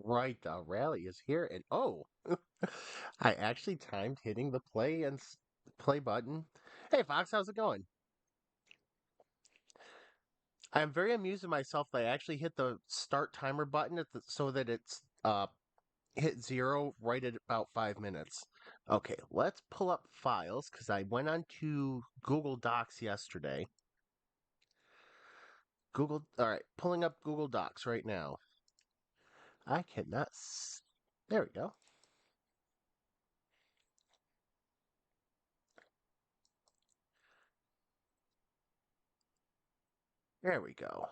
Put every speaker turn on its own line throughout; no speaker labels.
Right, the rally is here, and oh, I actually timed hitting the play button. Hey, Fox, how's it going? I'm very amused with myself that I actually hit the start timer button so that it's hit zero right at about 5 minutes. Okay, let's pull up files because I went on to Google Docs yesterday. All right, pulling up Google Docs right now. I cannot. There we go. There we go.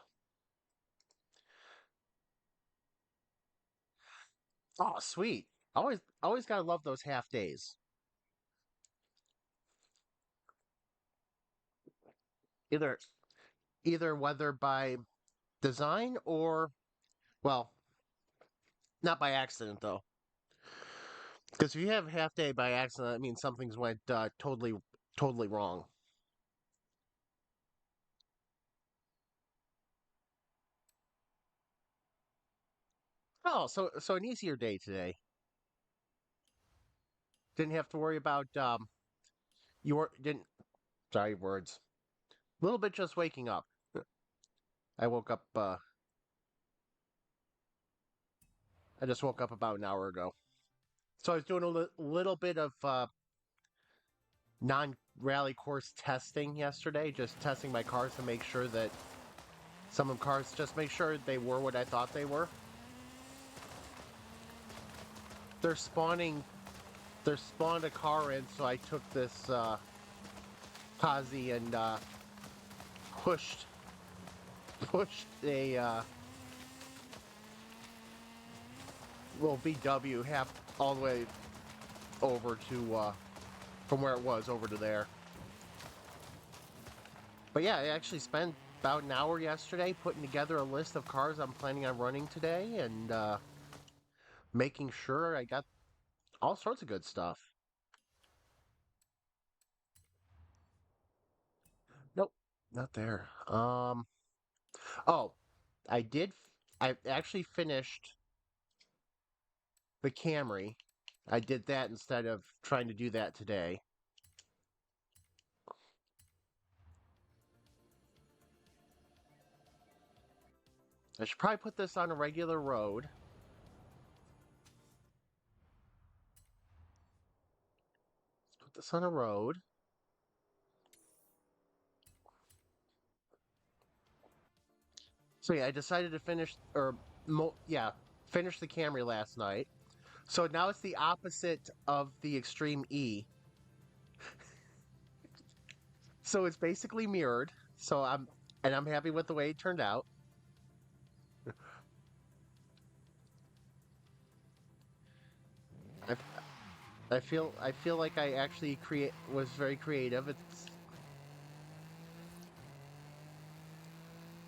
Oh, sweet. Always gotta love those half days. Either either whether by design or, well, not by accident though. Because if you have half day by accident, that means something's went totally wrong. Oh, so an easier day today. Didn't have to worry about you were didn't sorry words. A little bit just waking up. I woke up. I just woke up about an hour ago. So I was doing a little bit of non-rally course testing yesterday, just testing my cars to make sure that some of the cars, just make sure they were what I thought they were. They're spawning. They're spawned a car in, so I took this Kazi and pushed pushed a little VW half all the way over to from where it was over to there. But yeah, I actually spent about an hour yesterday putting together a list of cars I'm planning on running today and making sure I got all sorts of good stuff. Nope, not there. Oh, I did. I actually finished the Camry. I did that instead of trying to do that today. I should probably put this on a regular road. Let's put this on a road. So yeah, I decided to finish, finish the Camry last night. So now it's the opposite of the Extreme E. So it's basically mirrored. I'm happy with the way it turned out. I, I feel like I actually create was very creative.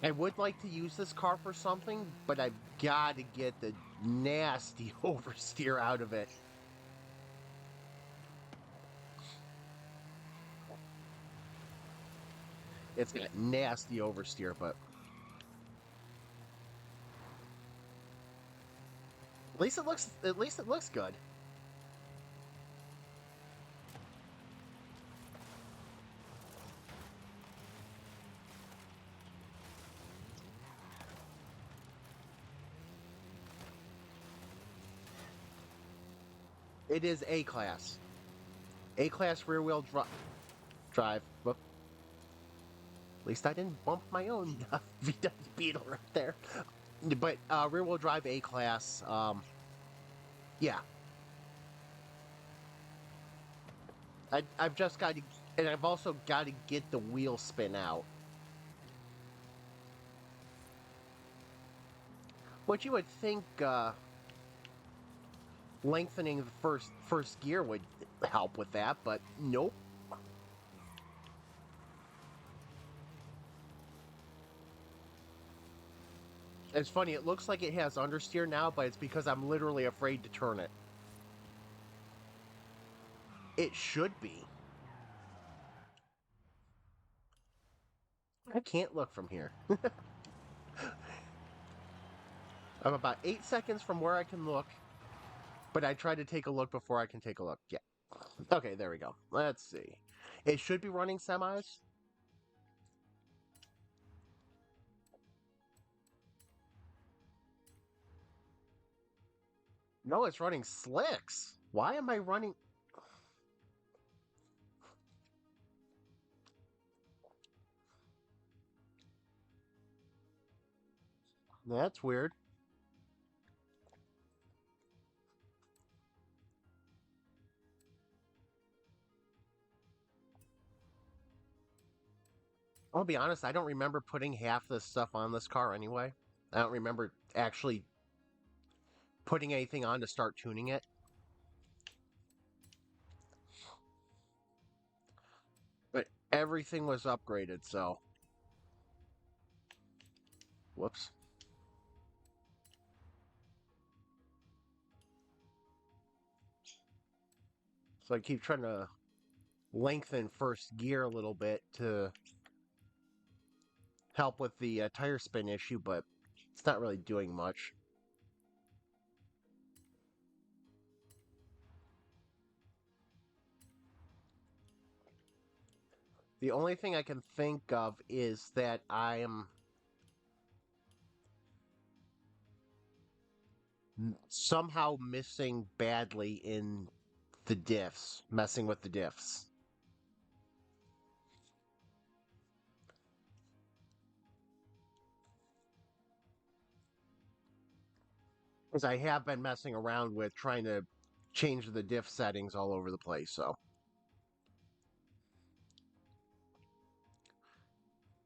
I would like to use this car for something, but I've got to get the nasty oversteer out of it. It's got nasty oversteer, but at least it looks good. It is A class rear wheel drive. But at least I didn't bump my own VW Beetle right there. But rear wheel drive A class. Yeah, I've just got to, and I've also got to get the wheel spin out. What you would think lengthening the first gear would help with that, but nope. It's funny. It looks like it has understeer now, but it's because I'm literally afraid to turn it. It should be. I can't look from here. I'm about 8 seconds from where I can look, but I try to take a look before I can take a look. Yeah. Okay, there we go. Let's see. It should be running semis. No, it's running slicks. Why am I running? That's weird. I'll be honest, I don't remember putting half this stuff on this car anyway. I don't remember actually putting anything on to start tuning it. But everything was upgraded, so Whoops. So I keep trying to lengthen first gear a little bit to help with the tire spin issue, but it's not really doing much. The only thing I can think of is that I am somehow missing badly in the diffs, messing with the diffs. Because I have been messing around with trying to change the diff settings all over the place, so.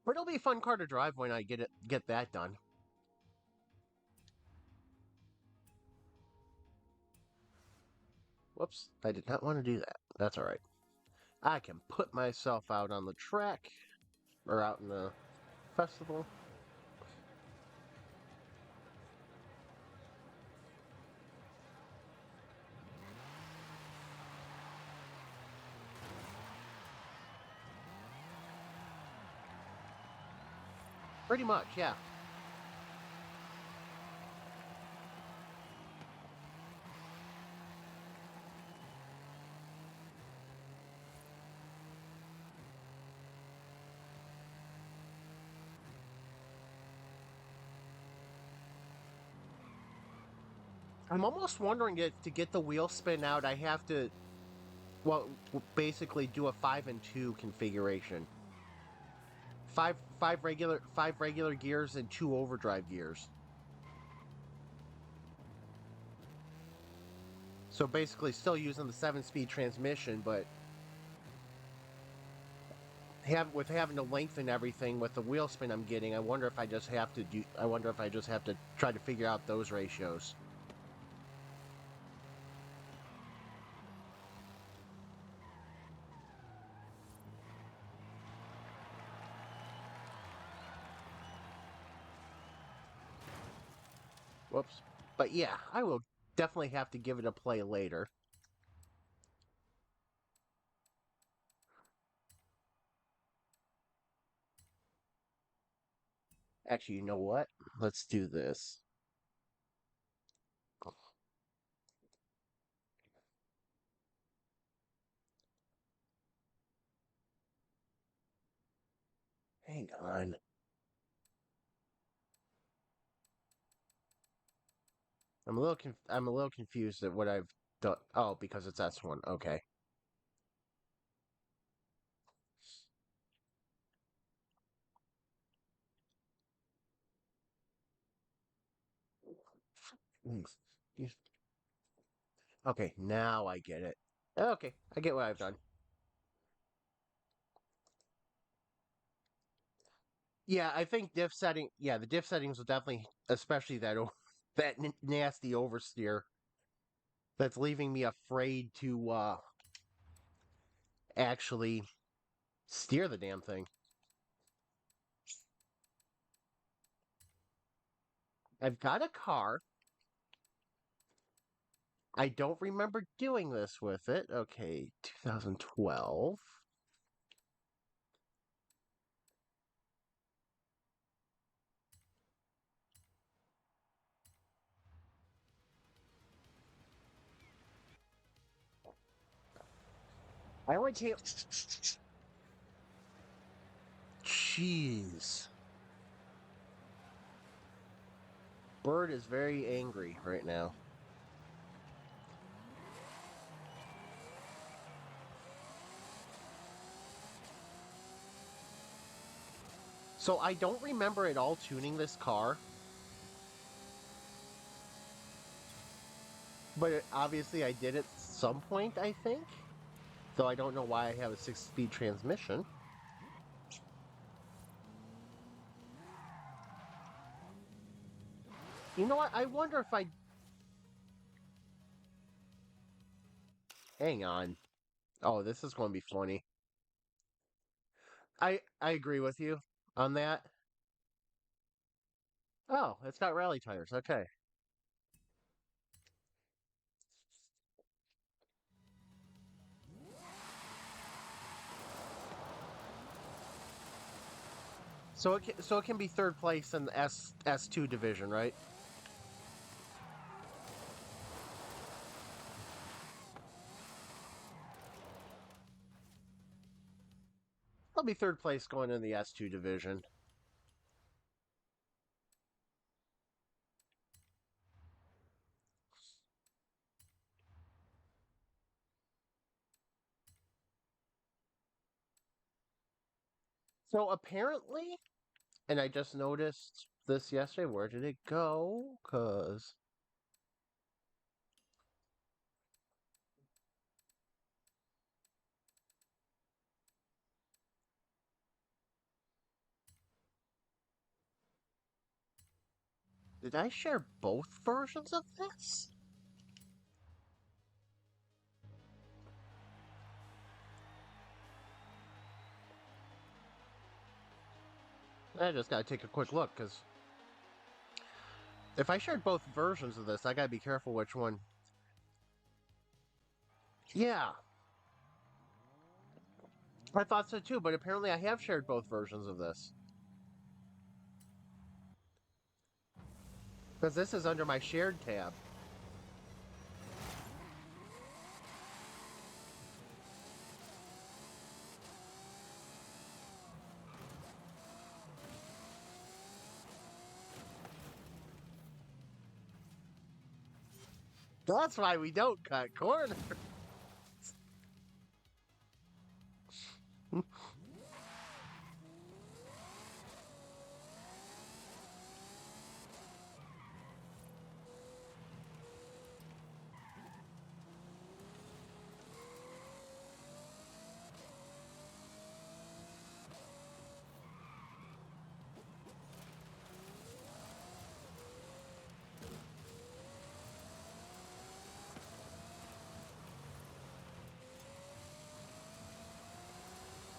But it'll be a fun car to drive when I get that done. Whoops, I did not want to do that. That's alright. I can put myself out on the track, or out in the festival. Pretty much, yeah. I'm almost wondering if to get the wheel spin out, I have to, well, basically do a 5 and 2 configuration. Five regular gears and 2 overdrive gears. So basically, still using the 7-speed transmission, but having to lengthen everything with the wheel spin I'm getting. I wonder if I just have to do. I wonder if I just have to try to figure out those ratios. Whoops. But yeah, I will definitely have to give it a play later. Actually, you know what? Let's do this. Hang on. I'm a little confused at what I've done. Oh, because it's S1. Okay. Mm, okay, now I get it. Okay, I get what I've done. Yeah, I think diff setting. Yeah, the diff settings will definitely, especially that nasty oversteer, that's leaving me afraid to actually steer the damn thing. I've got a car. I don't remember doing this with it. Okay, 2012. I only came. Jeez. Bird is very angry right now. So I don't remember at all tuning this car, but obviously I did at some point, I think. Though I don't know why I have a 6-speed transmission. You know what? I wonder if I. Hang on. Oh, this is going to be funny. I agree with you on that. Oh, it's got rally tires. Okay. So it can be third place in the S2 division, right? I'll be third place going in the S2 division. So apparently, and I just noticed this yesterday. Where did it go? Cause did I share both versions of this? I just gotta take a quick look because if I shared both versions of this, I gotta be careful which one. Yeah, I thought so too, but apparently I have shared both versions of this because this is under my shared tab. That's why we don't cut corners.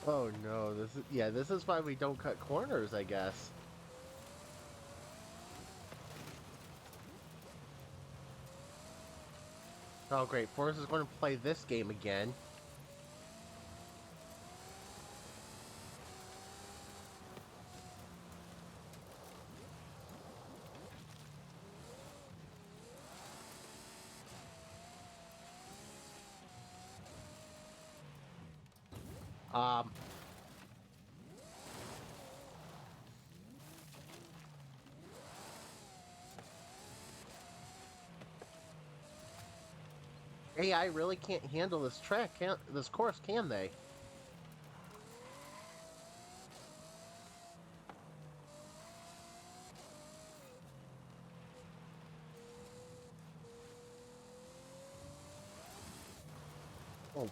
Oh no, this is why we don't cut corners, I guess. Oh great, Forrest is going to play this game again. Um, AI really can't handle this track, can't this course, can they? Oh,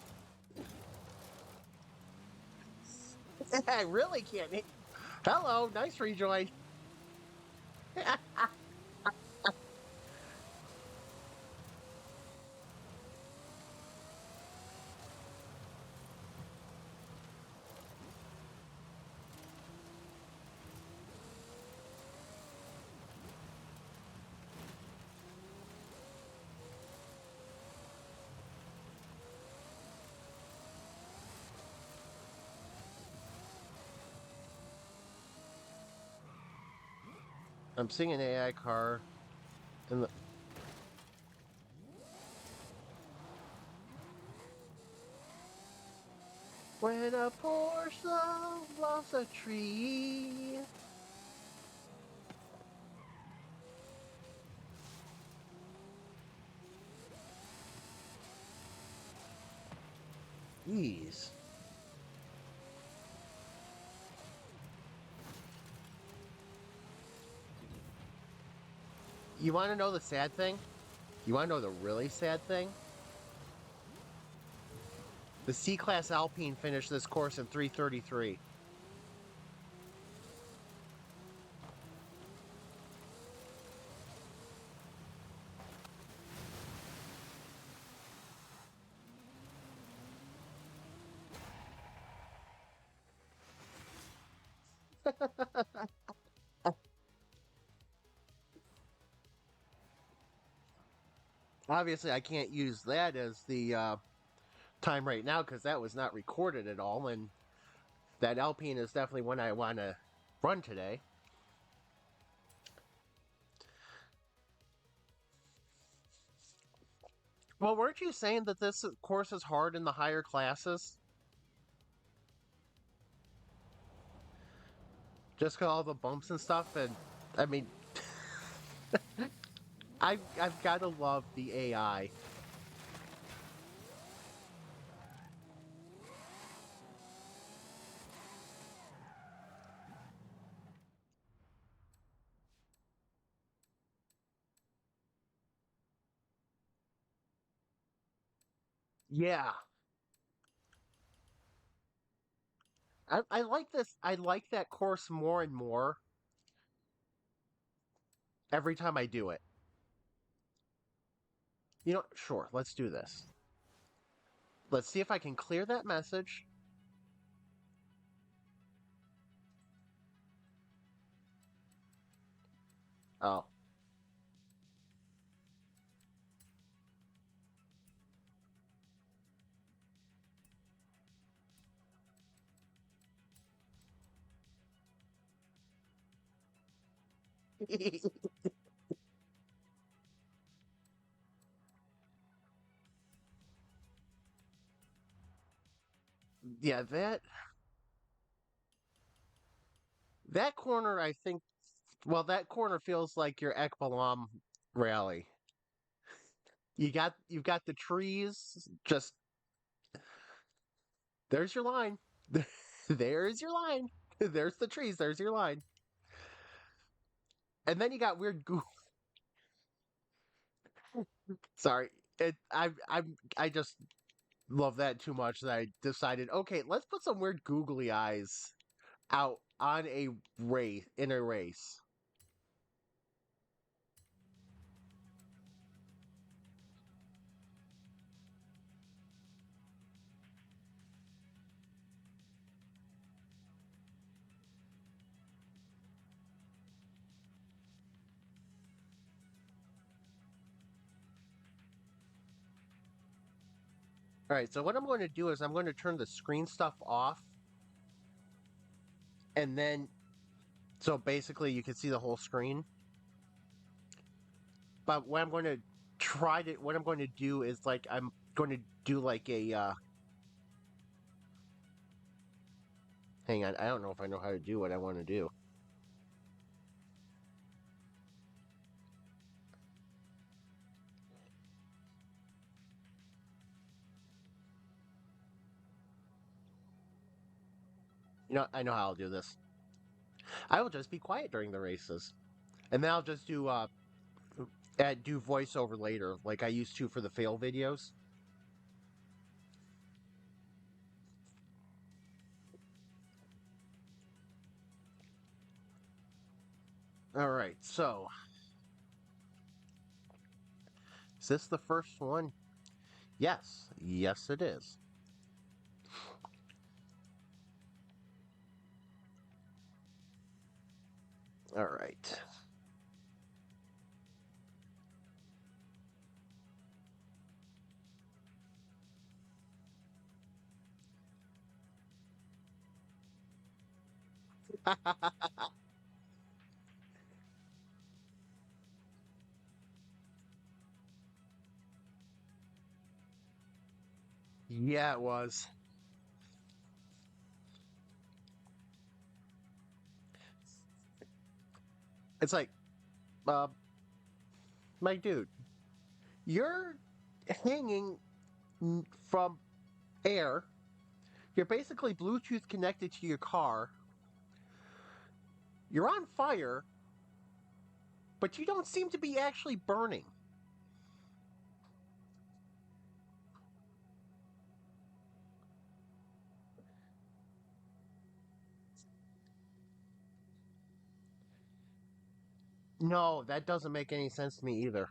I really can't. Hello, nice rejoin. I'm seeing an AI car in the. When a Porsche loves a tree. Jeez. You want to know the sad thing? You want to know the really sad thing? The C-Class Alpine finished this course in 3:33. Obviously, I can't use that as the time right now because that was not recorded at all, and that Alpine is definitely one I want to run today. Well, weren't you saying that this course is hard in the higher classes? Just 'cause all the bumps and stuff, and I mean, I've got to love the AI. Yeah, I like this. I like that course more and more every time I do it. You know, sure, let's do this. Let's see if I can clear that message. Oh. Yeah, that corner I think well that corner feels like your Ekbalam rally. You've got the trees just there's your line. There's your line. There's the trees, there's your line. And then you got weird sorry. I just love that too much that I decided, okay, let's put some weird googly eyes out on a race in a race. All right, so what I'm going to do is I'm going to turn the screen stuff off, and then so basically you can see the whole screen. But what I'm going to do is like I'm going to do like a hang on, I don't know if I know how to do what I want to do. You know, I know how I'll do this. I will just be quiet during the races, and then I'll just do voiceover later, like I used to for the fail videos. All right, so is this the first one? Yes, yes, it is. All right. Yeah, it was. It's like, uh, my dude, you're hanging from air. You're basically Bluetooth connected to your car. You're on fire, but you don't seem to be actually burning. No, that doesn't make any sense to me either.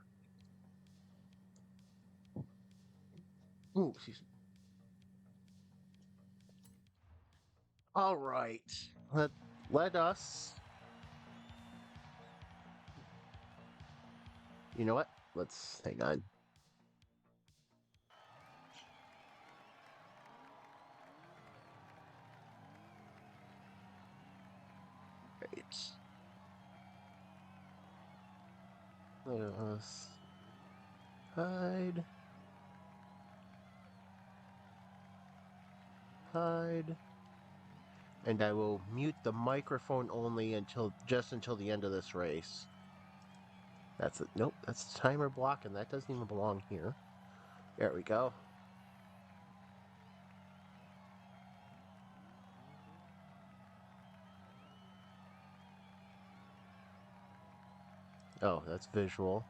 Ooh, excuse me. All right. Let, let us. You know what? Let's hang on. Hide. Hide. And I will mute the microphone only until the end of this race. That's it. Nope, that's the timer block, and that doesn't even belong here. There we go. Oh, that's visual.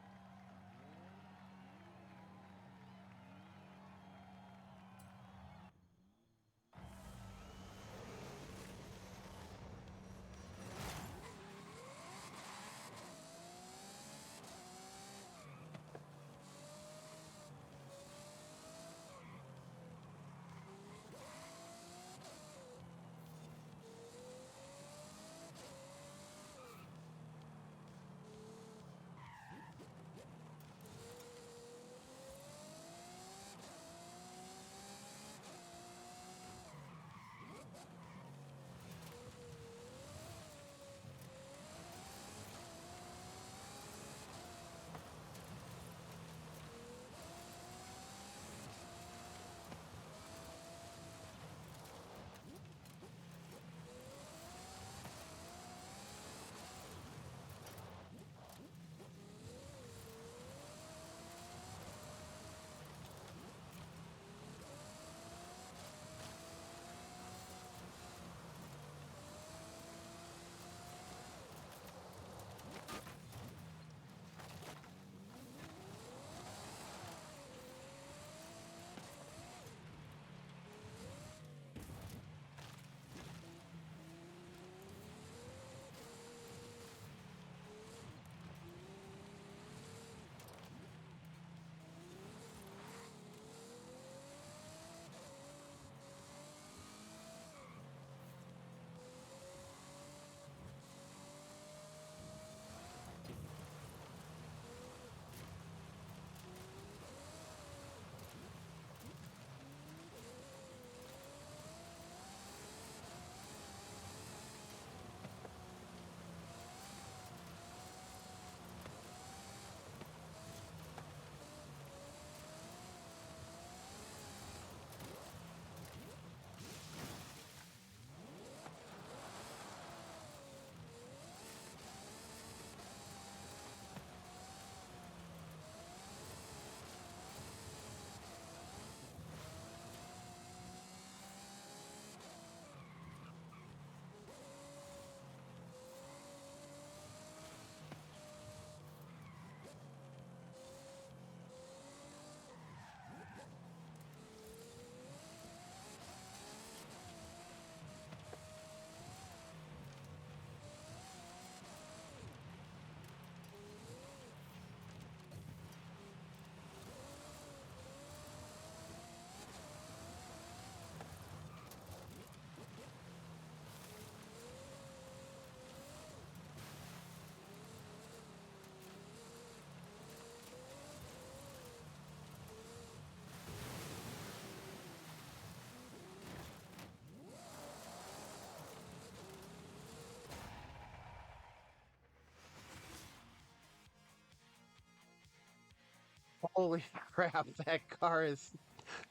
Holy crap, that car is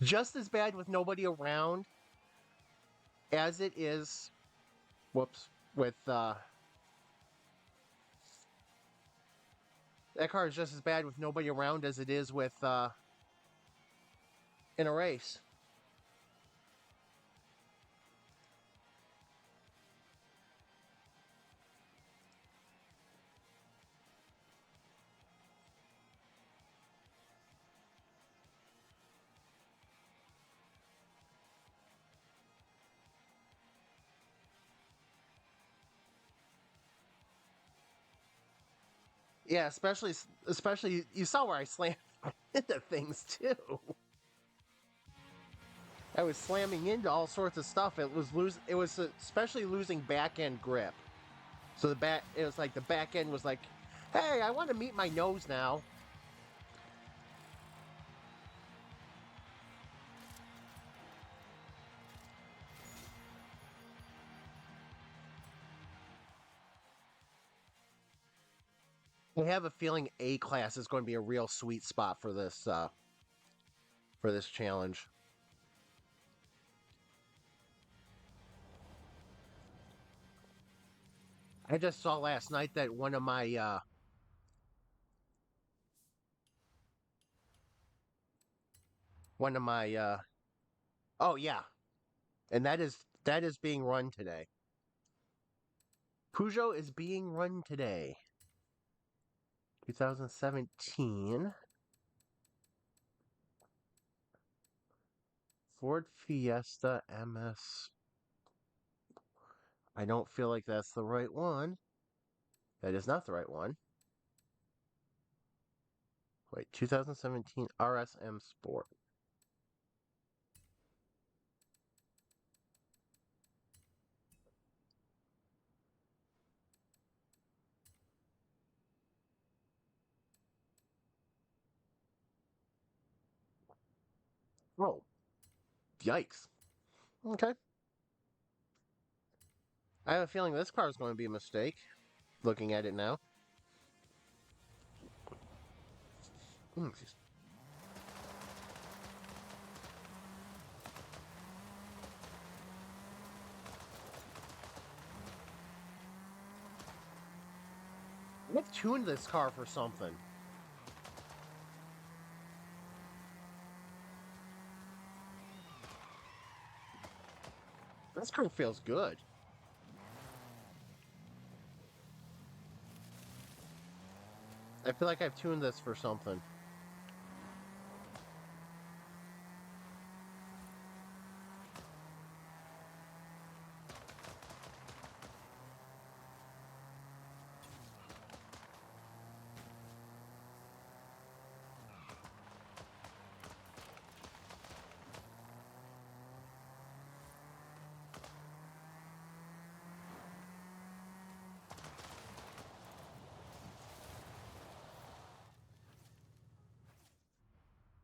just as bad with nobody around as it is, whoops, with, that car is just as bad with nobody around as it is with, in a race. Yeah, especially you saw where I slammed into things too. I was slamming into all sorts of stuff. It was especially losing back end grip. So it was like the back end was like, "Hey, I want to meet my nose now." I have a feeling A class is going to be a real sweet spot for this challenge. I just saw last night that one of my oh yeah, and that is being run today. Peugeot is being run today. 2017 Ford Fiesta MS. I don't feel like that's the right one. That is not the right one. Wait, 2017 RSM Sport. Oh, yikes. Okay. I have a feeling this car is going to be a mistake, looking at it now. Mm, I've tuned this car for something. This car feels good. I feel like I've tuned this for something.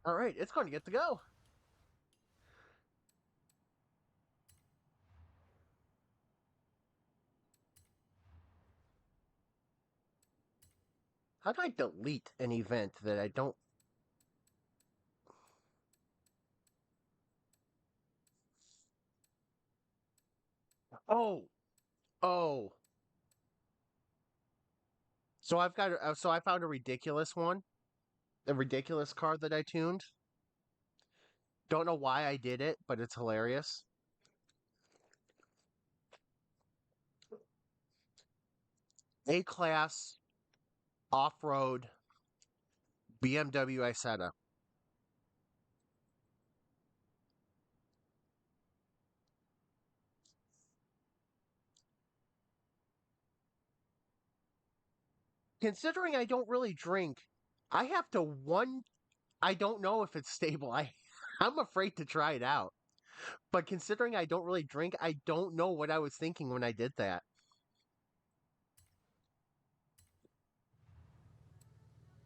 All right, it's going to get to go. How do I delete an event that I don't... Oh, oh. So I found a ridiculous one, a ridiculous card that I tuned. Don't know why I did it, but it's hilarious. A class off-road BMW Isetta. Considering I don't really drink, I have to one. I don't know if it's stable. I'm afraid to try it out. But considering I don't really drink, I don't know what I was thinking when I did that.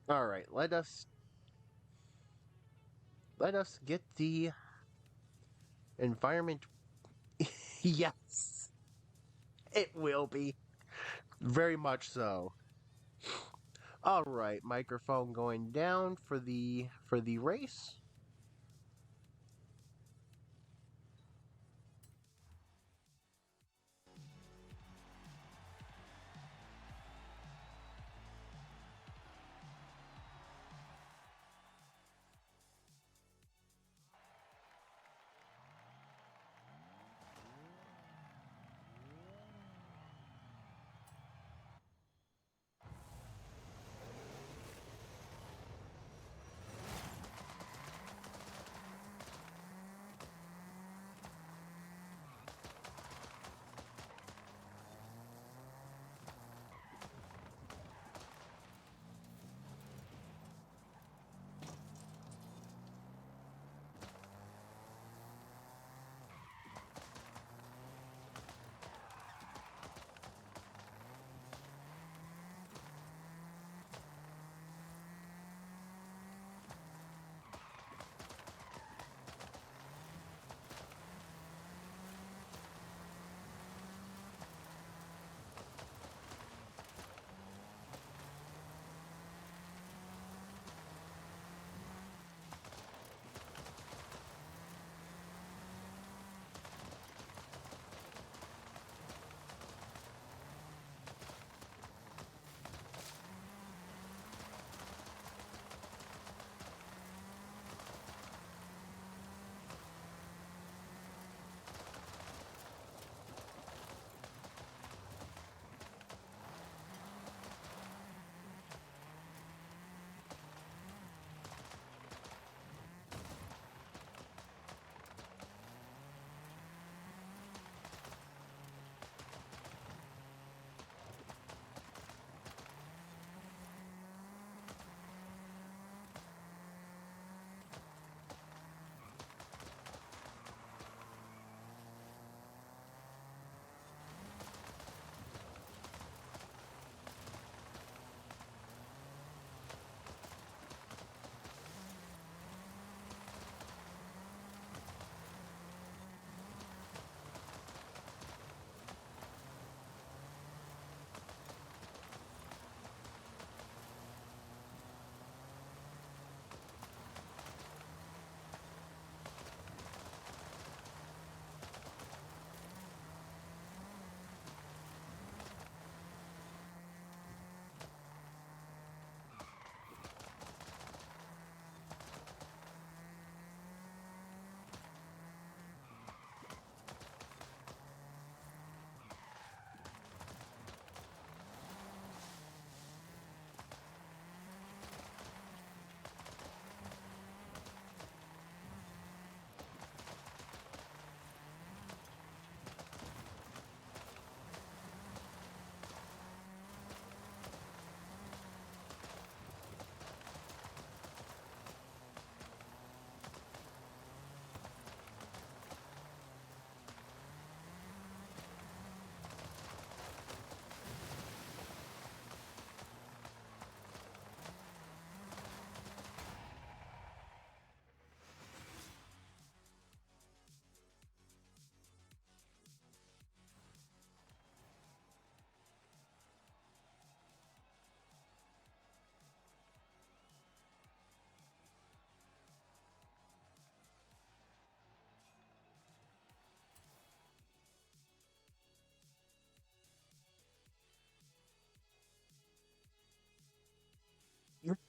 All right, let us get the environment. Yes, it will be very much so. All right, microphone going down for the race.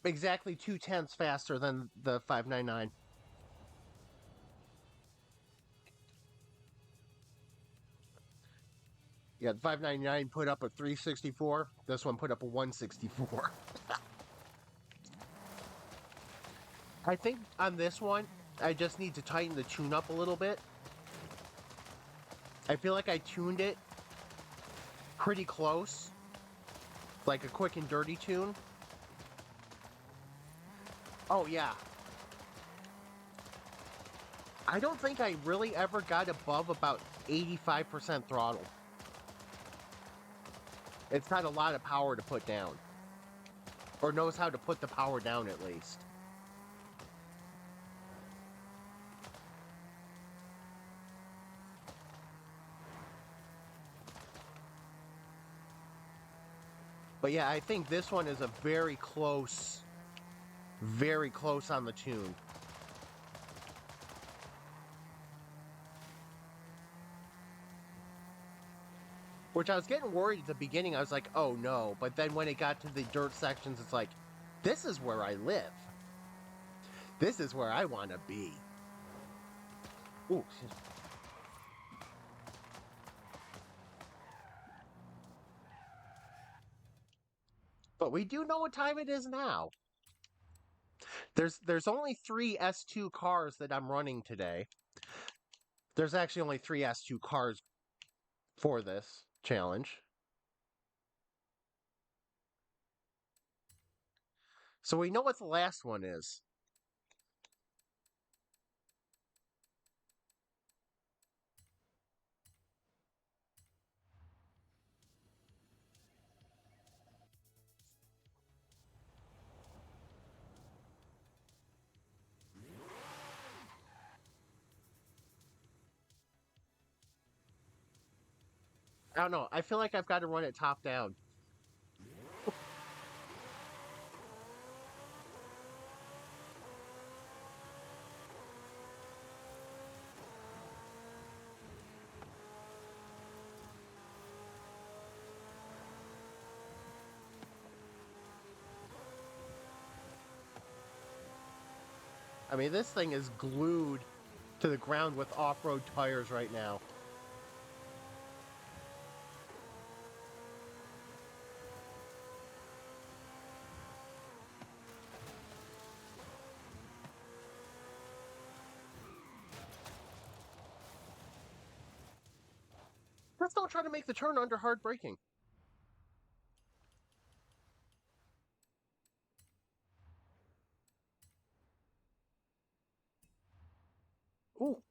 exactly 2/10 faster than the 599. Yeah, the 599 put up a 364. This one put up a 164. I think on this one, I just need to tighten the tune up a little bit. I feel like I tuned it pretty close, like a quick and dirty tune. Oh, yeah. I don't think I really ever got above about 85% throttle. It's got a lot of power to put down. Or knows how to put the power down at least. But yeah, I think this one is a very close on the tune. Which I was getting worried at the beginning. I was like, oh no. But then when it got to the dirt sections, it's like, this is where I live. This is where I want to be. Ooh. But we do know what time it is now. There's only 3 S2 cars that I'm running today. There's actually only 3 S2 cars for this challenge. So we know what the last one is. I don't know. I feel like I've got to run it top down. I mean, this thing is glued to the ground with off-road tires right now. Let's not try to make the turn under hard braking. Ooh.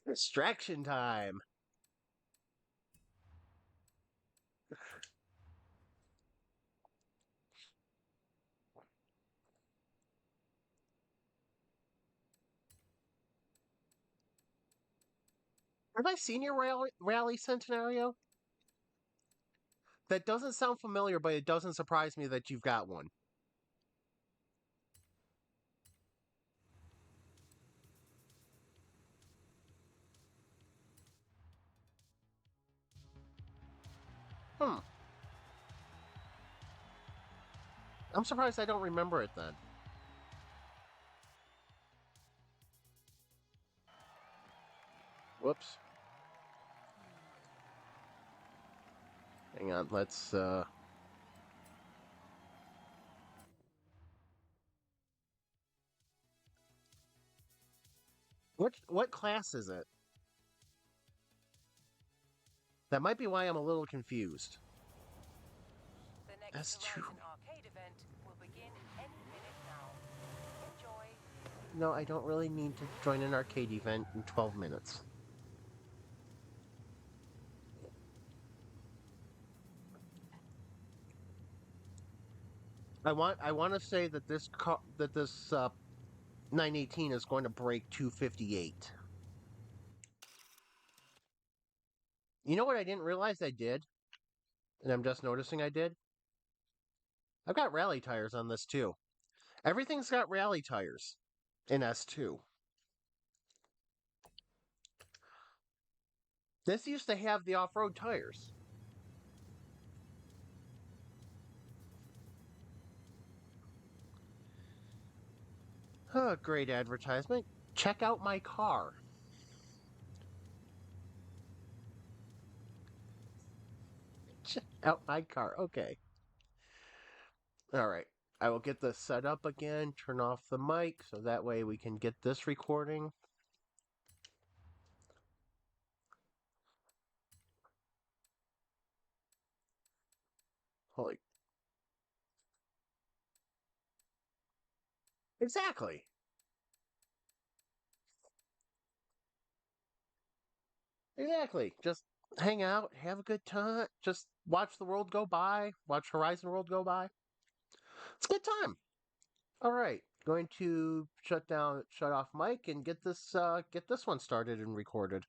Distraction time. Have I seen your rally Centenario? That doesn't sound familiar, but it doesn't surprise me that you've got one. Hmm. I'm surprised I don't remember it then. Whoops. Hang on, let's what class is it? That might be why I'm a little confused.
The next
That's too.
Horizon Arcade event will begin any minute now. Enjoy.
No, I don't really need to join an arcade event in 12 minutes. I want to say that this 918 is going to break 258. You know what I didn't realize I did? And I'm just noticing I did? I've got rally tires on this too. Everything's got rally tires in S2. This used to have the off-road tires. Oh, great advertisement. Check out my car. Check out my car. Okay. All right. I will get this set up again, turn off the mic so that way we can get this recording. Holy. Exactly. Exactly. Just hang out, have a good time, just watch the world go by, watch Horizon World go by. It's a good time. All right. Going to shut off mic and get this one started and recorded.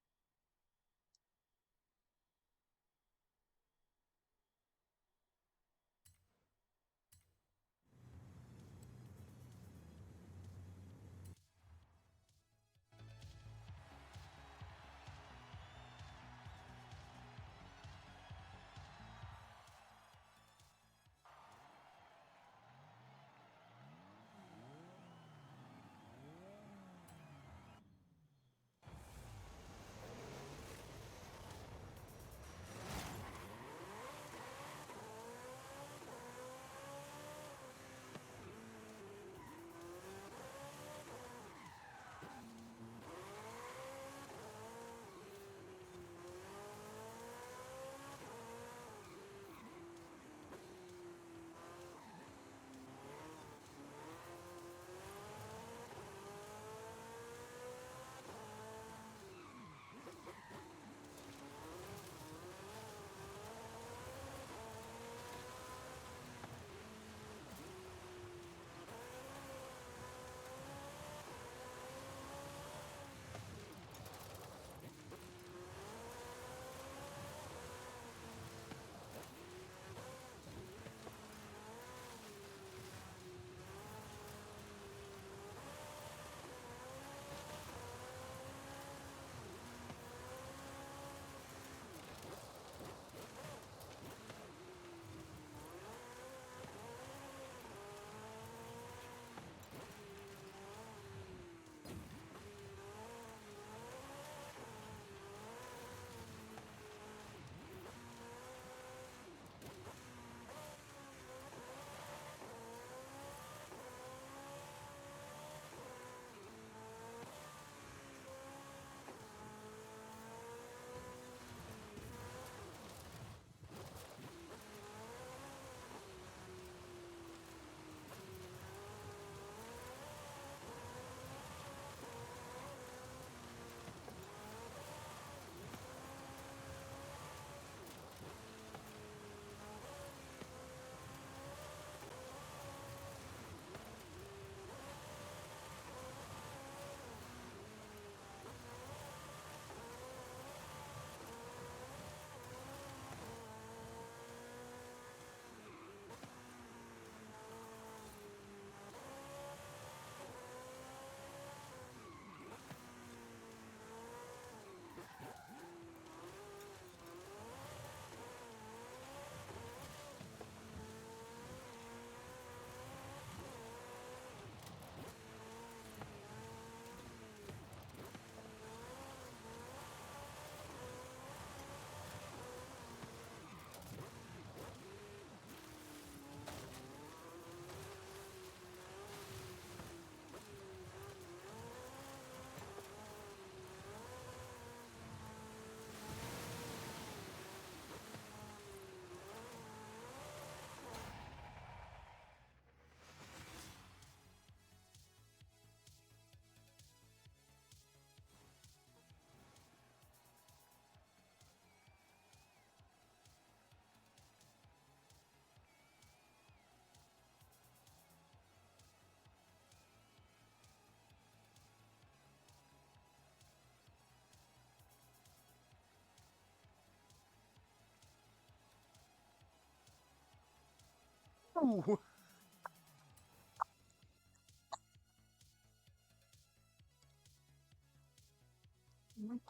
Ooh,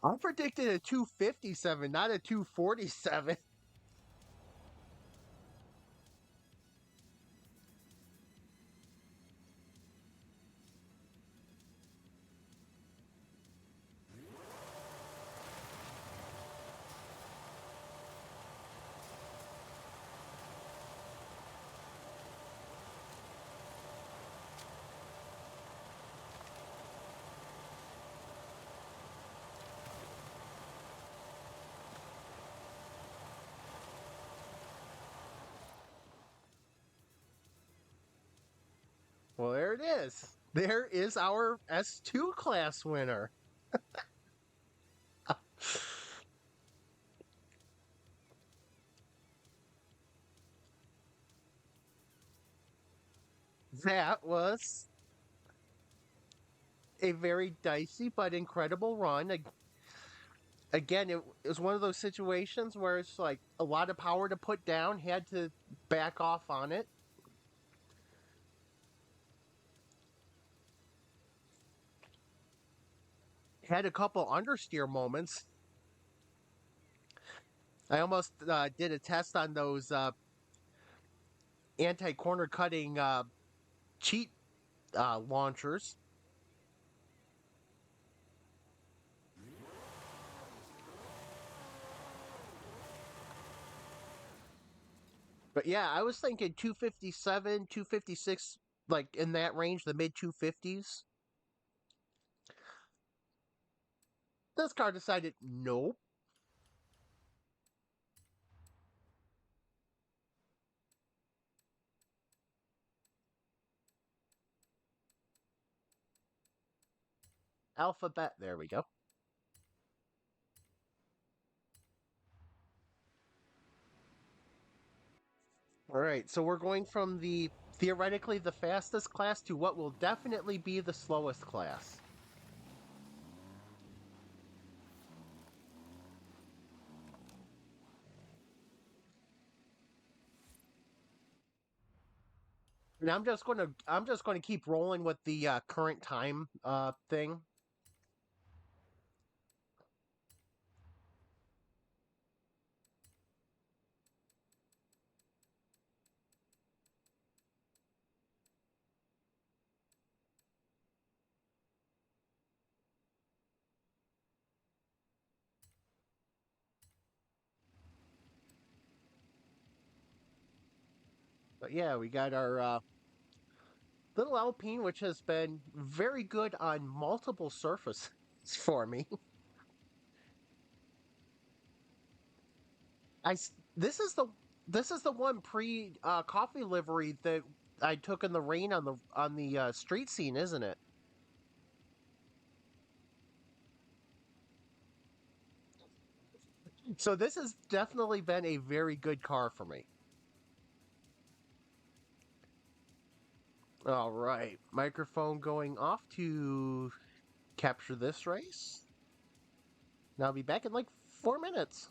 I predicted a 257, not a 247. Well, there it is. There is our S2 class winner. That was a very dicey but incredible run. Again, it was one of those situations where it's like a lot of power to put down, had to back off on it. Had a couple understeer moments. I almost did a test on those anti corner cutting cheat launchers. But yeah, I was thinking 257, 256, like in that range, the mid 250s. This car decided nope. Alphabet, there we go. All right, so we're going from the theoretically the fastest class to what will definitely be the slowest class. And I'm just going to keep rolling with the current time thing. But yeah, we got our little Alpine, which has been very good on multiple surfaces for me. This is the one pre coffee livery that I took in the rain on the street scene, isn't it? So this has definitely been a very good car for me. All right, microphone going off to capture this race. Now I'll be back in like 4 minutes.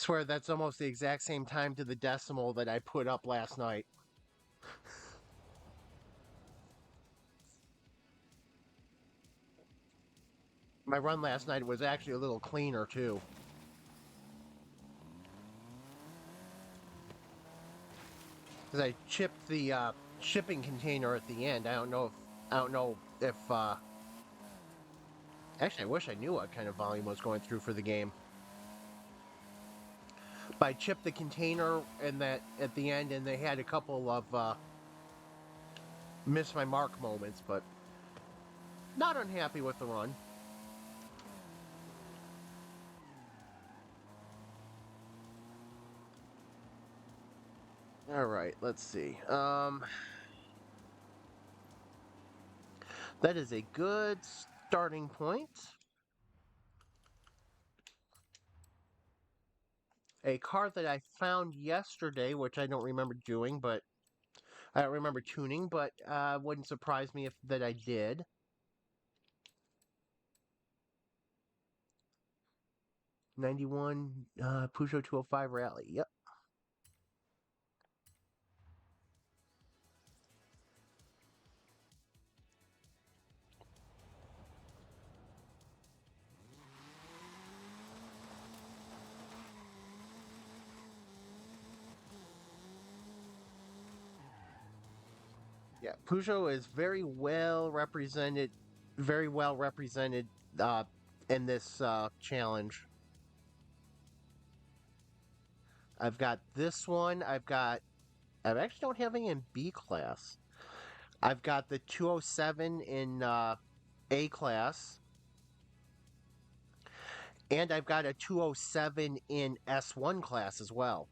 swear that's almost the exact same time to the decimal that I put up last night. My run last night was actually a little cleaner too, because I chipped the shipping container at the end. I don't know if actually I wish I knew what kind of volume was going through for the game. But I chipped the container and that at the end, and they had a couple of miss my mark moments, but not unhappy with the run. All right, let's see. That is a good starting point. A car that I found yesterday, which I don't remember doing, but I don't remember tuning, but wouldn't surprise me if that I did. 91 Peugeot 205 Rally. Yep. Yeah, Peugeot is very well represented uh, in this challenge. I've got this one. I actually don't have any in B class. I've got the 207 in A class, and I've got a 207 in S1 class as well.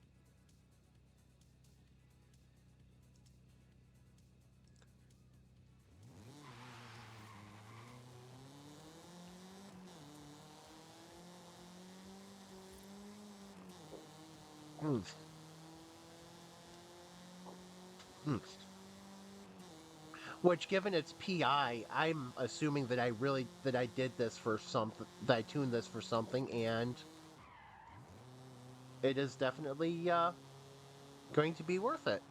Hmm. Hmm. Which, given its PI, I'm assuming that I did this for something, that I tuned this for something, and it is definitely going to be worth it.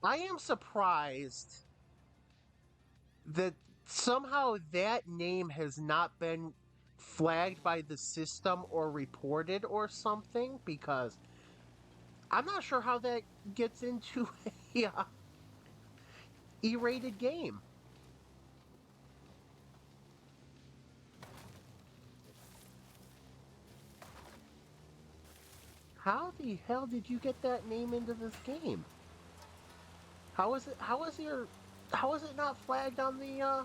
I am surprised that somehow that name has not been flagged by the system or reported or something, because I'm not sure how that gets into a E-rated game. How the hell did you get that name into this game? How is it? How is your? How is it not flagged on the?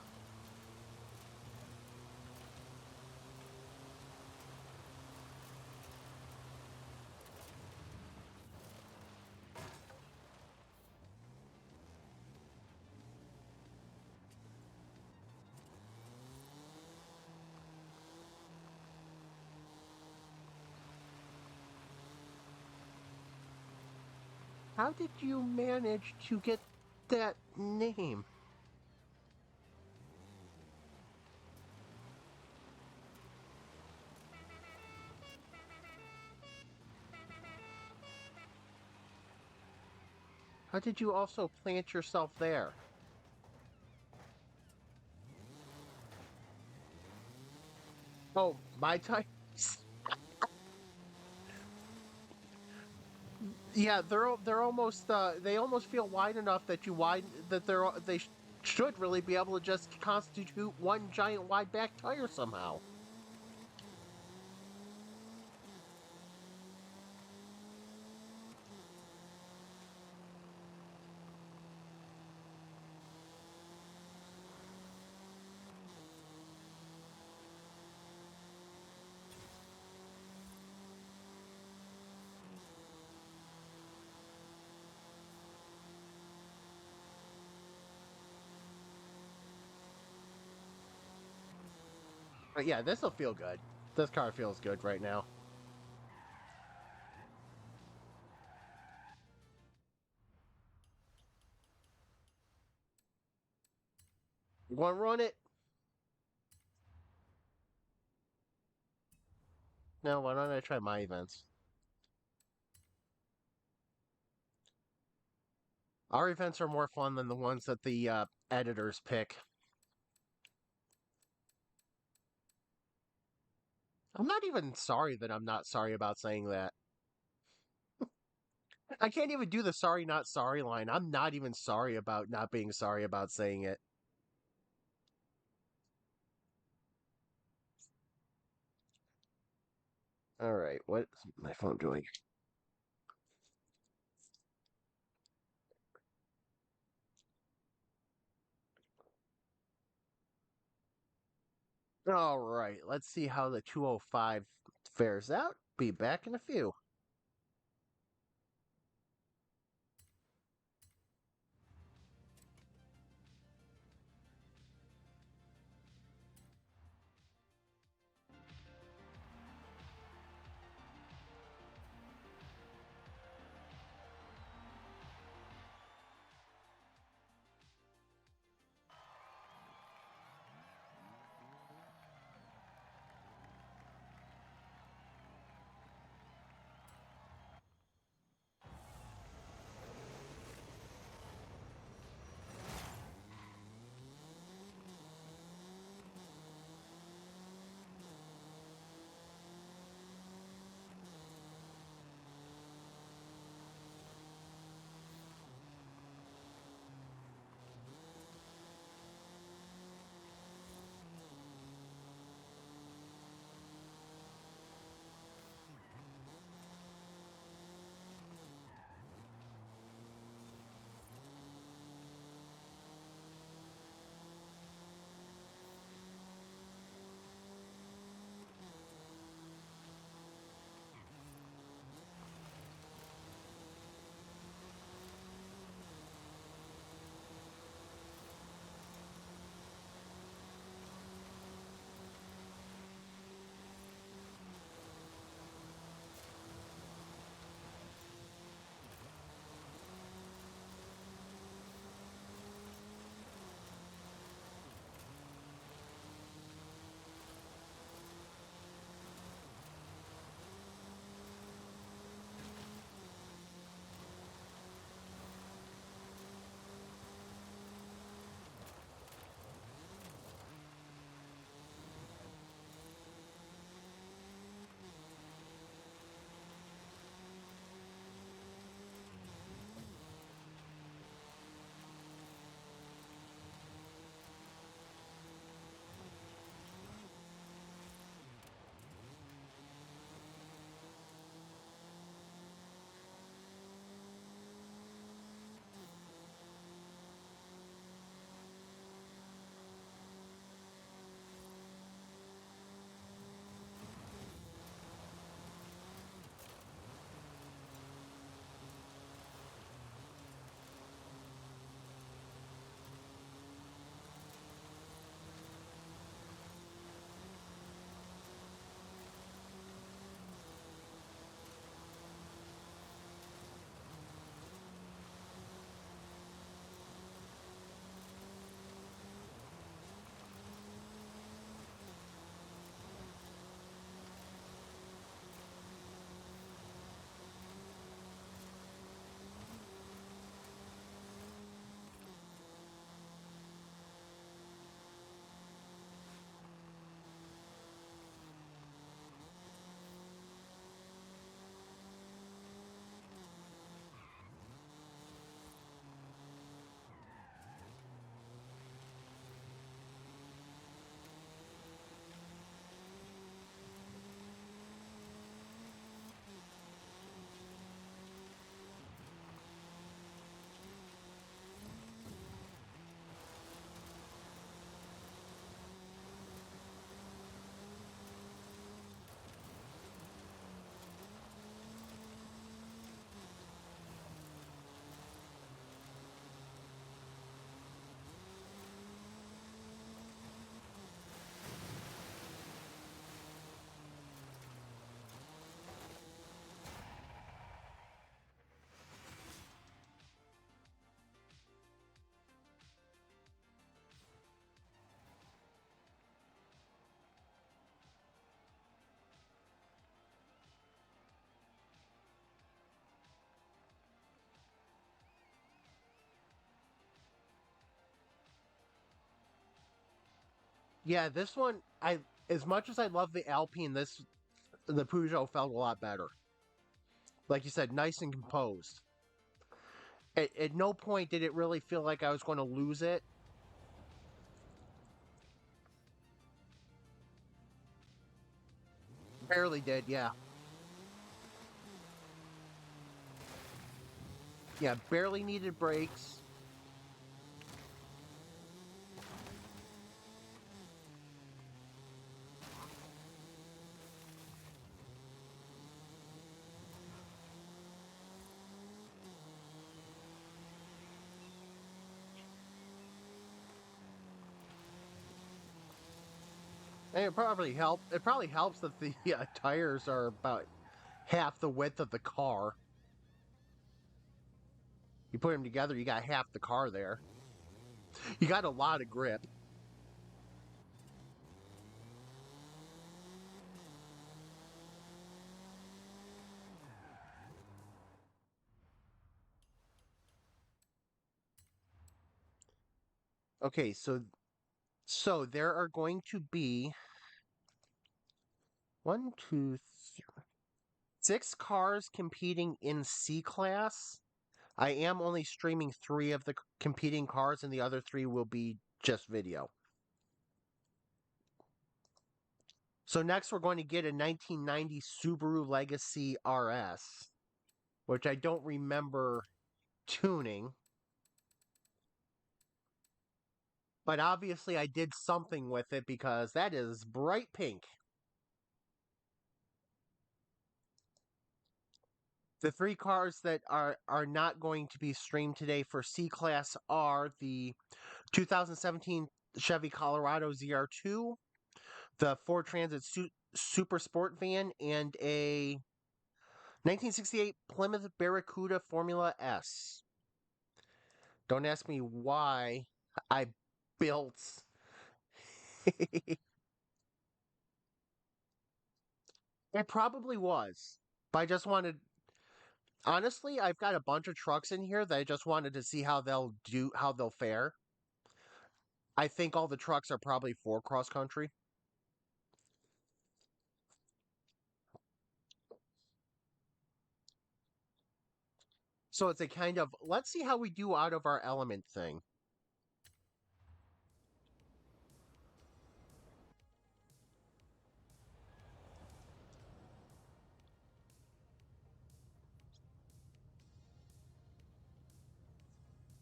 How did you manage to get that name? How did you also plant yourself there? Oh, my time. Yeah, they're almost they almost feel wide enough that should really be able to just constitute one giant wide back tire somehow. But yeah, this will feel good. This car feels good right now. You want to run it? No, why don't I try my events? Our events are more fun than the ones that the editors pick. I'm not even sorry that I'm not sorry about saying that. I can't even do the sorry not sorry line. I'm not even sorry about not being sorry about saying it. All right, what's my phone doing? All right, let's see how the 205 fares out. Be back in a few. Yeah, this one, I as much as I love the Alpine, the Peugeot felt a lot better. Like you said, nice and composed. At no point did it really feel like I was going to lose it. Barely did, yeah. Yeah, barely needed brakes. And it probably helps that the tires are about half the width of the car. You put them together, you got half the car there. You got a lot of grip. Okay, so there are going to be one, two, three, six cars competing in C class. I am only streaming three of the competing cars, and the other three will be just video. So next, we're going to get a 1990 Subaru Legacy RS, which I don't remember tuning, but obviously I did something with it because that is bright pink. The three cars that are not going to be streamed today for C Class are the 2017 Chevy Colorado ZR2, the Ford Transit Super Sport van, and a 1968 Plymouth Barracuda Formula S. Don't ask me why I built. It probably was, but I just wanted. Honestly, I've got a bunch of trucks in here that I just wanted to see how they'll fare. I think all the trucks are probably for cross country. So it's a kind of let's see how we do out of our element thing.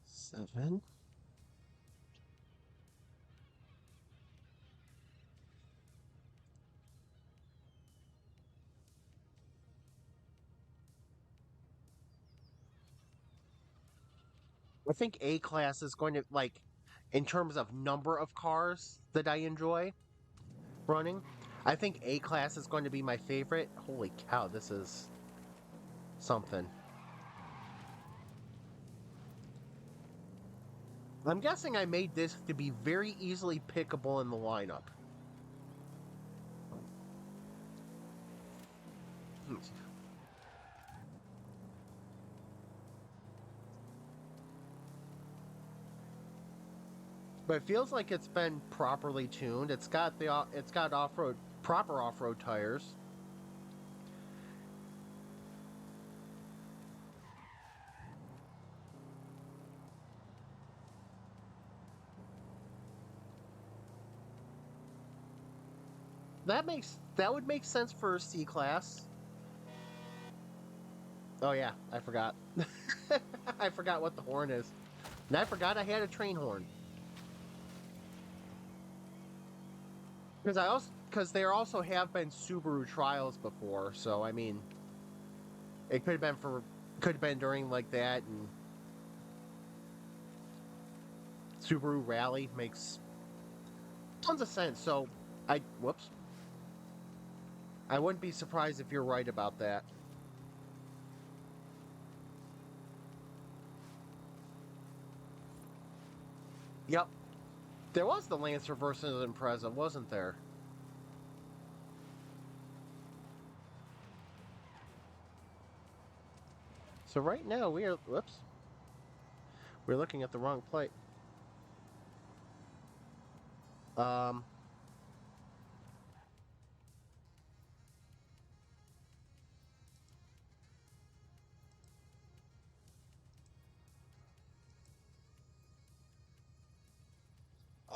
Seven. I think A class is going to like in terms of number of cars that I enjoy running. I think A class is going to be my favorite. Holy cow, this is something. I'm guessing I made this to be very easily pickable in the lineup. Hmm. But it feels like it's been properly tuned. It's got off-road proper off-road tires. That would make sense for C class. Oh yeah, I forgot. I forgot what the horn is. And I forgot I had a train horn. Because there also have been Subaru trials before, so I mean it could have been during like that and Subaru Rally makes tons of sense. So whoops. I wouldn't be surprised if you're right about that. Yep. There was the Lancer versus Impreza, wasn't there? So right now we're looking at the wrong plate. Um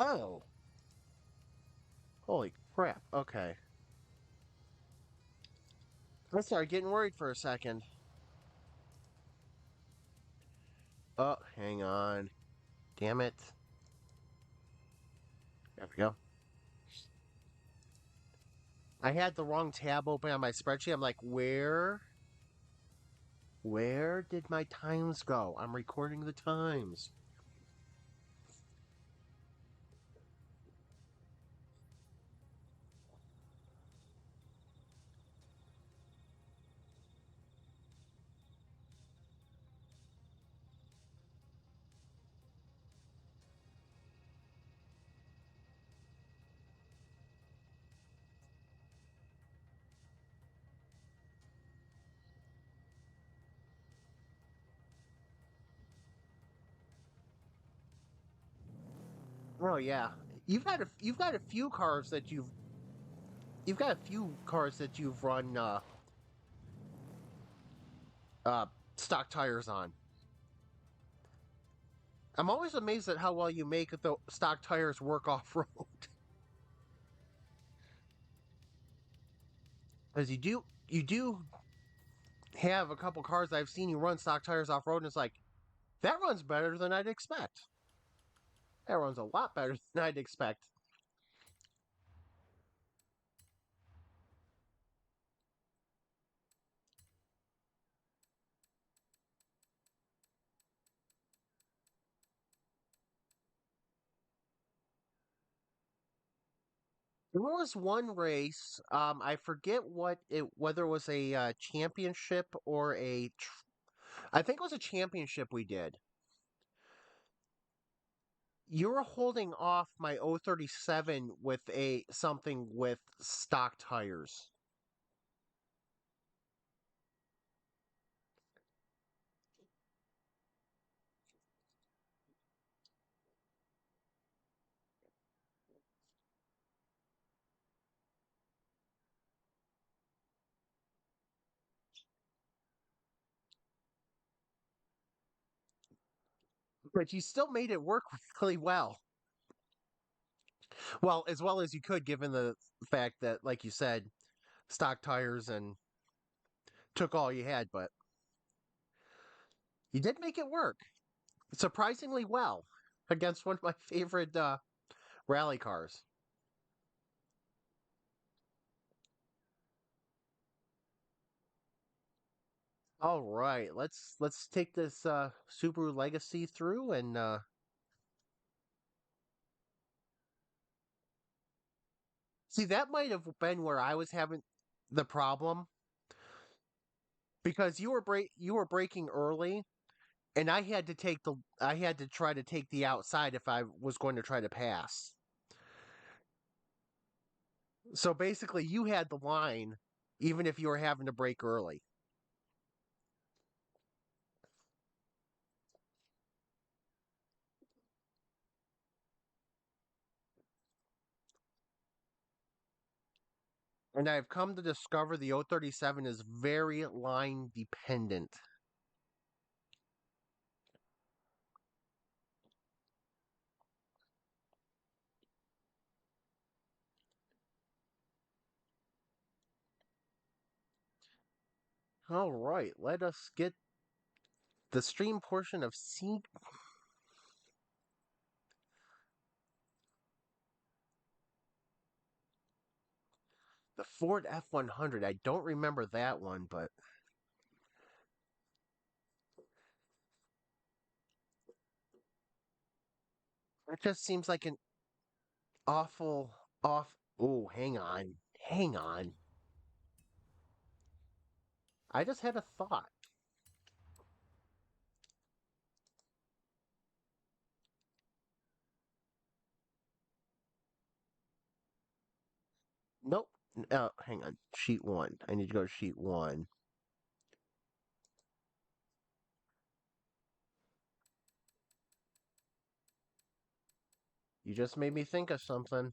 Oh, holy crap. Okay. I started getting worried for a second. Oh, hang on. Damn it. There we go. I had the wrong tab open on my spreadsheet. I'm like, where did my times go? I'm recording the times. Oh yeah. You've got a few cars that you've got a few cars that you've run uh stock tires on. I'm always amazed at how well you make the stock tires work off road. Because you do have a couple cars I've seen you run stock tires off road, and it's like that runs better than I'd expect. That runs a lot better than I'd expect. There was one race, I forget whether it was a championship or I think it was a championship we did. You were holding off my 037 with a something with stock tires. But you still made it work really well. Well, as well as you could, given the fact that, like you said, stock tires and took all you had, but you did make it work surprisingly well against one of my favorite rally cars. All right, let's take this Subaru Legacy through and see that might have been where I was having the problem because you were braking early and I had to try to take the outside if I was going to try to pass. So basically you had the line even if you were having to brake early. And I've come to discover the 037 is very line dependent. All right, let us get the stream portion of the Ford F100. I don't remember that one, but it just seems like an awful off. Oh, hang on. Hang on. I just had a thought. Nope. Hang on. Sheet one. I need to go to sheet one. You just made me think of something.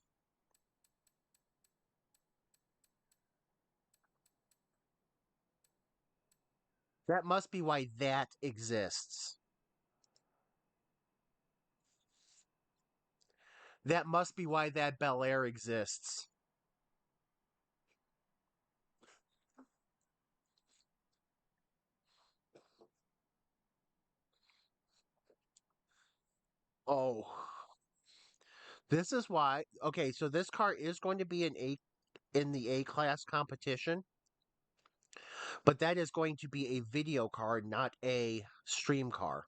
That must be why that exists. That must be why that Bel Air exists. Oh, this is why. Okay, so this car is going to be in the A class competition, but that is going to be a video car, not a stream car.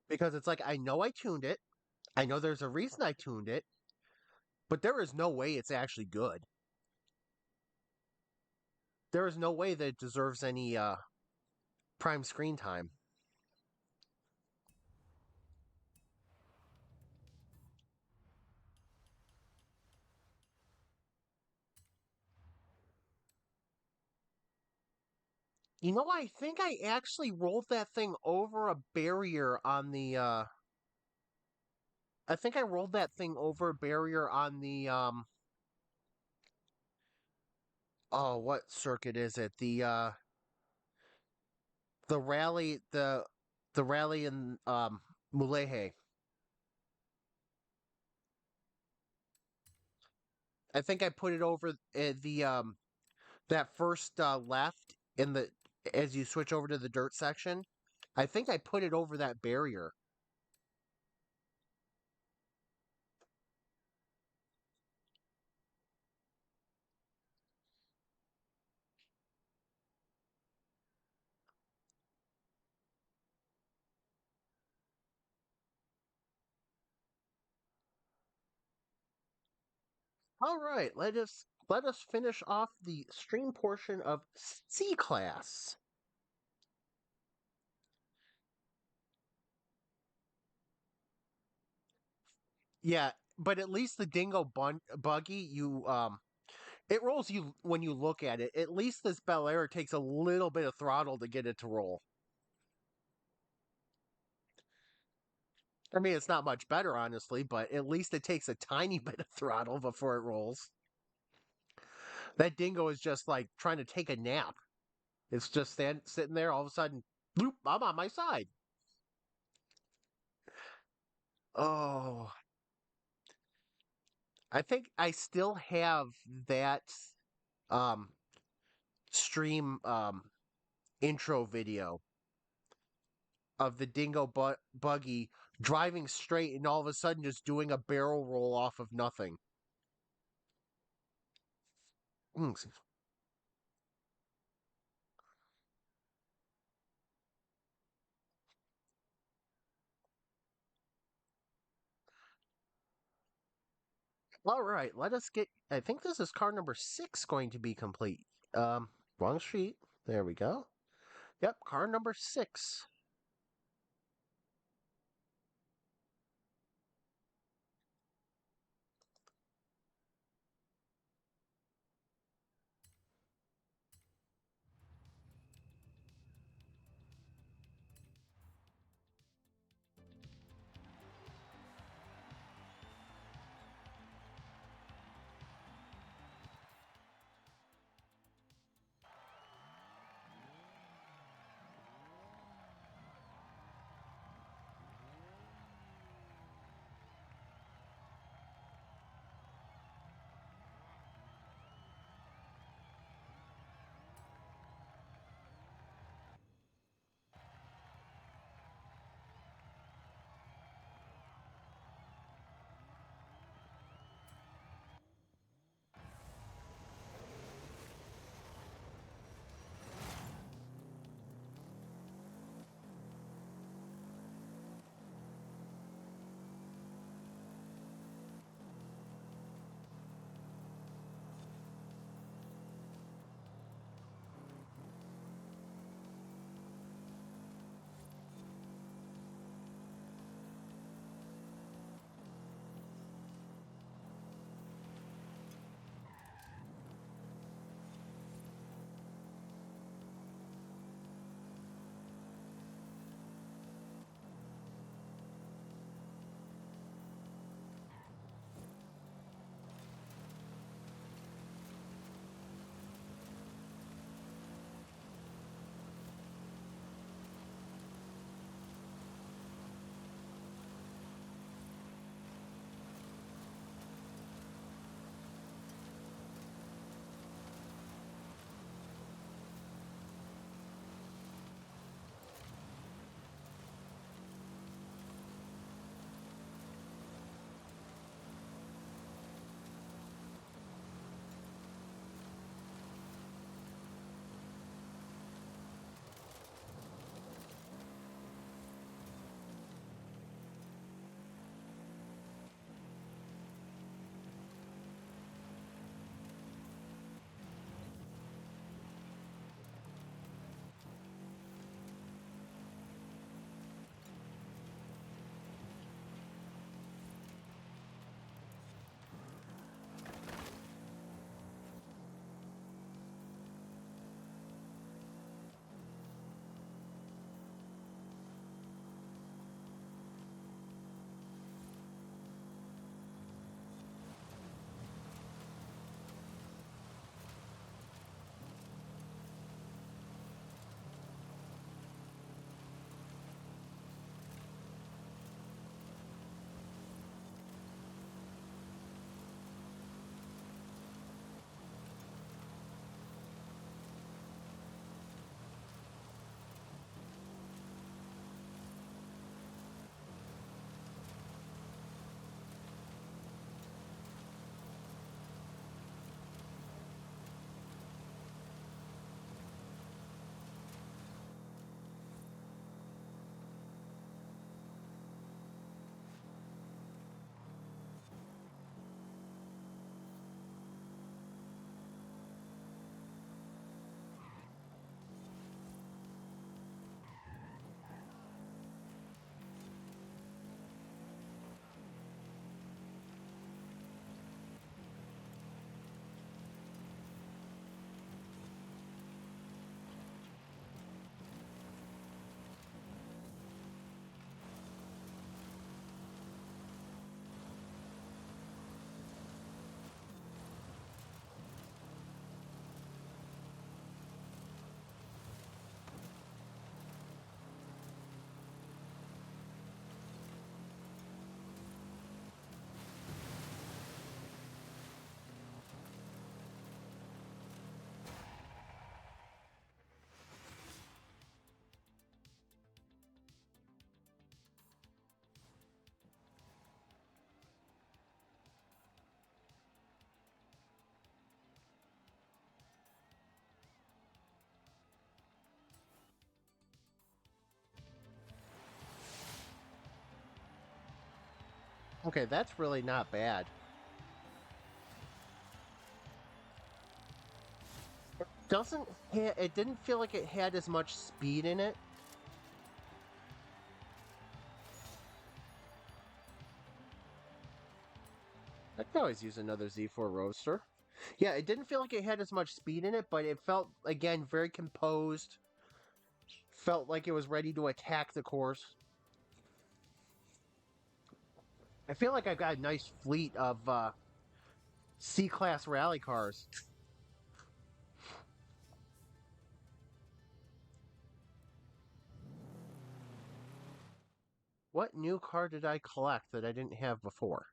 Because it's like I know I tuned it. I know there's a reason I tuned it, but there is no way it's actually good. There is no way that it deserves any prime screen time. You know, I think I actually rolled that thing over a barrier on the I think I rolled that thing over a barrier on the oh, what circuit is it? The rally the rally in Muleje. I think I put it over the that first left in the as you switch over to the dirt section. I think I put it over that barrier. All right, let us finish off the stream portion of C class. Yeah, but at least the buggy it rolls you when you look at it. At least this Bel Air takes a little bit of throttle to get it to roll. I mean, it's not much better, honestly, but at least it takes a tiny bit of throttle before it rolls. That dingo is just like trying to take a nap. It's just sitting there, all of a sudden, bloop, I'm on my side. Oh, I think I still have that um stream intro video of the buggy driving straight and all of a sudden just doing a barrel roll off of nothing. Mm. All right, let us get. I think this is car number 6 going to be complete. Um, Wrong street. There we go. Yep, car number 6. Okay, that's really not bad. Doesn't it didn't feel like it had as much speed in it. I could always use another Z4 Roadster. Yeah, it didn't feel like it had as much speed in it, but it felt again very composed. Felt like it was ready to attack the course. I feel like I've got a nice fleet of C-class rally cars. What new car did I collect that I didn't have before?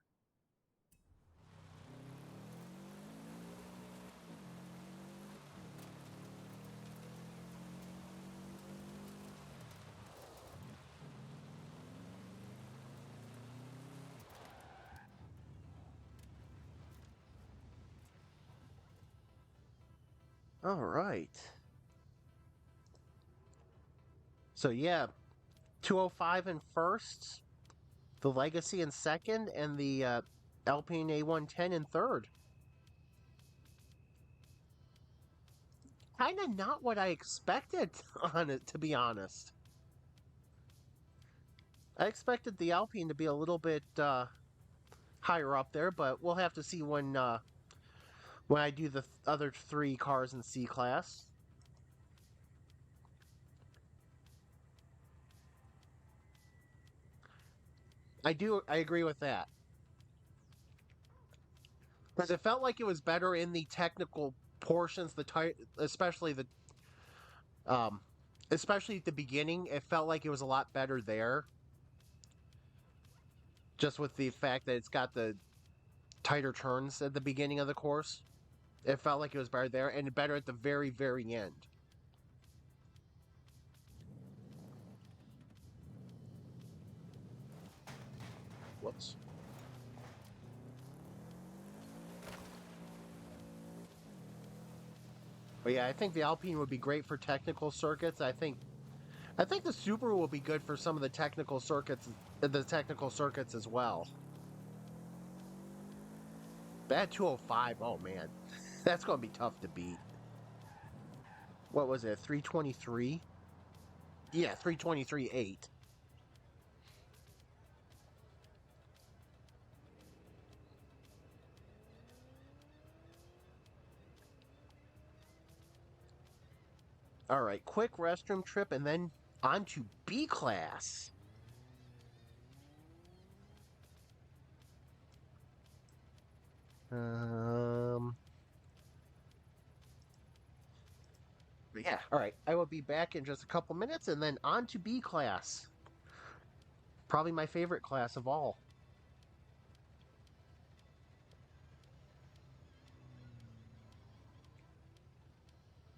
All right. So yeah, 205 in first, the Legacy in second, and the Alpine A110 in third. Kind of not what I expected on it, to be honest. I expected the Alpine to be a little bit higher up there, but we'll have to see when I do the other three cars in C class. I agree with that because it felt like it was better in the technical portions, especially um, especially at the beginning. It felt like it was a lot better there, just with the fact that it's got the tighter turns at the beginning of the course. It felt like it was better there and better at the very, very end. Whoops. But yeah, I think the Alpine would be great for technical circuits. I think the Subaru will be good for some of the technical circuits as well. That 205, oh man, that's going to be tough to beat. What was it, 323? Yeah, 323.8. All right, quick restroom trip and then on to B class. Um, yeah, all right. I will be back in just a couple minutes and then on to B class. Probably my favorite class of all.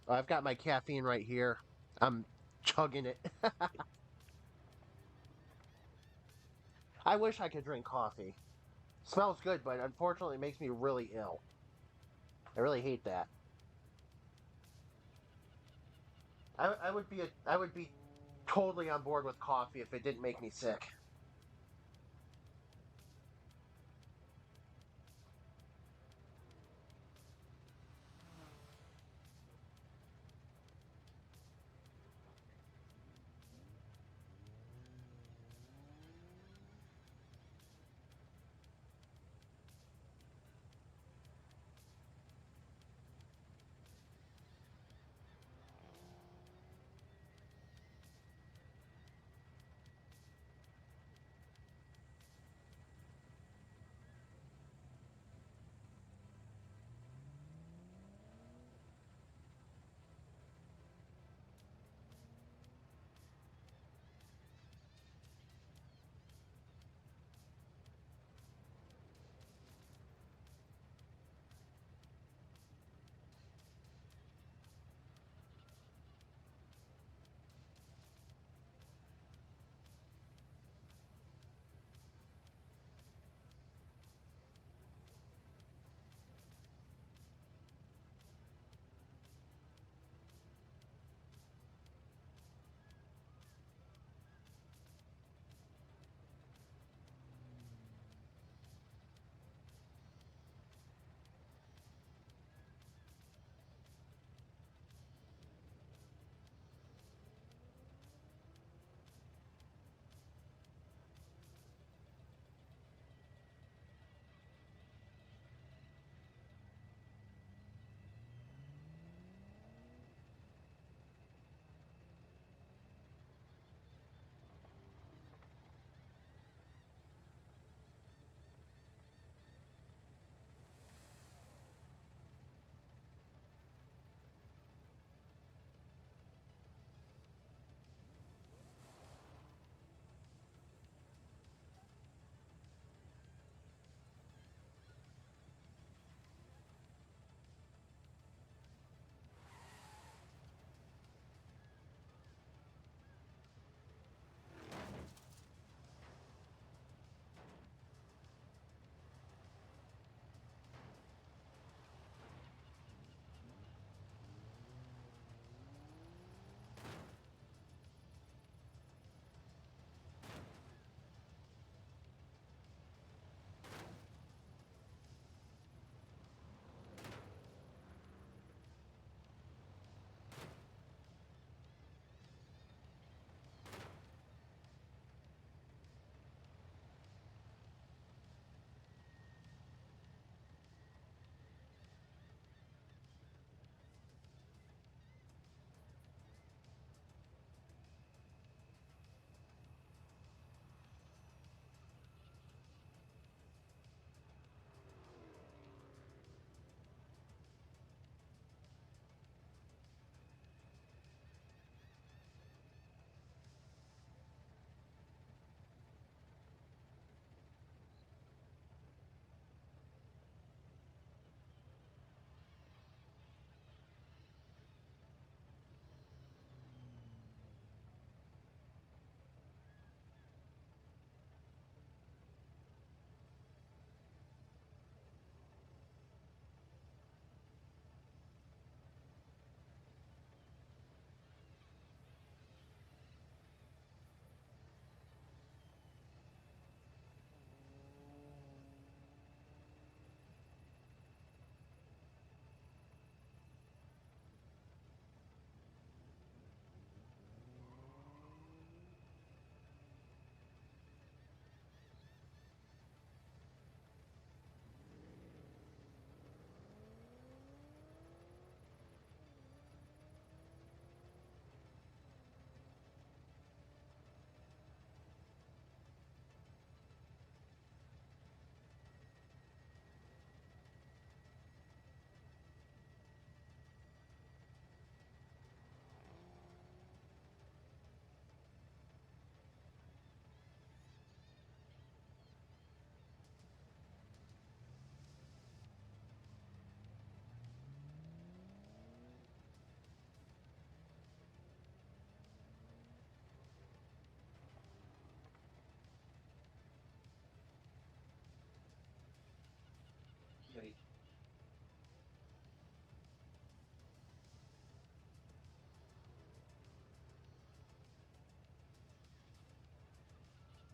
I've got my caffeine right here. I'm chugging it. I wish I could drink coffee. Smells good, but unfortunately it makes me really ill. I really hate that. I would be totally on board with coffee if it didn't make me sick.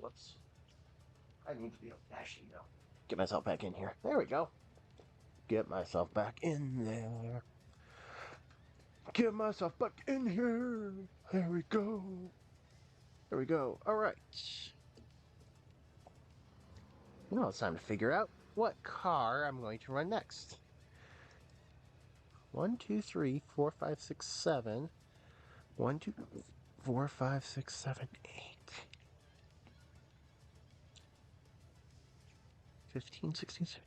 Whoops. I need to be actually no. Get myself back in here. There we go. Get myself back in there. Get myself back in here. There we go. There we go. All right. Now it's time to figure out what car I'm going to run next. 1, 2, 3, 4, 5, 6, 7. 1, 2, 4, 5, 6, 7, 8. 15, 16, 17.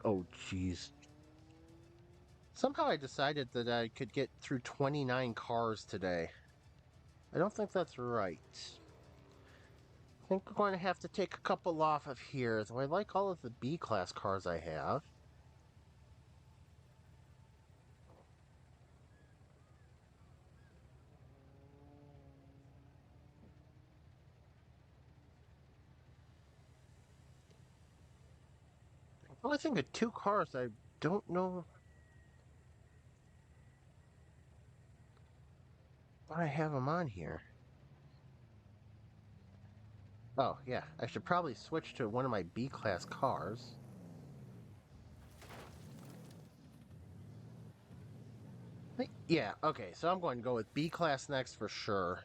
Oh, jeez. Somehow I decided that I could get through 29 cars today. I don't think that's right. I think we're going to have to take a couple off of here. Though I like all of the B class cars I have. Only thing of two cars I don't know why I have them on here. Oh, yeah. I should probably switch to one of my B class cars. Yeah, okay. So I'm going to go with B class next for sure.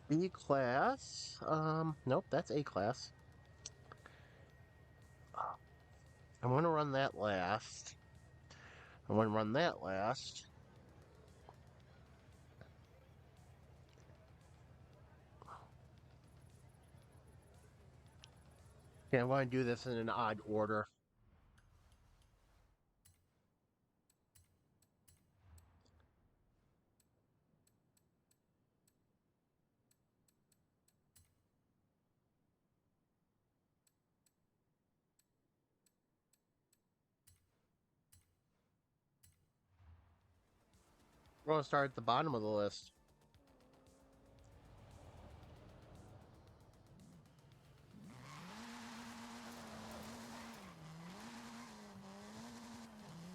B class. Nope, that's A class. I want to run that last. I want to run that last. Yeah, I want to do this in an odd order. We're going to start at the bottom of the list.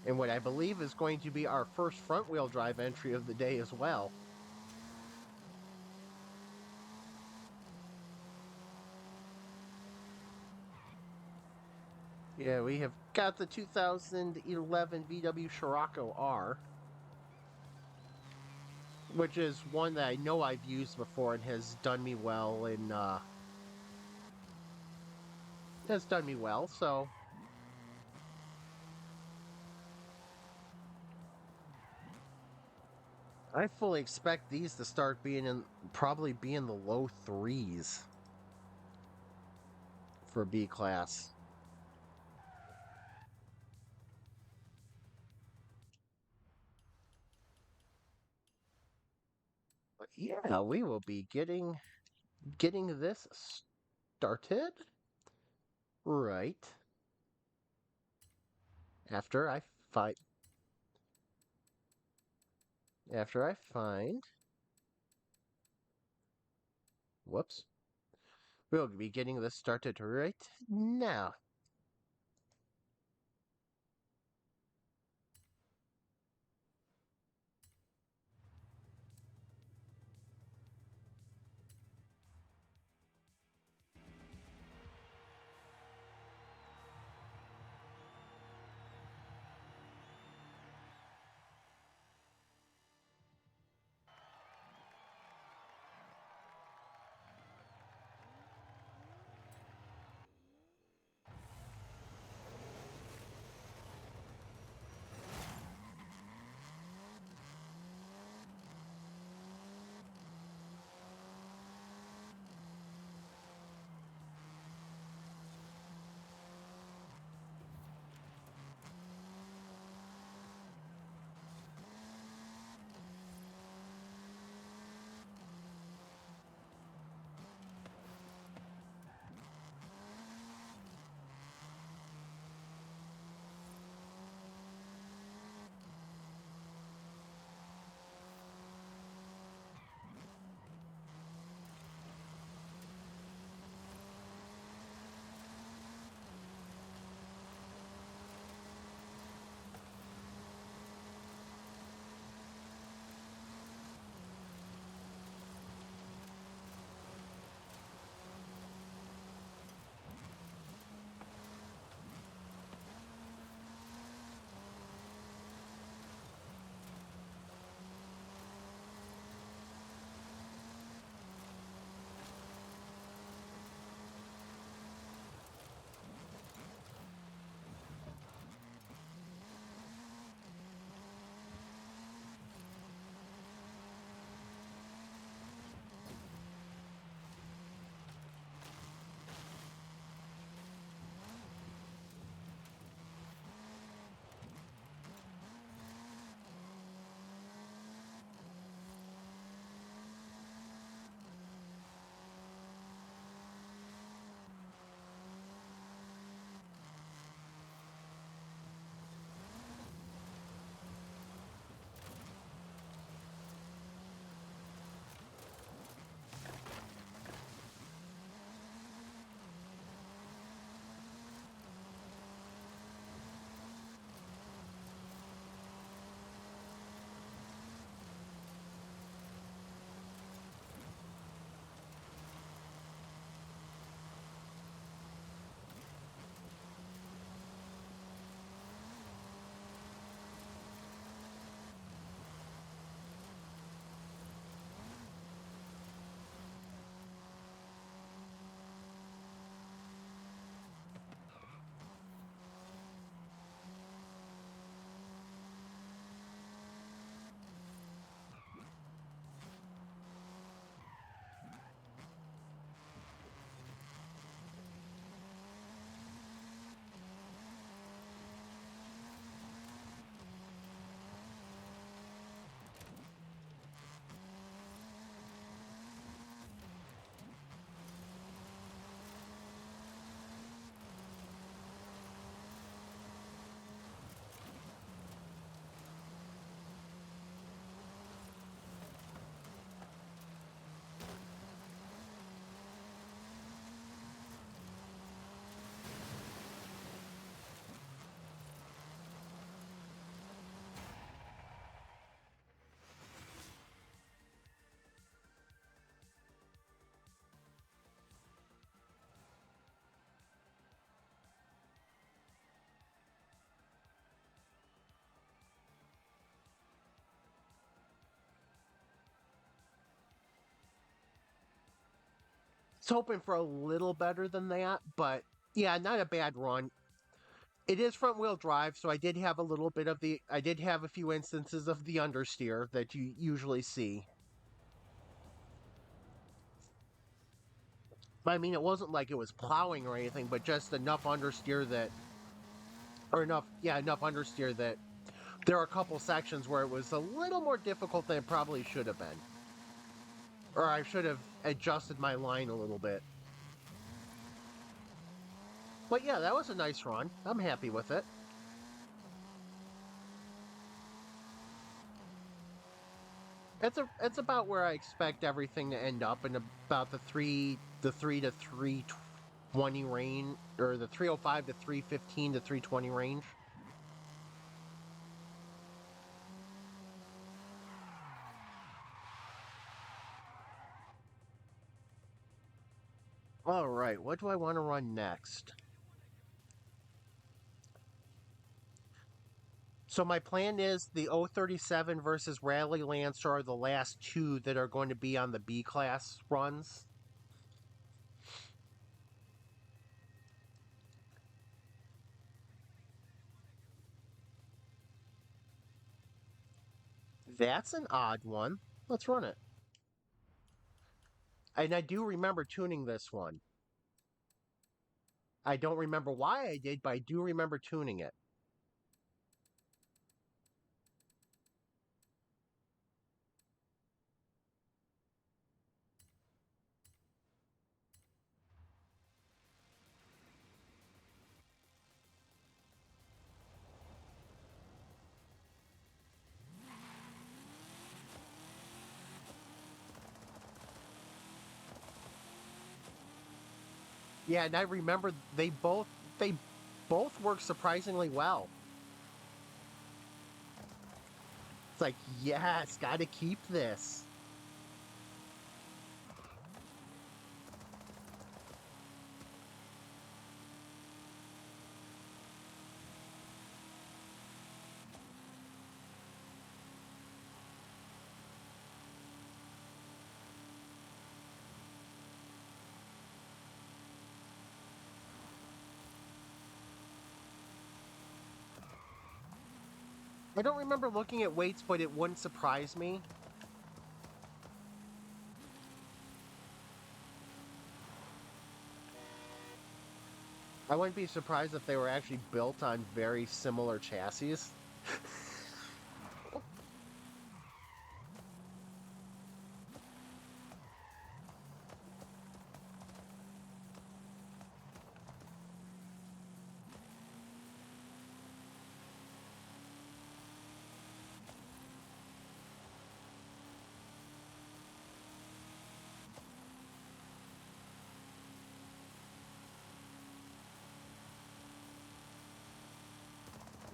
And what I believe is going to be our first front wheel drive entry of the day as well. Yeah, we have got the 2011 VW Scirocco R, which is one that I know I've used before and has done me well has done me well, so I fully expect these to start being in probably be in the low threes for B class. But yeah, we will be getting this started right after find after I find whoops. We'll be getting this started right now. hoping for a little better than that, but yeah, not a bad run. It is front wheel drive, so I did have a little bit of the. I did have a few instances of the understeer that you usually see. I mean, it wasn't like it was plowing or anything, but just enough understeer that, or enough, yeah, enough understeer that there are a couple sections where it was a little more difficult than it probably should have been. Or I should have adjusted my line a little bit. But yeah, that was a nice run. I'm happy with it. It's about where I expect everything to end up in about the three to 320 range, or the 305 to 315 to 320 range. All right, what do I want to run next? So my plan is the 037 versus Rally Lancer are the last two that are going to be on the B class runs. That's an odd one. Let's run it. And I do remember tuning this one. I don't remember why I did, but I do remember tuning it. Yeah, and I remember they both work surprisingly well. It's like, yes, gotta keep this. I don't remember looking at weights, but it wouldn't surprise me. I wouldn't be surprised if they were actually built on very similar chassis.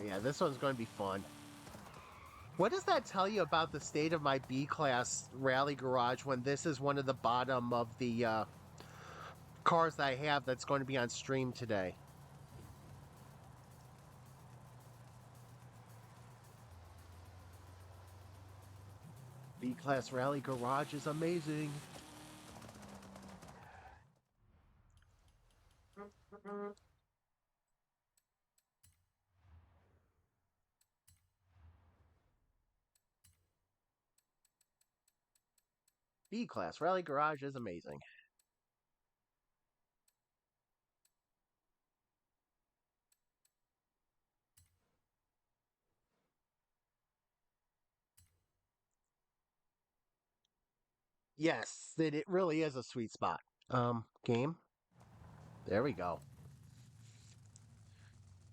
Yeah, this one's going to be fun. What does that tell you about the state of my B class rally garage when this is one of the bottom of the cars that I have that's going to be on stream today? B class rally garage is amazing. B class rally garage is amazing. Yes, it really is a sweet spot. Game. There we go.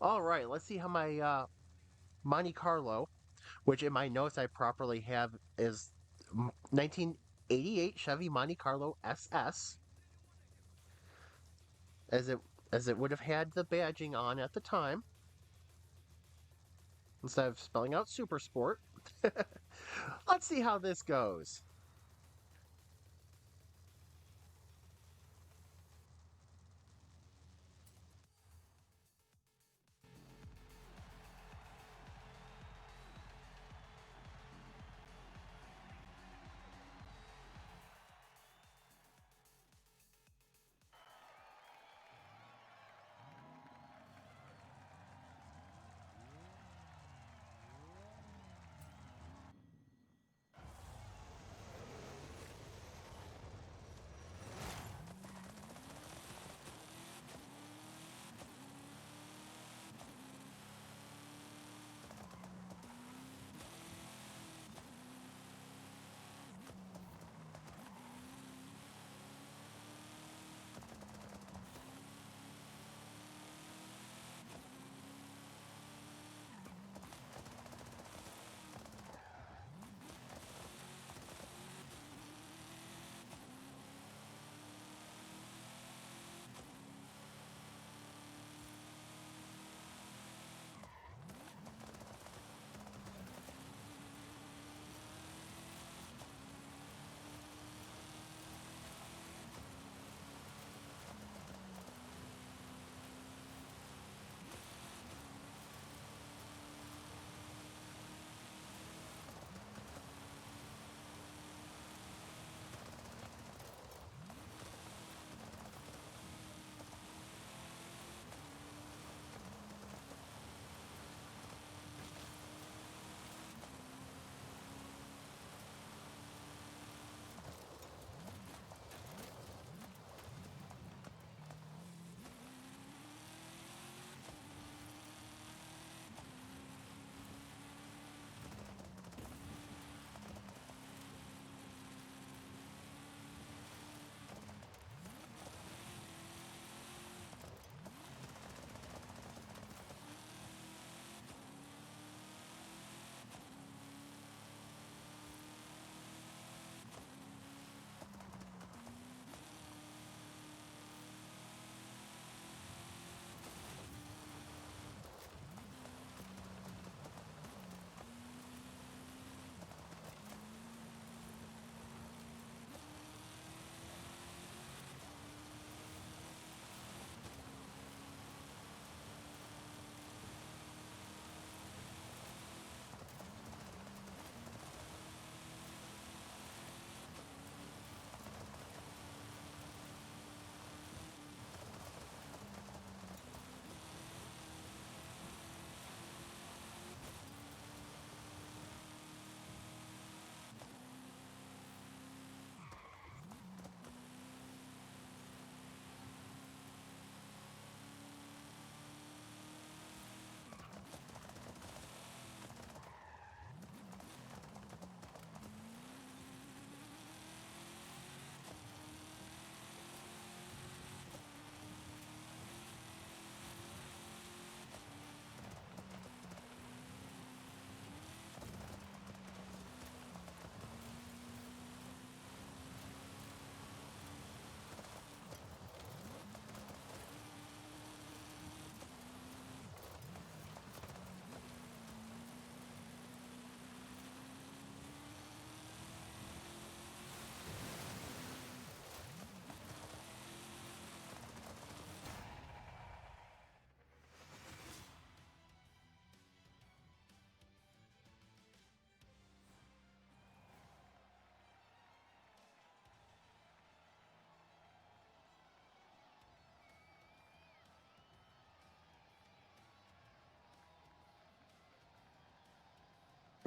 All right, let's see how my Monte Carlo, which in my notes I properly have is 1988 Chevy Monte Carlo SS, as it would have had the badging on at the time instead of spelling out Super Sport. Let's see how this goes.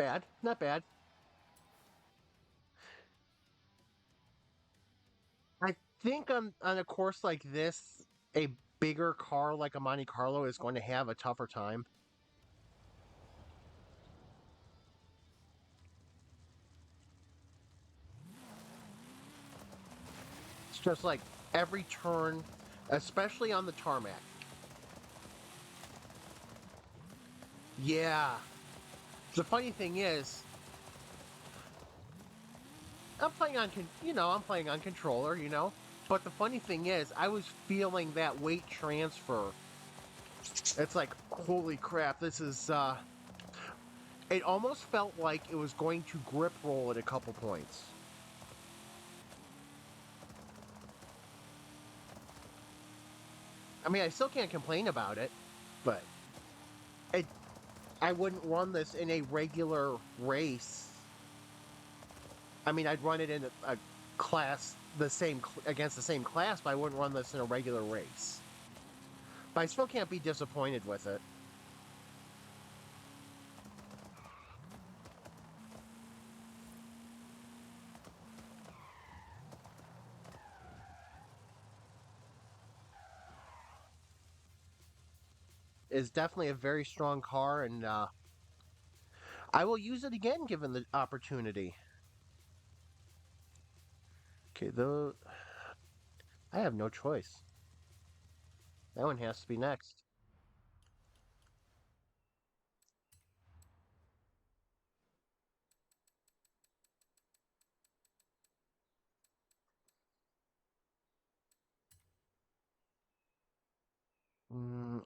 bad, not bad. I think on a course like this, a bigger car like a Monte Carlo is going to have a tougher time. It's just like every turn, especially on the tarmac. Yeah. The funny thing is, I'm playing on controller, But the funny thing is, I was feeling that weight transfer. It's like, holy crap, this is it almost felt like it was going to grip roll at a couple points. I mean, I still can't complain about it, but it I wouldn't run this in a regular race. I mean, I'd run it in a class against the same class, but I wouldn't run this in a regular race. But I still can't be disappointed with it. It's definitely a very strong car, and I will use it again given the opportunity. Okay, though I have no choice. That one has to be next.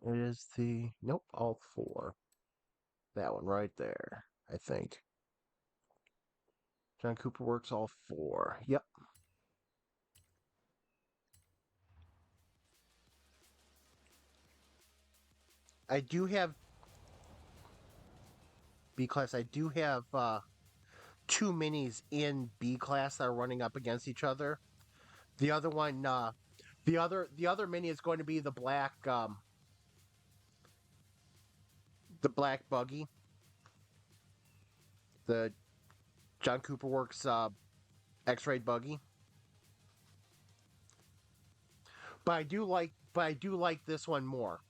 It is the nope, all four. That one right there, I think. John Cooper works all four. Yep. I do have B class. I do have two minis in B class that are running up against each other. The other one, the other mini is going to be the black buggy, the John Cooper Works X-ray buggy. But I do like this one more.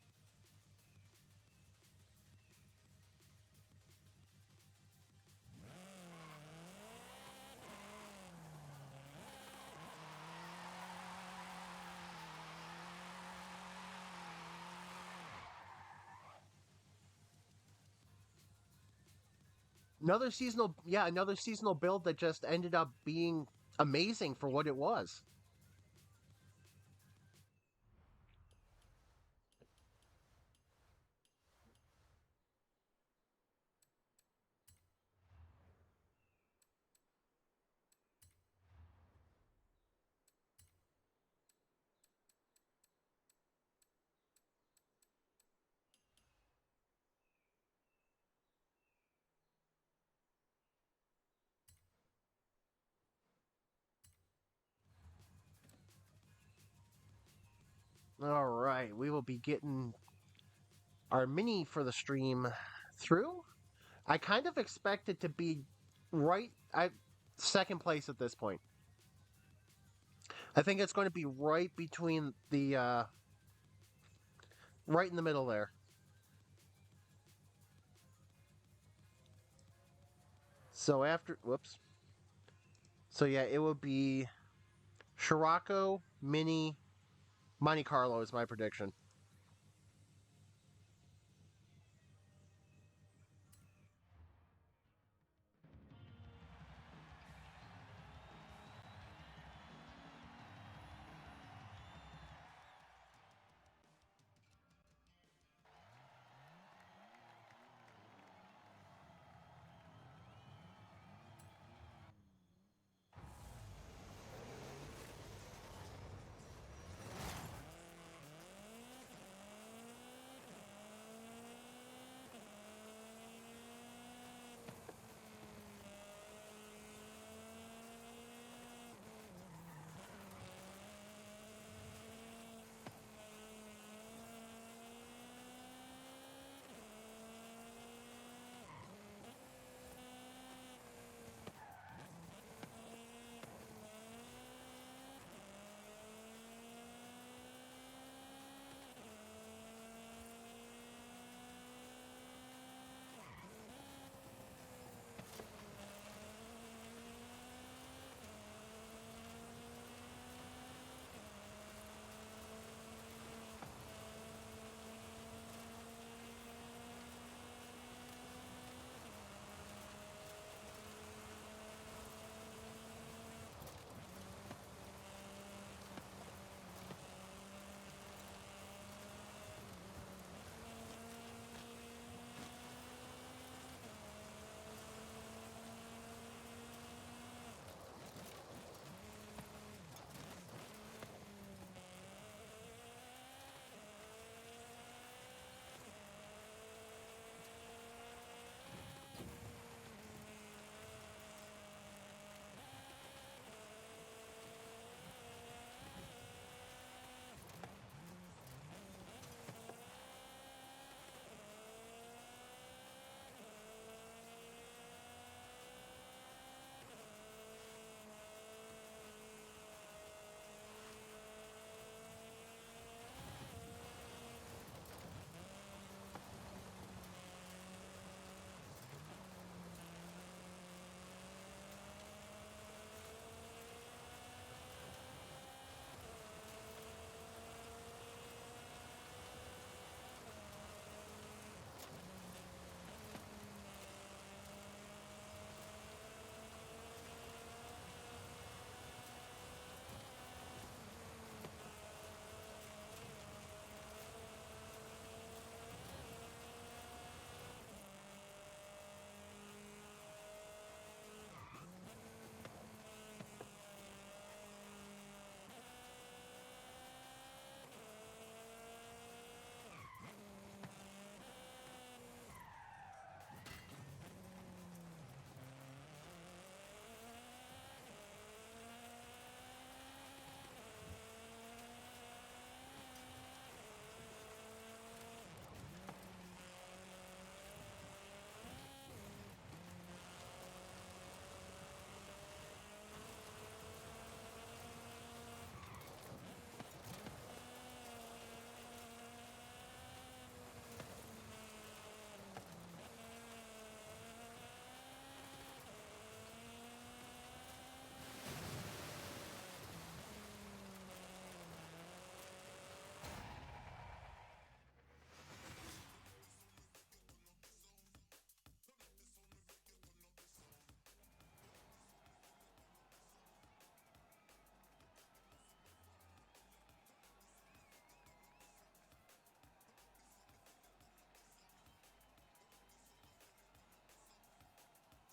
Another seasonal build that just ended up being amazing for what it was. All right, we will be getting our mini for the stream through. I kind of expect it to be right I second place at this point. I think it's going to be right between the right in the middle there. So after whoops. So yeah, it will be Scirocco, Mini, Monte Carlo is my prediction.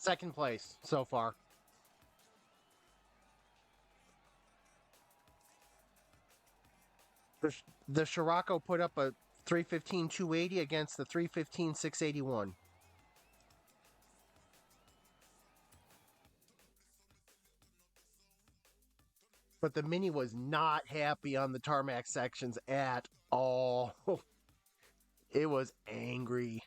Second place so far. The Scirocco put up a 315 280 against the 315 681. But the Mini was not happy on the tarmac sections at all. It was angry.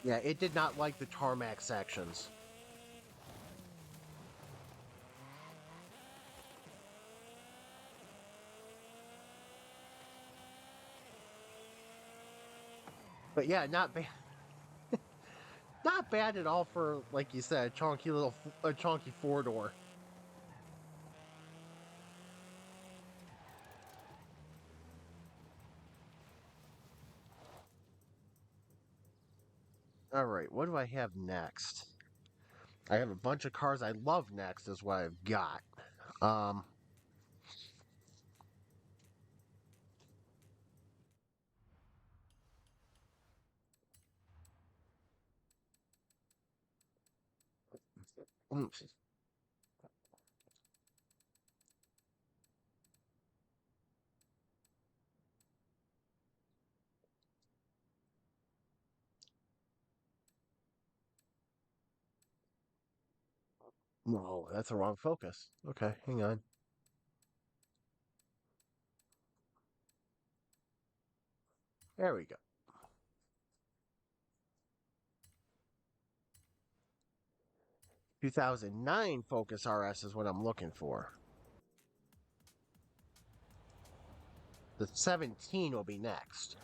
Yeah, it did not like the tarmac sections. But yeah, not bad at all for, like you said, a chunky four door. All right, what do I have next? I have a bunch of cars I love next, is what I've got. Um, mm, no, that's the wrong focus. Okay, hang on. There we go. 2009 Focus RS is what I'm looking for. The 17 will be next.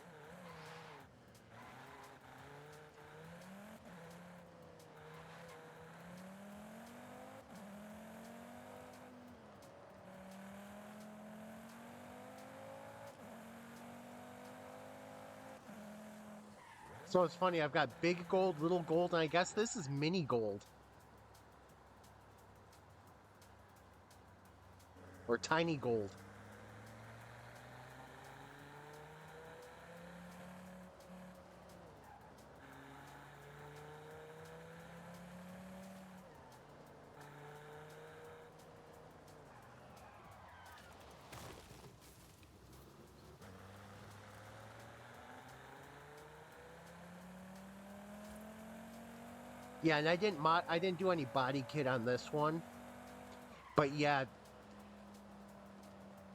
So it's funny, I've got big gold, little gold, and I guess this is mini gold or tiny gold. Yeah, and I didn't do any body kit on this one. But yeah,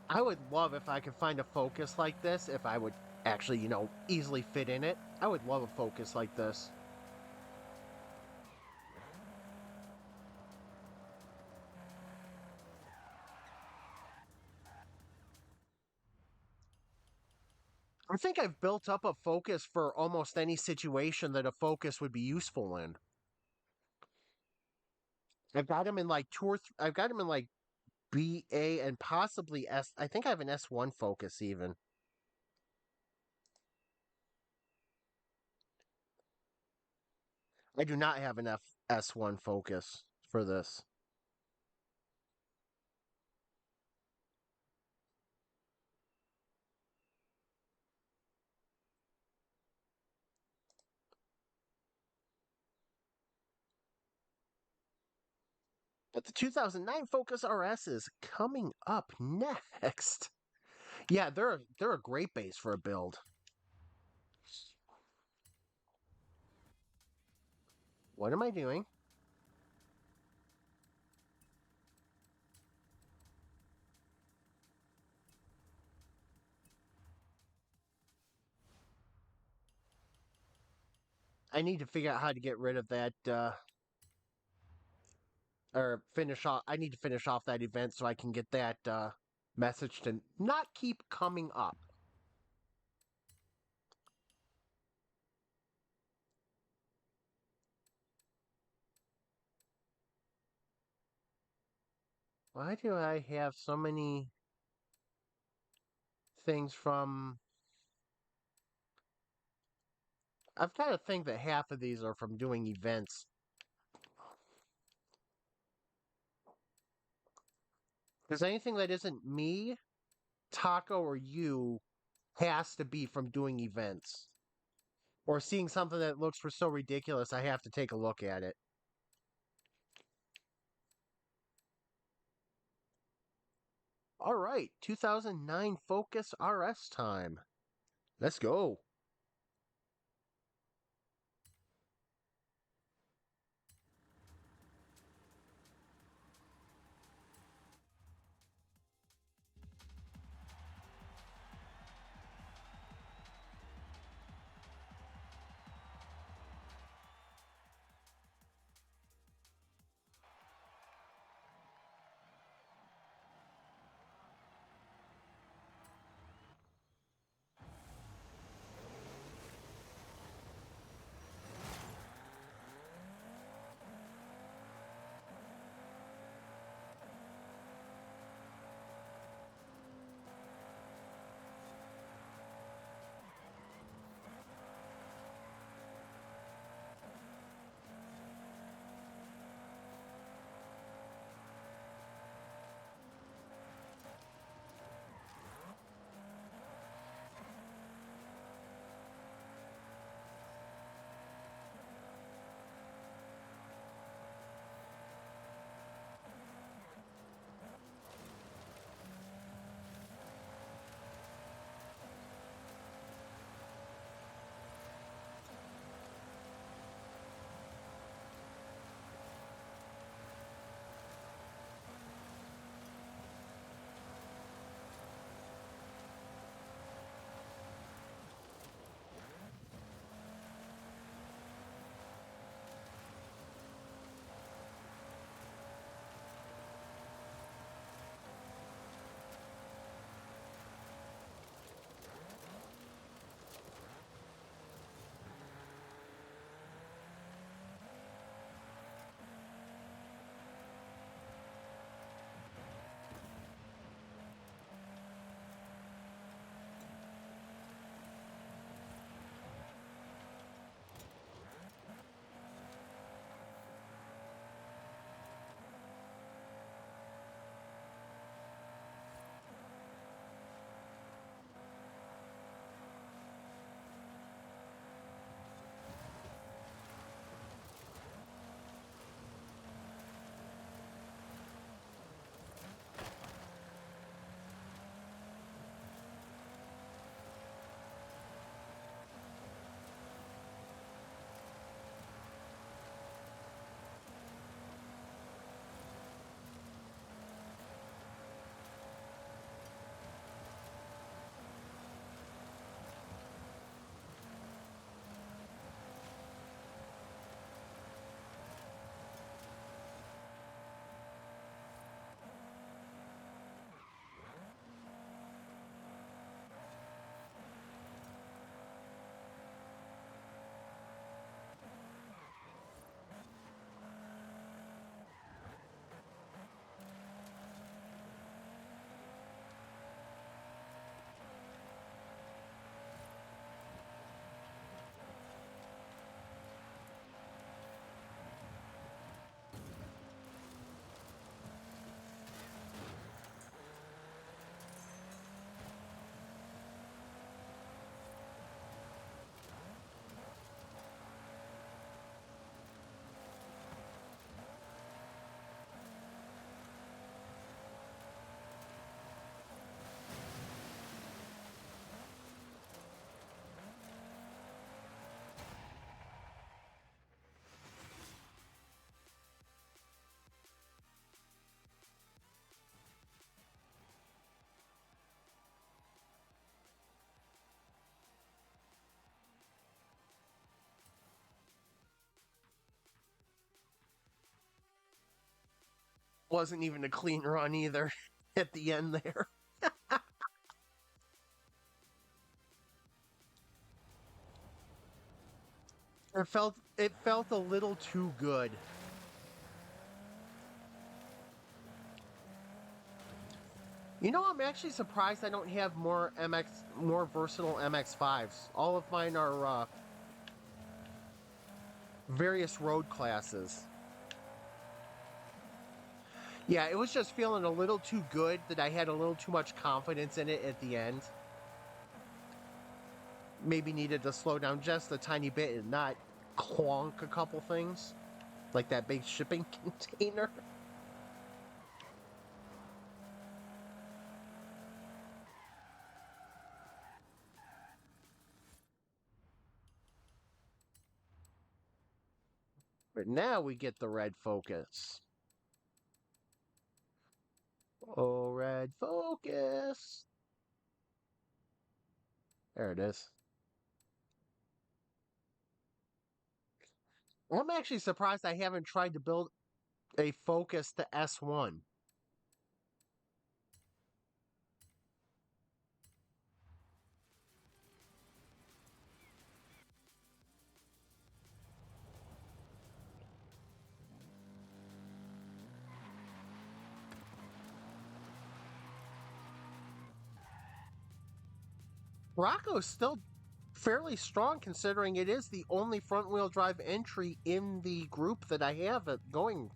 I would love if I could find a Focus like this, if I would actually, easily fit in it. I would love a Focus like this. I think I've built up a Focus for almost any situation that a Focus would be useful in. I've got them in like I've got them in like B, A, and possibly S. I think I have an S1 Focus even. I do not have an S1 Focus for this. But the 2009 Focus RS is coming up next. Yeah, they're a great base for a build. What am I doing? I need to figure out how to get rid of that or finish off. I need to finish off that event so I can get that message to not keep coming up. Why do I have so many things from? I've got to think that half of these are from doing events. Because anything that isn't me, Taco, or you has to be from doing events. Or seeing something that looks for so ridiculous, I have to take a look at it. All right, 2009 Focus RS time. Let's go. Wasn't even a clean run either at the end there. It felt a little too good. You know, I'm actually surprised I don't have more versatile MX5s. All of mine are various road classes. Yeah, it was just feeling a little too good that I had a little too much confidence in it at the end. Maybe needed to slow down just a tiny bit and not clonk a couple things like that big shipping container. But now we get the red focus. Oh, red focus. There it is. I'm actually surprised I haven't tried to build a focus to S1. Rocco's still fairly strong considering it is the only front wheel drive entry in the group that I have going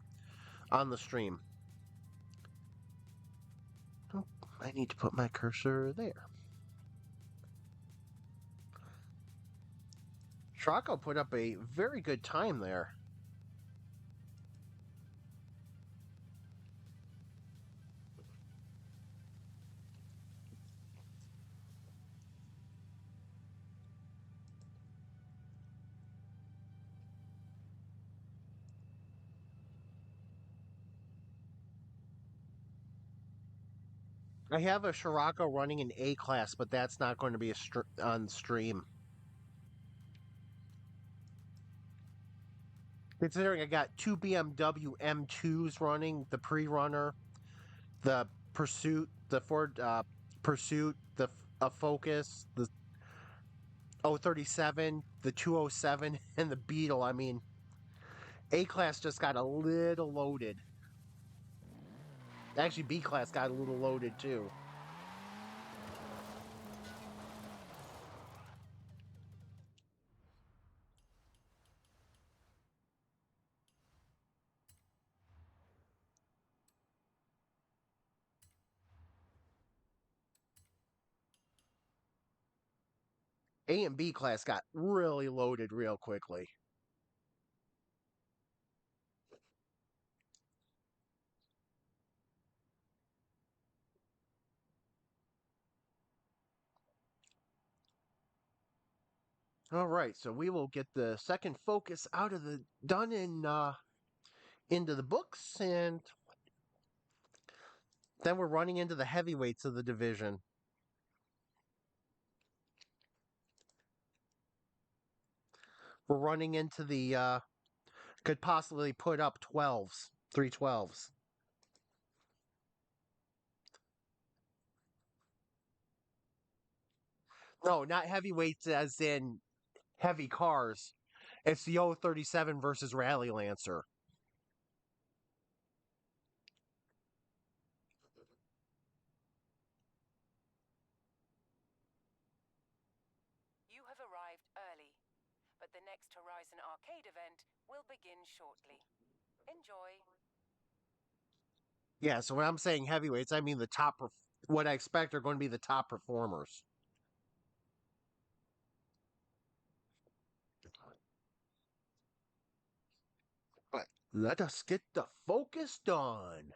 on the stream. Oh, I need to put my cursor there. Rocco put up a very good time there. I have a Scirocco running in A class, but that's not going to be on stream. Considering I got two BMW M2s running, the pre-runner, the Pursuit, the Ford Pursuit, the Focus, the 037, the 207, and the Beetle. I mean, A class just got a little loaded. Actually, B class got a little loaded too. A and B class got really loaded real quickly. All right, so we will get the second focus out of the done in into the books, and then we're running into the heavyweights of the division. We're running into the could possibly put up 12s, 312s. No, not heavyweights as in heavy cars. It's the 037 versus Rally Lancer.
You have arrived early, but the next Horizon Arcade event will begin shortly. Enjoy.
Yeah, so when I'm saying heavyweights, I mean the what I expect are going to be the top performers. But let us get the focus done.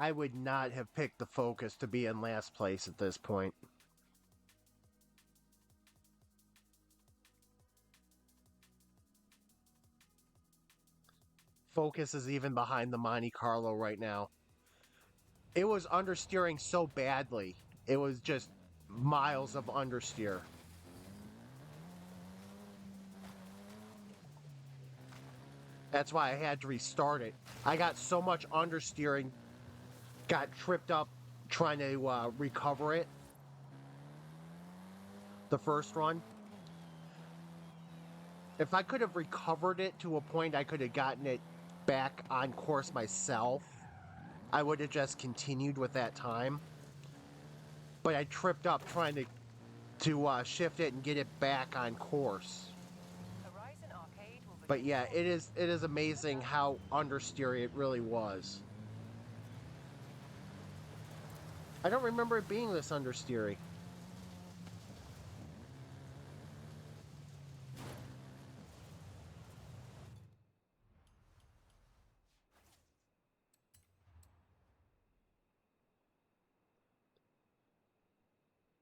I would not have picked the Focus to be in last place at this point. Focus is even behind the Monte Carlo right now. It was understeering so badly. It was just miles of understeer. That's why I had to restart it. I got so much understeering, got tripped up trying to recover it the first run. If I could have recovered it to a point I could have gotten it back on course myself, I would have just continued with that time. But I tripped up trying to shift it and get it back on course.
Horizon Arcade will
But
begin
yeah,
shortly.
it is
Good
amazing
luck.
how understeery it really was. I don't remember it being this understeery.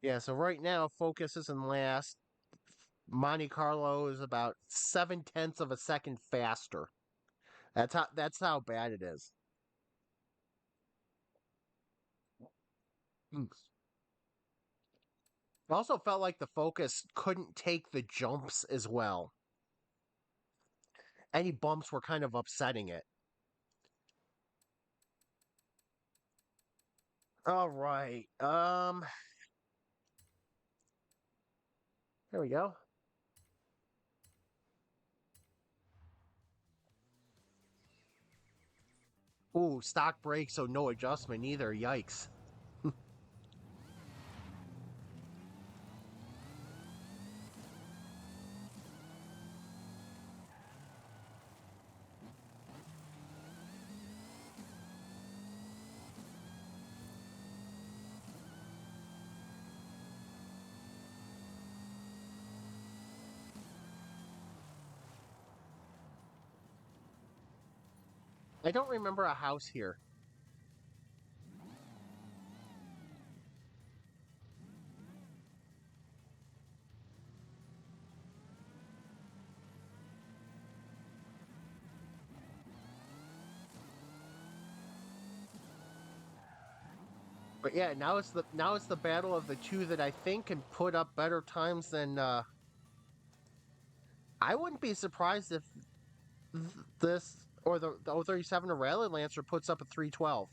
Yeah, so right now Focus is in last. Monte Carlo is about 7/10 of a second faster. That's how bad it is. Mm. I also felt like the Focus couldn't take the jumps as well. Any bumps were kind of upsetting it. All right. There we go. Ooh, stock brake, so no adjustment either. Yikes. I don't remember a house here. But yeah, now it's the battle of the two that I think can put up better times than I wouldn't be surprised if this or the 037 or Rally Lancer puts up a 312.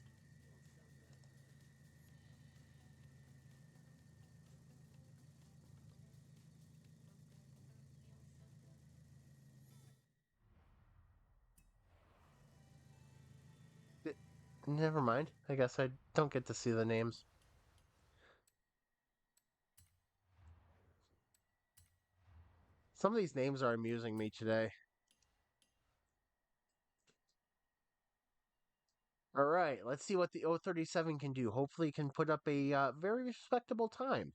Never mind. I guess I don't get to see the names. Some of these names are amusing me today. All right, let's see what the 037 can do. Hopefully, it can put up a very respectable time.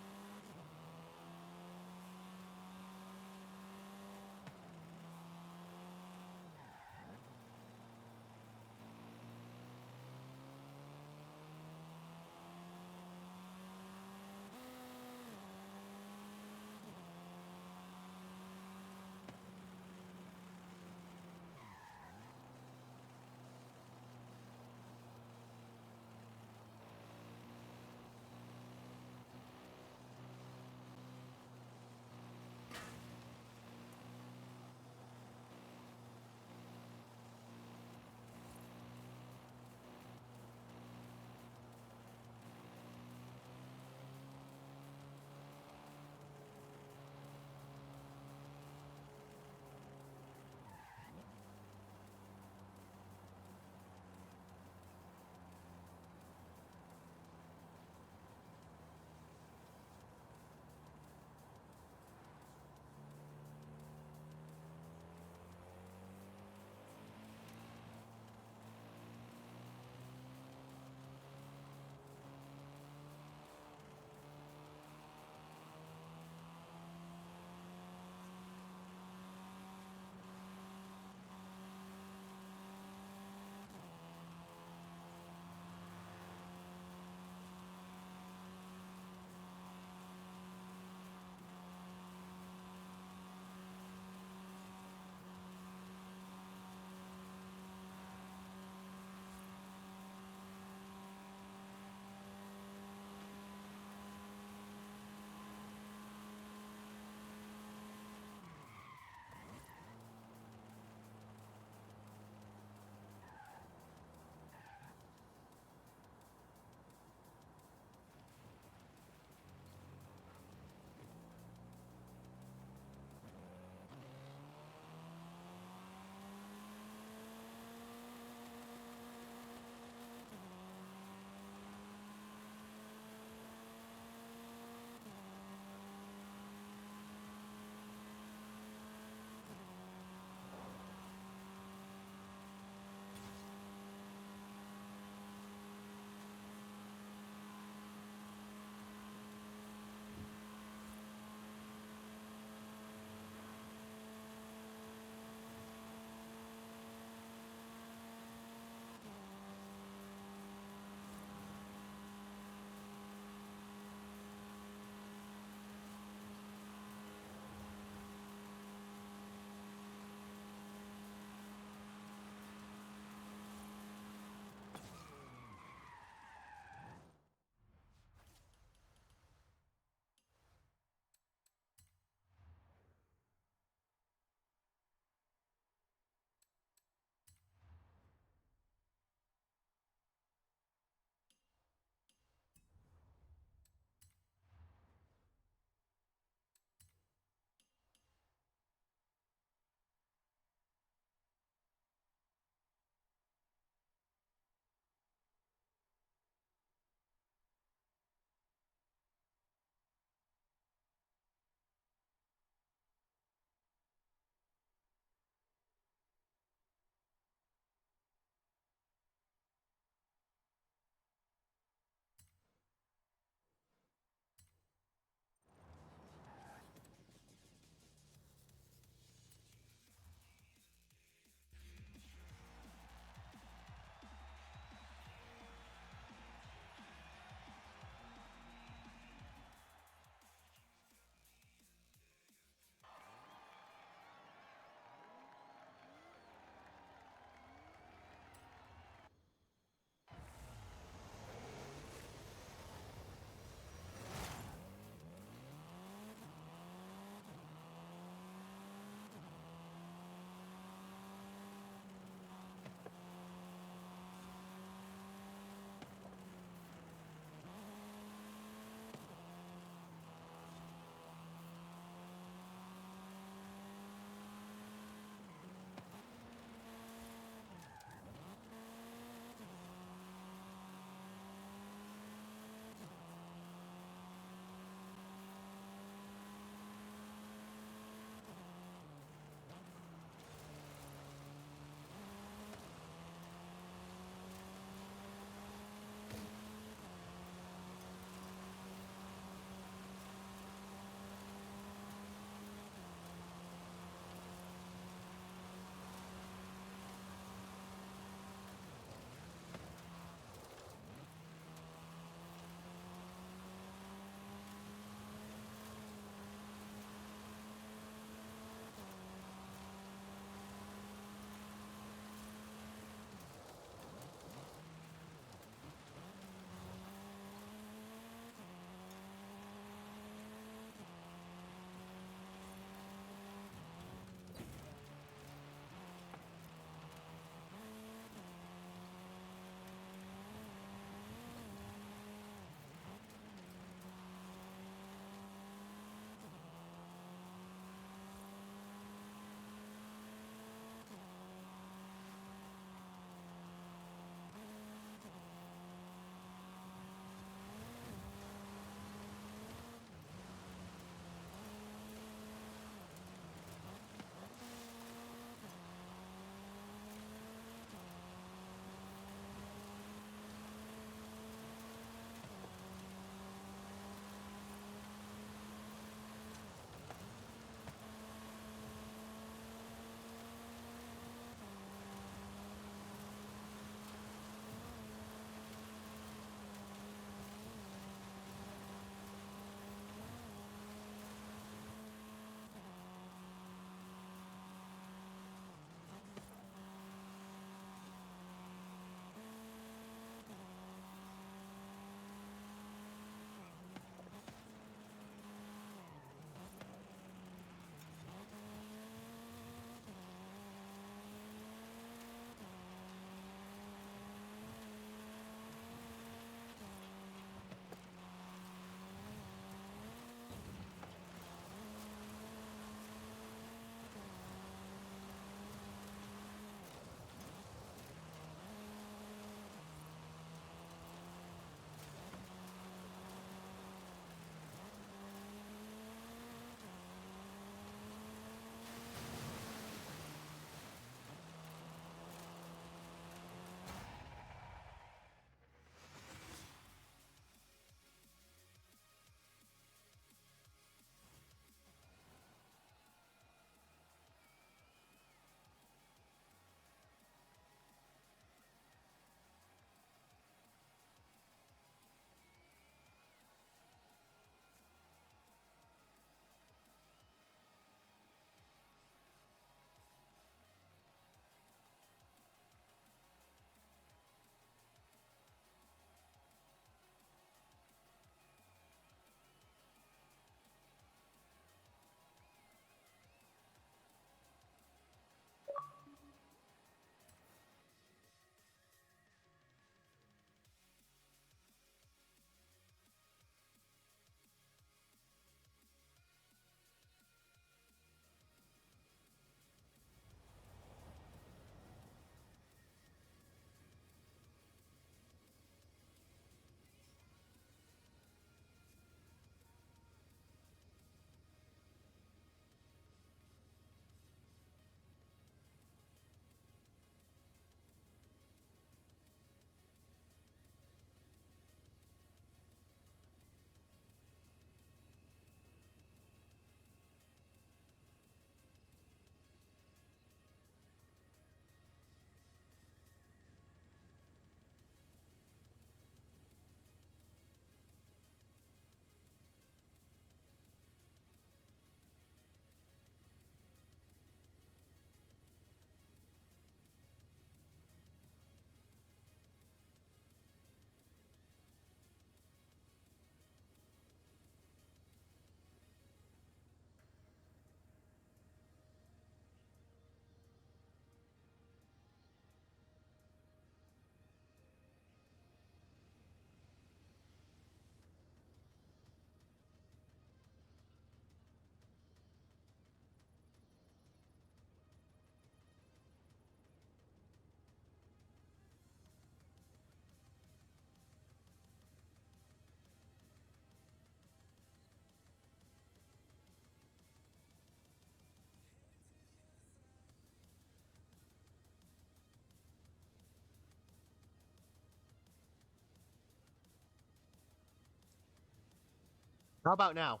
How about now?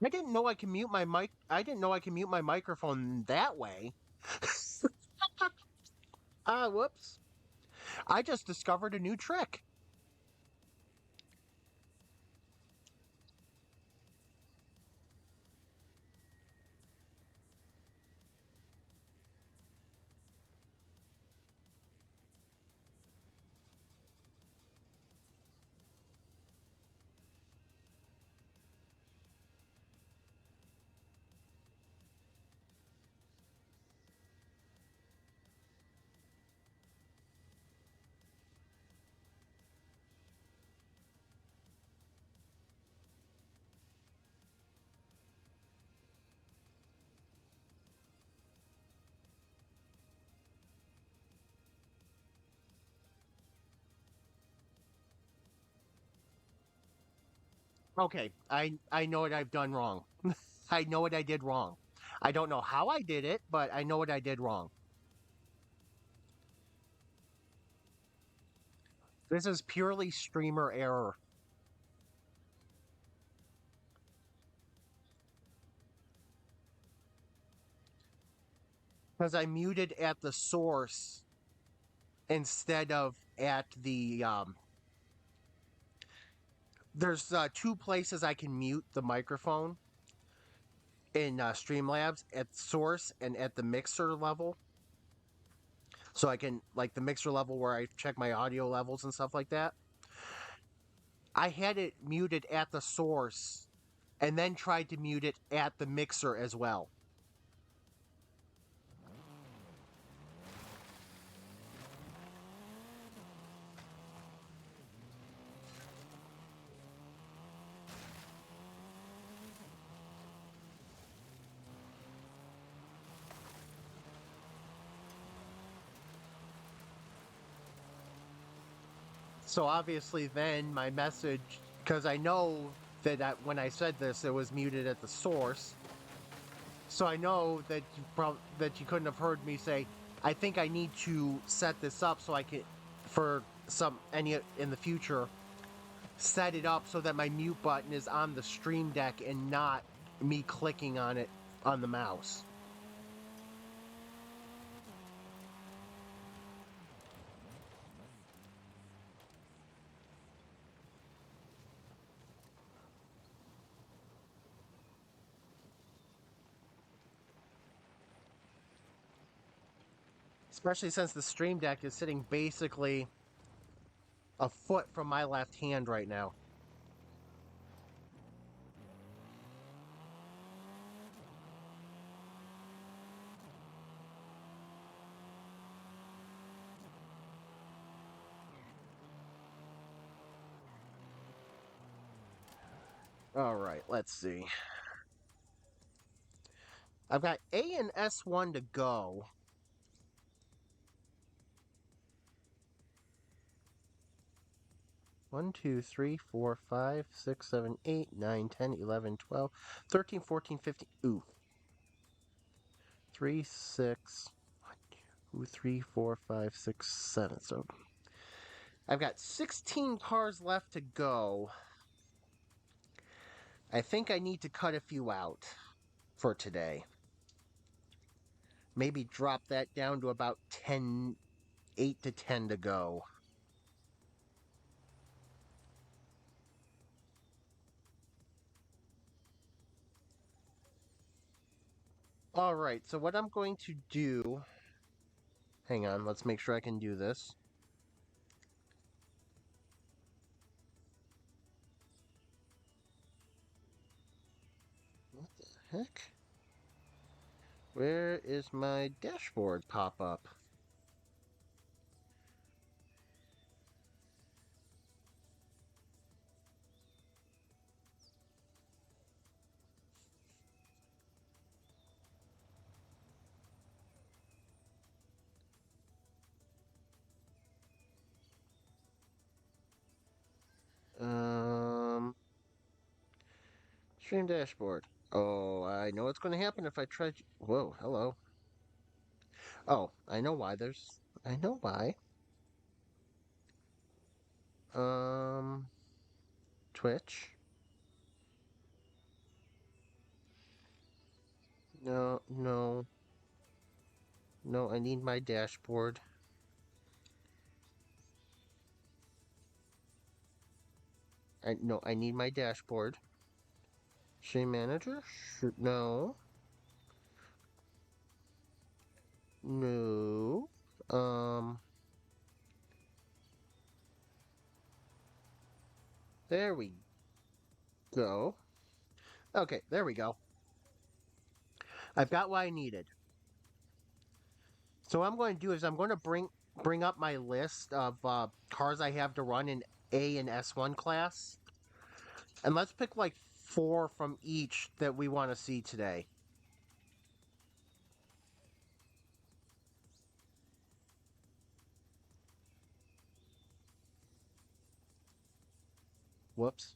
I didn't know I can mute my mic. I didn't know I can mute my microphone that way. Whoops. I just discovered a new trick. Okay, I know what I've done wrong. I know what I did wrong. I don't know how I did it, but I know what I did wrong. This is purely streamer error because I muted at the source instead of at the there's two places I can mute the microphone in Streamlabs, at source and at the mixer level. So I can, like, the mixer level where I check my audio levels and stuff like that. I had it muted at the source and then tried to mute it at the mixer as well. So obviously, then my message, because I know that when I said this, it was muted at the source. So I know that that you couldn't have heard me say, I think I need to set this up so I can, for any in the future, set it up so that my mute button is on the stream deck and not me clicking on it on the mouse. Especially since the stream deck is sitting basically a foot from my left hand right now. All right, let's see. I've got A and S1 to go. 1, 2, 3, 4, 5, 6, 7, 8, 9, 10, 11, 12, 13, 14, 15. Ooh. 3, 6, 1, 2, 3, 4, 5, 6, 7. So I've got 16 cars left to go. I think I need to cut a few out for today. Maybe drop that down to about 10, 8 to 10 to go. All right, so what I'm going to do, hang on, let's make sure I can do this. What the heck? Where is my dashboard pop up? Um, Stream dashboard. Oh, I know what's going to happen if I try. Whoa, hello. Oh, I know why. I know why. Um, Twitch. No, no, no. I need my dashboard. I no. I need my dashboard. Stream manager? No, no. Um, there we go. Okay, there we go. I've got what I needed. So what I'm going to do is I'm going to bring up my list of cars I have to run in A and S1 class, and let's pick like four from each that we want to see today. Whoops.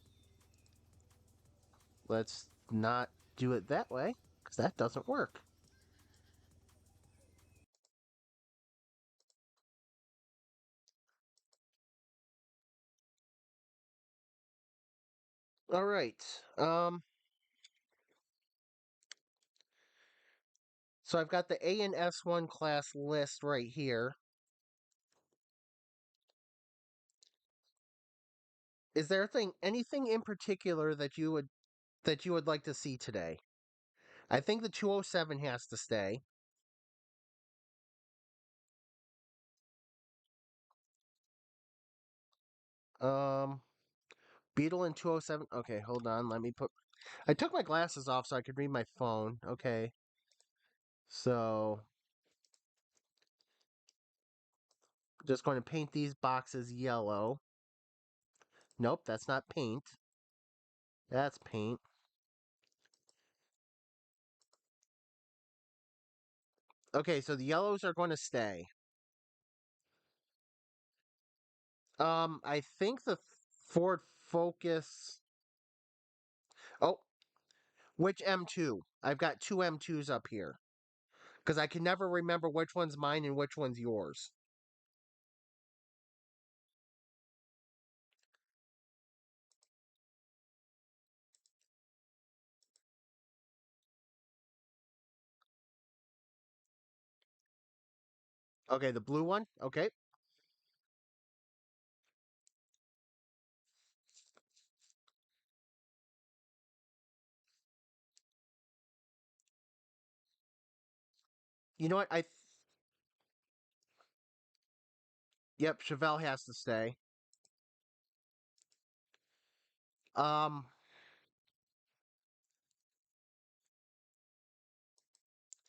Let's not do it that way because that doesn't work. All right. So I've got the A and S1 class list right here. Is there anything in particular that you would like to see today? I think the 207 has to stay. Um, Beetle and 207. Okay, hold on. Let me put. I took my glasses off so I could read my phone. Okay, so just going to paint these boxes yellow. Nope, that's not paint. That's paint. Okay, so the yellows are going to stay. I think the Ford Focus. Oh, which M2? I've got two M2s up here because I can never remember which one's mine and which one's yours. Okay, the blue one. Okay, you know what? Yep, Chevelle has to stay. Um,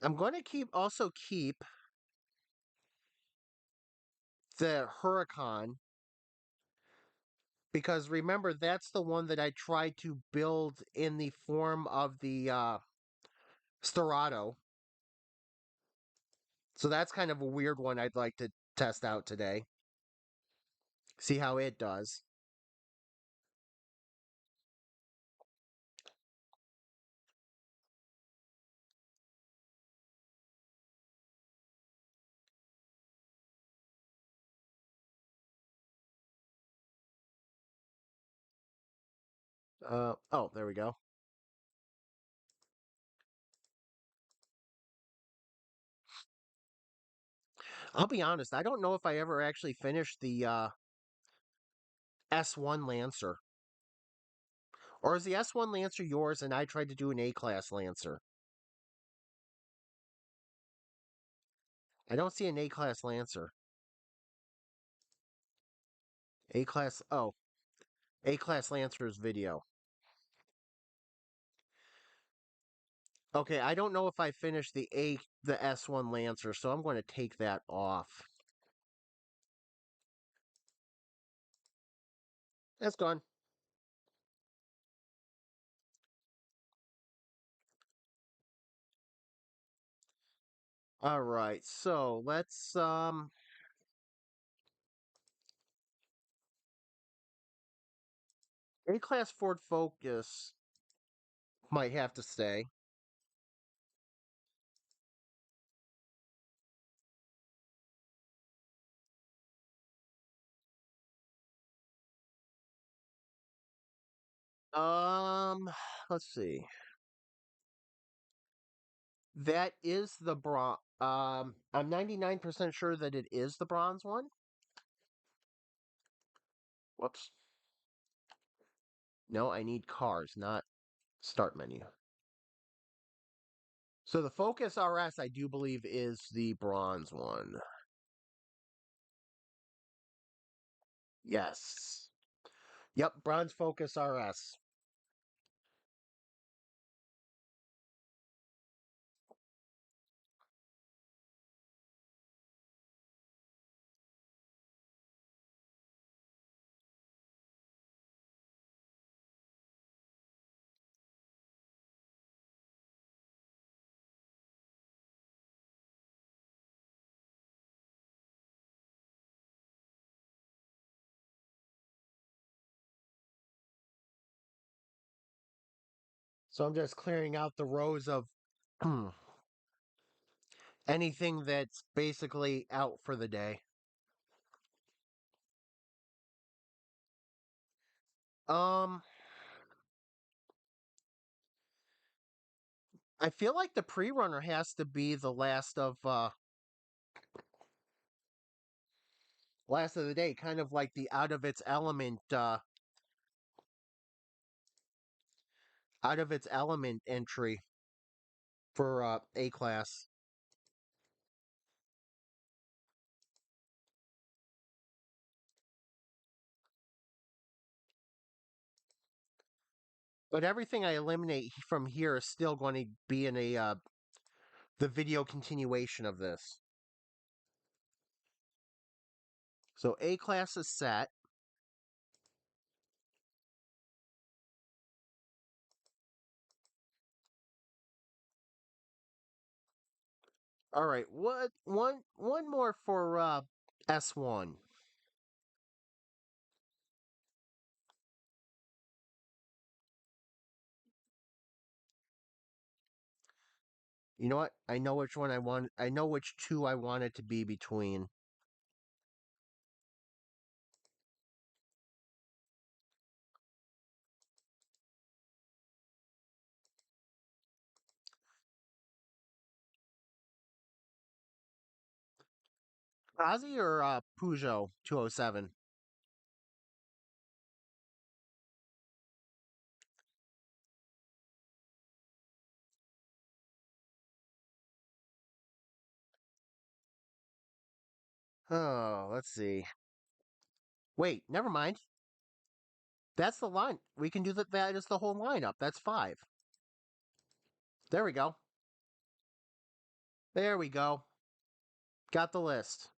I'm going to keep the Huracan because remember that's the one that I tried to build in the form of the Storado. So that's kind of a weird one I'd like to test out today. See how it does. Oh, there we go. I'll be honest, I don't know if I ever actually finished the S1 Lancer. Or is the S1 Lancer yours and I tried to do an A class Lancer? I don't see an A class Lancer. A class, oh, A class Lancer's video. Okay, I don't know if I finished the S1 Lancer, so I'm going to take that off. That's gone. All right, so let's A class Ford Focus might have to stay. Um, let's see. That is the bronze. I'm 99% sure that it is the bronze one. Whoops. No, I need cars, not start menu. So the Focus RS, I do believe, is the bronze one. Yes. Yep, bronze Focus RS. So I'm just clearing out the rows of anything that's basically out for the day. Um, I feel like the pre-runner has to be the last of the day, kind of like the out of its element entry for A class. But everything I eliminate from here is still going to be in a the video continuation of this. So A class is set. All right, what one more for S1. You know what? I know which one I want. I know which two I want it to be between. Ozzy or Peugeot 207? Oh, let's see. Wait, never mind. That's the line. We can do that. That is the whole lineup. That's five. There we go. There we go. Got the list.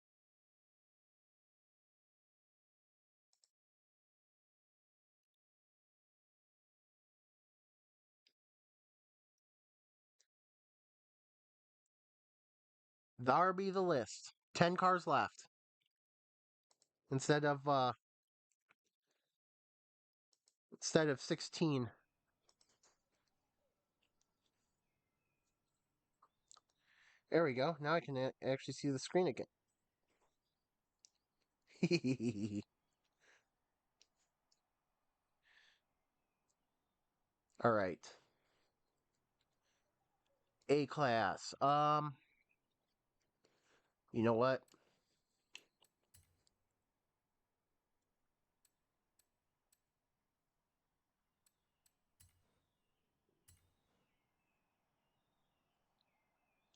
There be the list. 10 cars left instead of 16. There we go. Now I can actually see the screen again. All right. A class. You know what?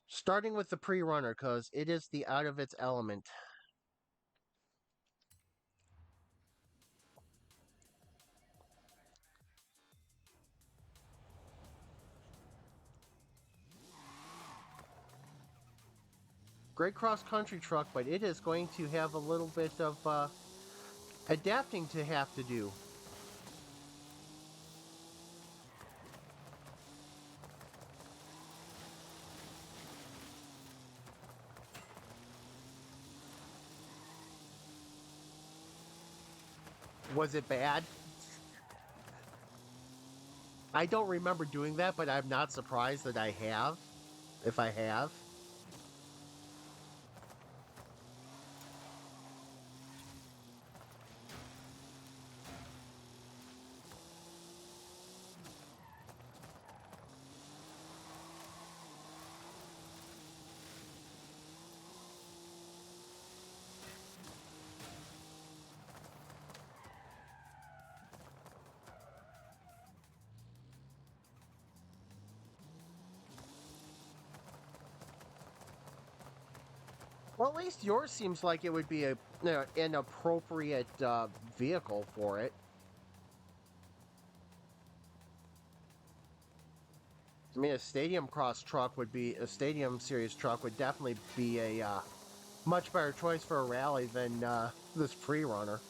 Starting with the pre-runner because it is the out of its element. Great cross-country truck, but it is going to have a little bit of adapting to have to do. Was it bad? I don't remember doing that, but I'm not surprised that I have. If I have. Well, at least yours seems like it would be an appropriate vehicle for it. I mean, a stadium series truck would definitely be a much better choice for a rally than this pre-runner.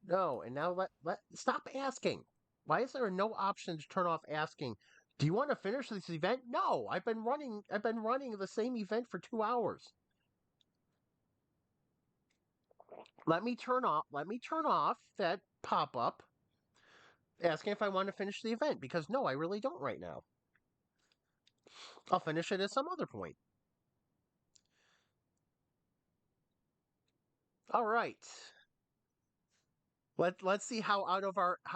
No, and now let stop asking. Why is there no option to turn off asking? Do you want to finish this event? No, I've been running the same event for 2 hours. Let me turn off that pop up asking if I want to finish the event because no, I really don't right now. I'll finish it at some other point. All right. Let's see how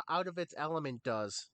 out of its element does.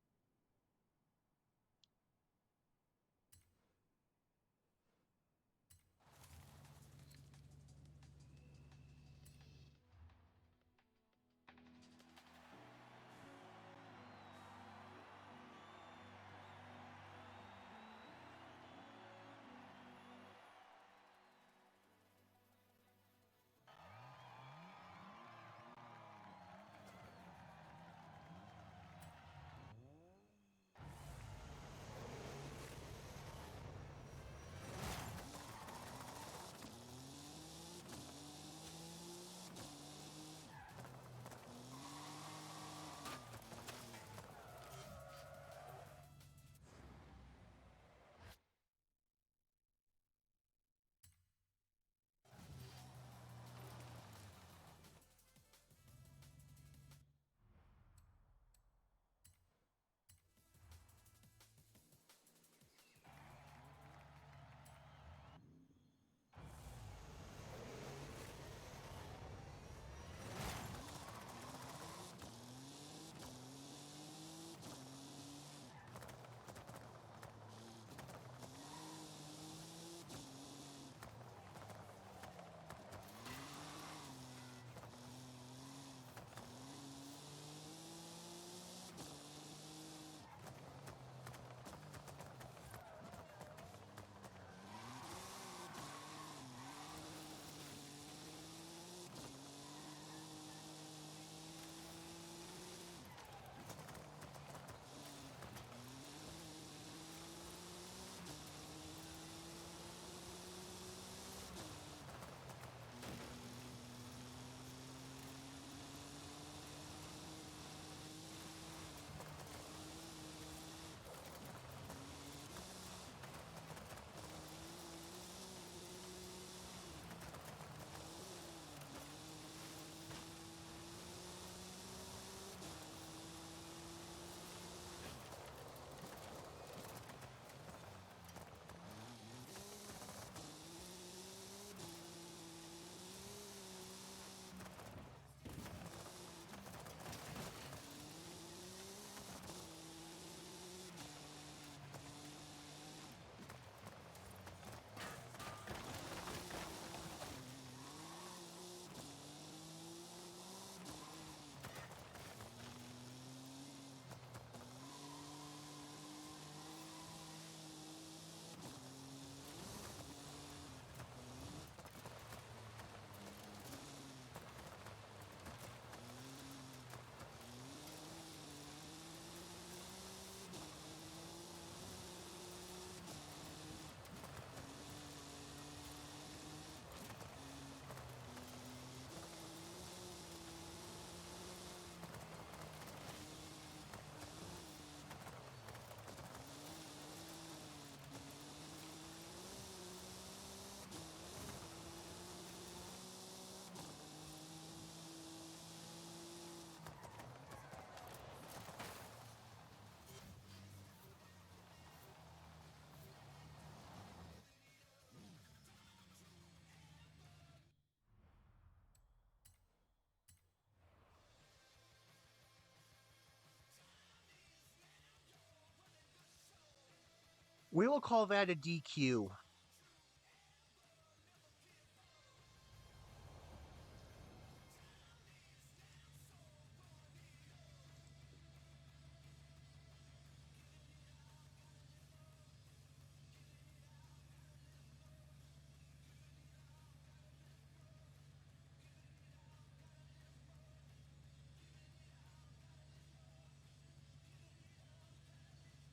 We will call that a DQ.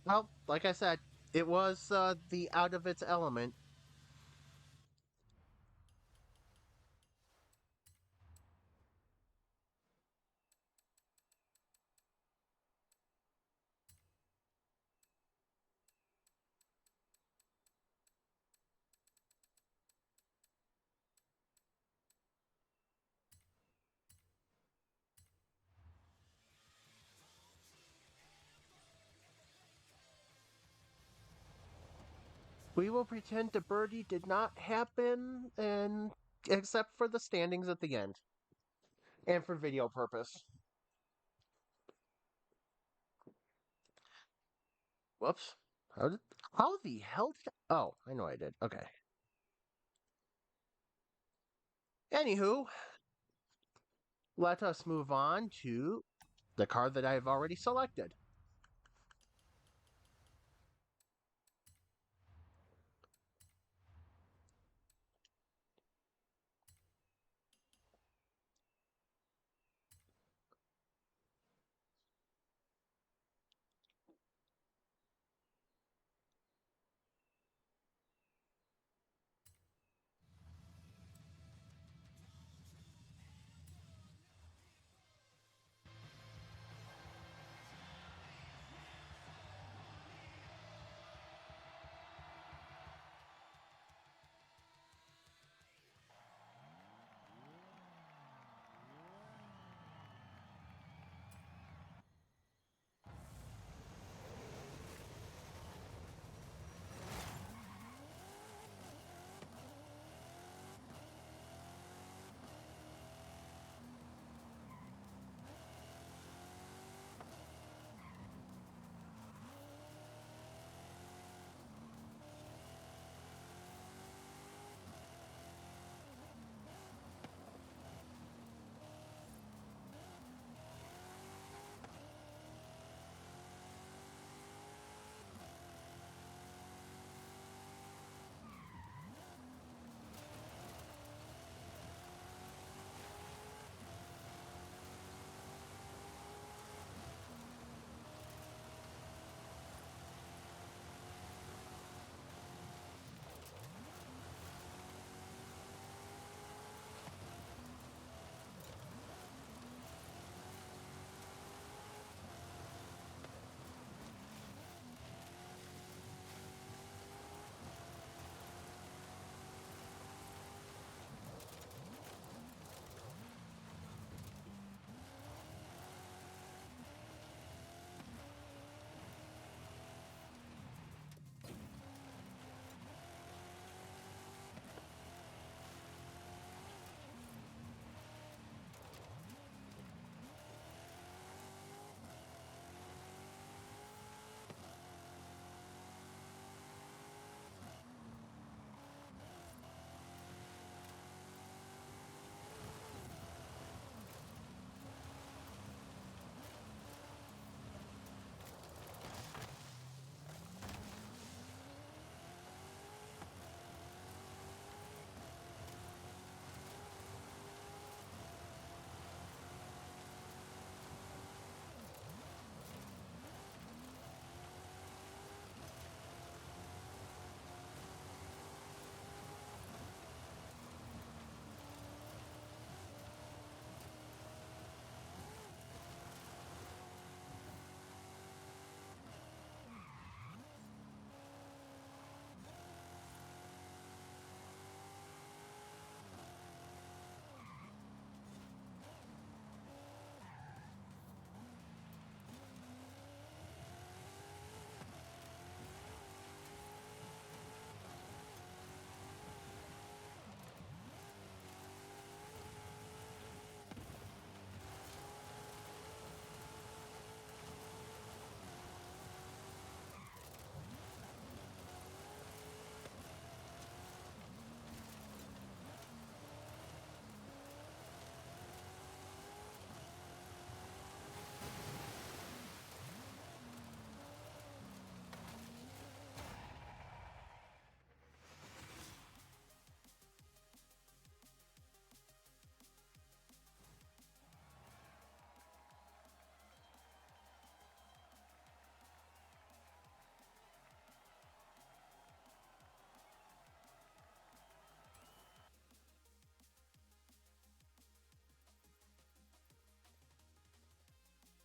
Well, like I said, it was the out of its element. We will pretend the birdie did not happen, and except for the standings at the end, and for video purpose. Whoops. How the hell did Oh, I know I did. Okay. Anywho, let us move on to the card that I have already selected.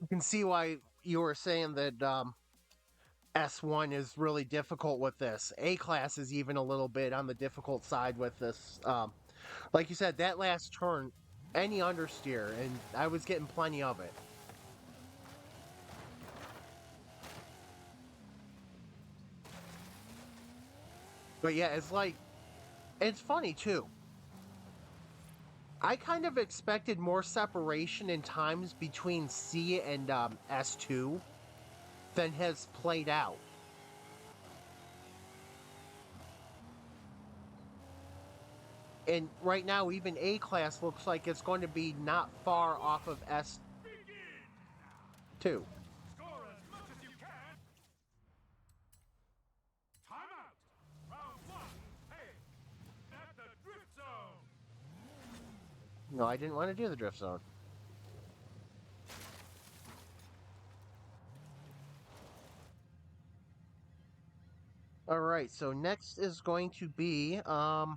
can see why you were saying that S1 is really difficult with this. A class is even a little bit on the difficult side with this. Like you said, that last turn, any understeer, and I was getting plenty of it. But yeah, it's like, it's funny too. I kind of expected more separation in times between C and S2 than has played out. And right now, even A class looks like it's going to be not far off of S2.
Score as much as you can. Time out. Round one. Hey, at the drift zone.
No, I didn't want to do the drift zone. All right, so next is going to be M2,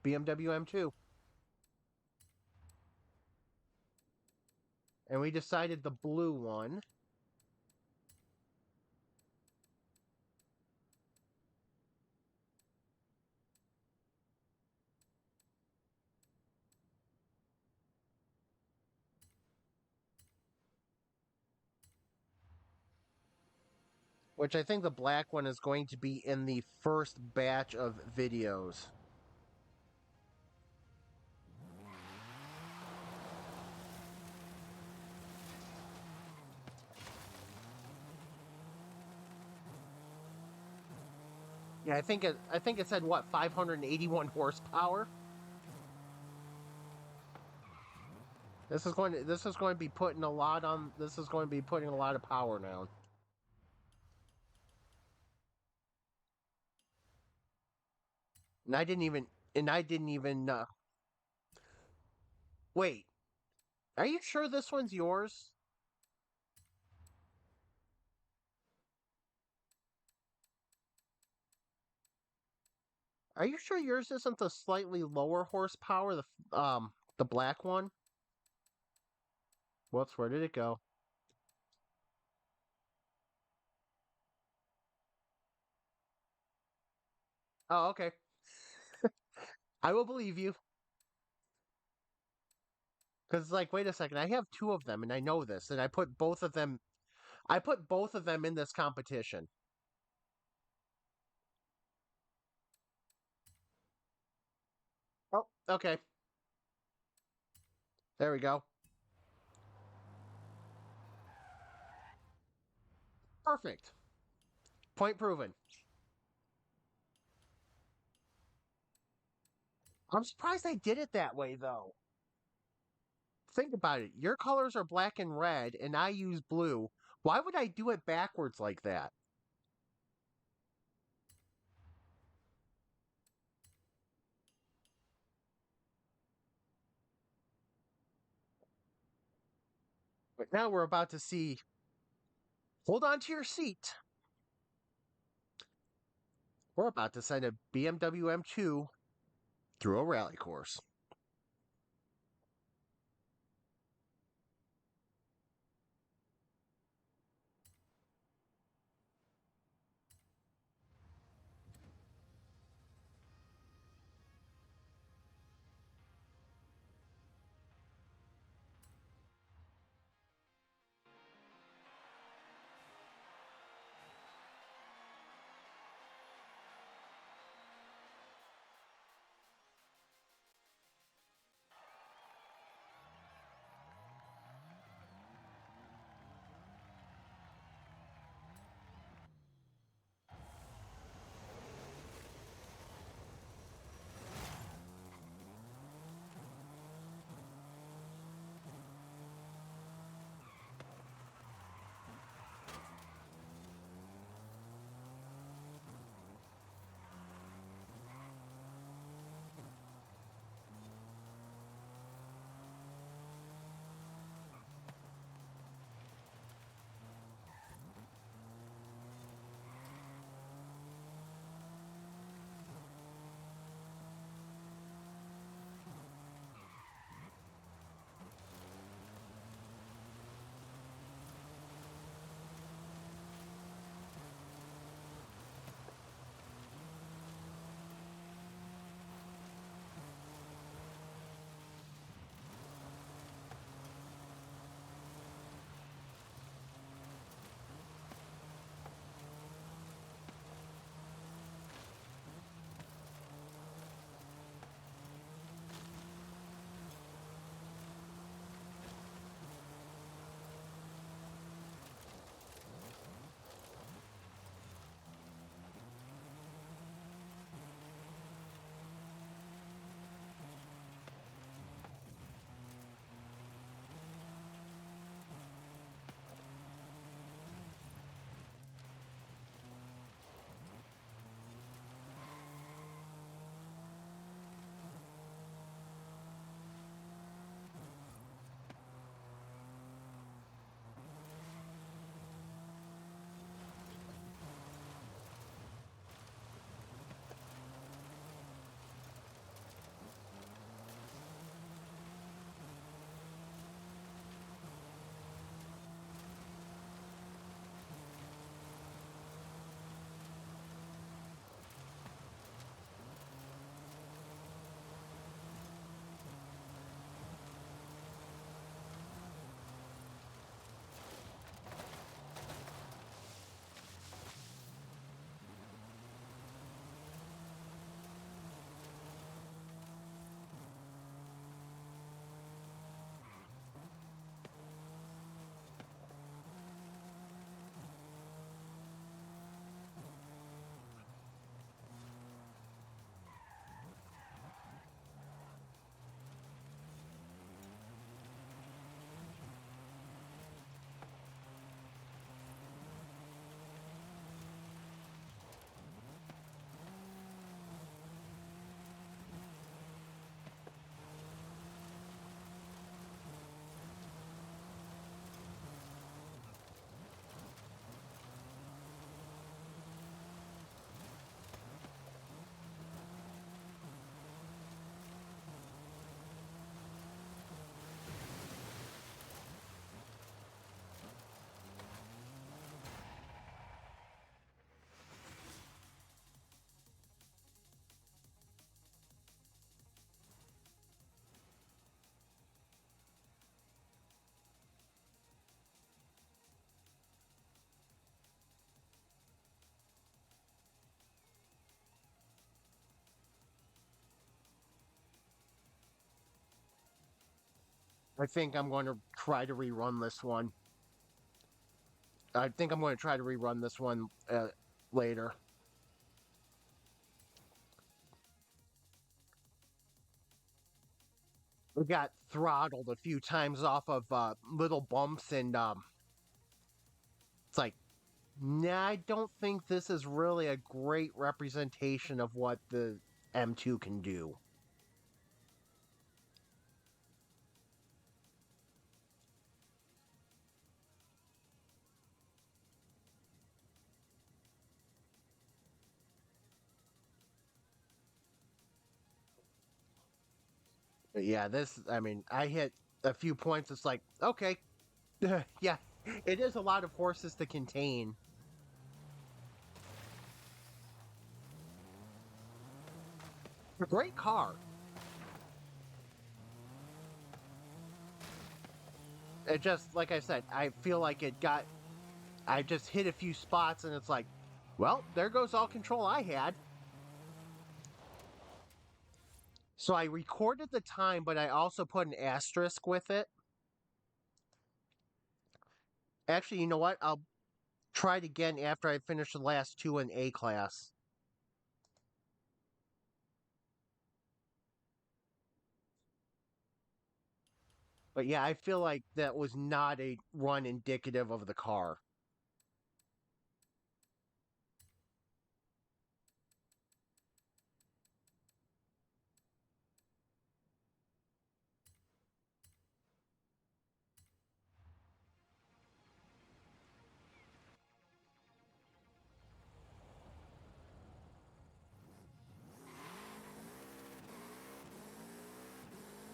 BMW M2. And we decided the blue one. Which I think the black one is going to be in the first batch of videos. Yeah, I think it said what 581 horsepower. This is going to be putting a lot on. This is going to be putting a lot of power now. And I didn't even wait. Are you sure this one's yours? Are you sure yours isn't the slightly lower horsepower, the black one? Whoops, where did it go? Oh, okay. I will believe you. Because like, wait a second, I have two of them, and I know this, and I put both of them. I put both of them in this competition. Oh, okay. There we go. Perfect. Point proven. I'm surprised they did it that way, though. Think about it. Your colors are black and red, and I use blue. Why would I do it backwards like that? But now we're about to see. Hold on to your seat. We're about to send a BMW M2 through a rally course. I think I'm going to try to rerun this one. I think I'm going to try to rerun this one later. We got throttled a few times off of little bumps, and it's like, nah, I don't think this is really a great representation of what the M2 can do. But yeah, I mean, I hit a few points. It's like, okay, yeah, it is a lot of horses to contain. A great car. It just, like I said, I feel like I just hit a few spots and it's like, well, there goes all control I had. So I recorded the time, but I also put an asterisk with it. Actually, you know what? I'll try it again after I finish the last two in A class. But yeah, I feel like that was not a run indicative of the car.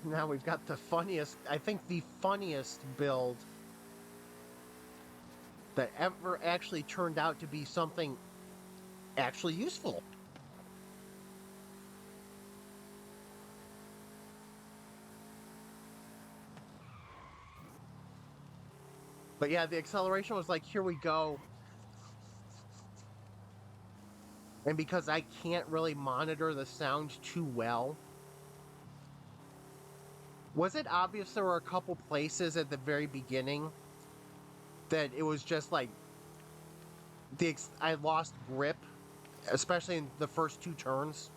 Now we've got the funniest, I think the funniest build that ever actually turned out to be something actually useful. But yeah, the acceleration was like, here we go. And because I can't really monitor the sound too well, was it obvious there were a couple places at the very beginning that it was just like I lost grip, especially in the first two turns?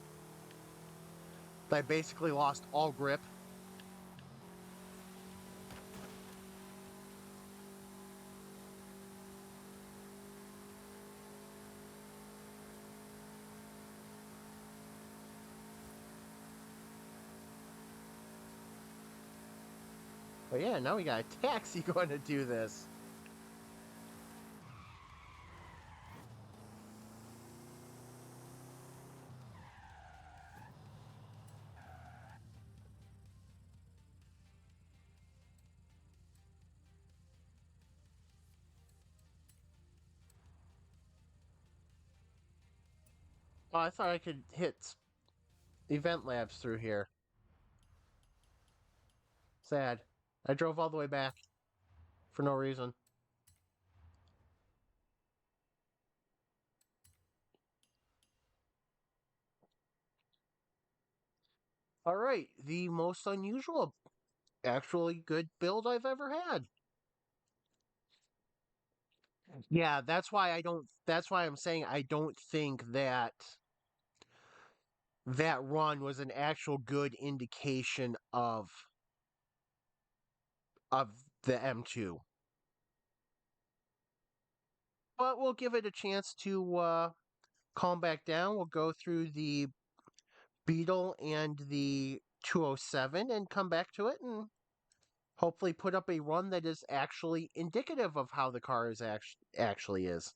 I basically lost all grip. But yeah, now we got a taxi going to do this. Oh, I thought I could hit event labs through here. Sad. I drove all the way back for no reason. All right, the most unusual, actually good build I've ever had. Yeah, that's why I'm saying I don't think that that run was an actual good indication of the M2. But we'll give it a chance to calm back down. We'll go through the Beetle and the 207 and come back to it and hopefully put up a run that is actually indicative of how the car is actually is.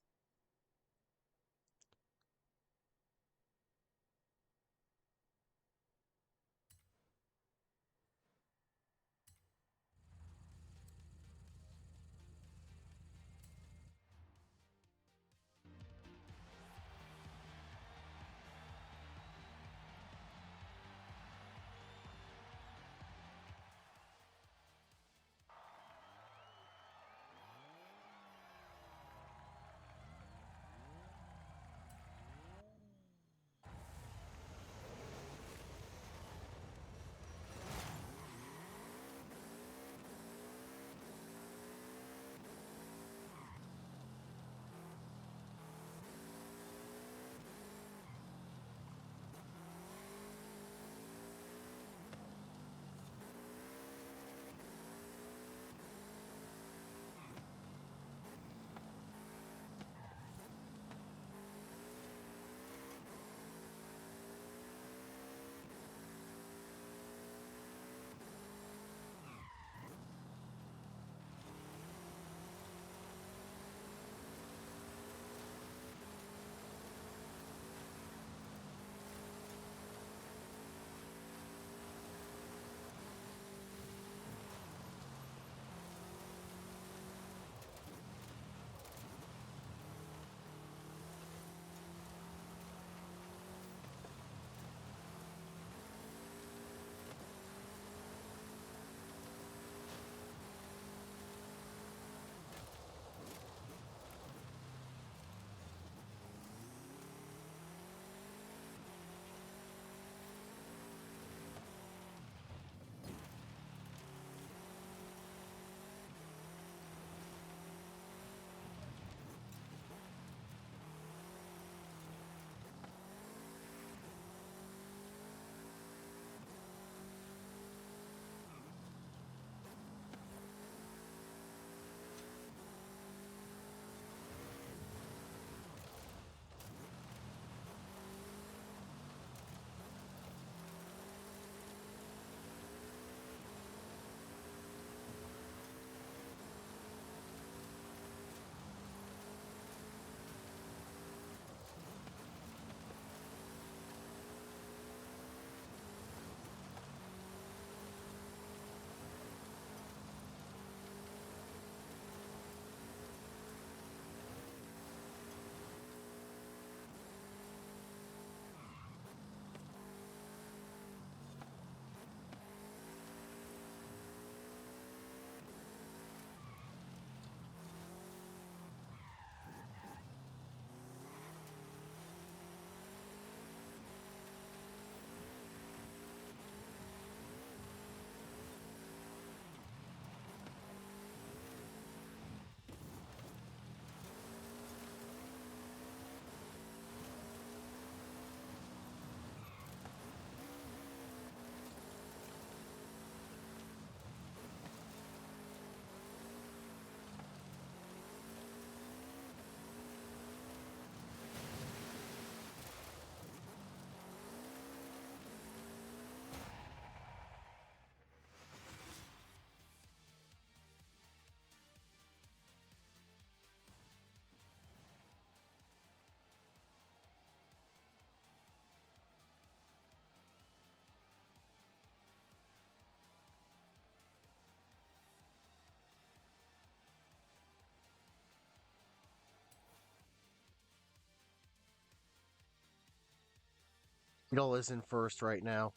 Beetle is in first right now.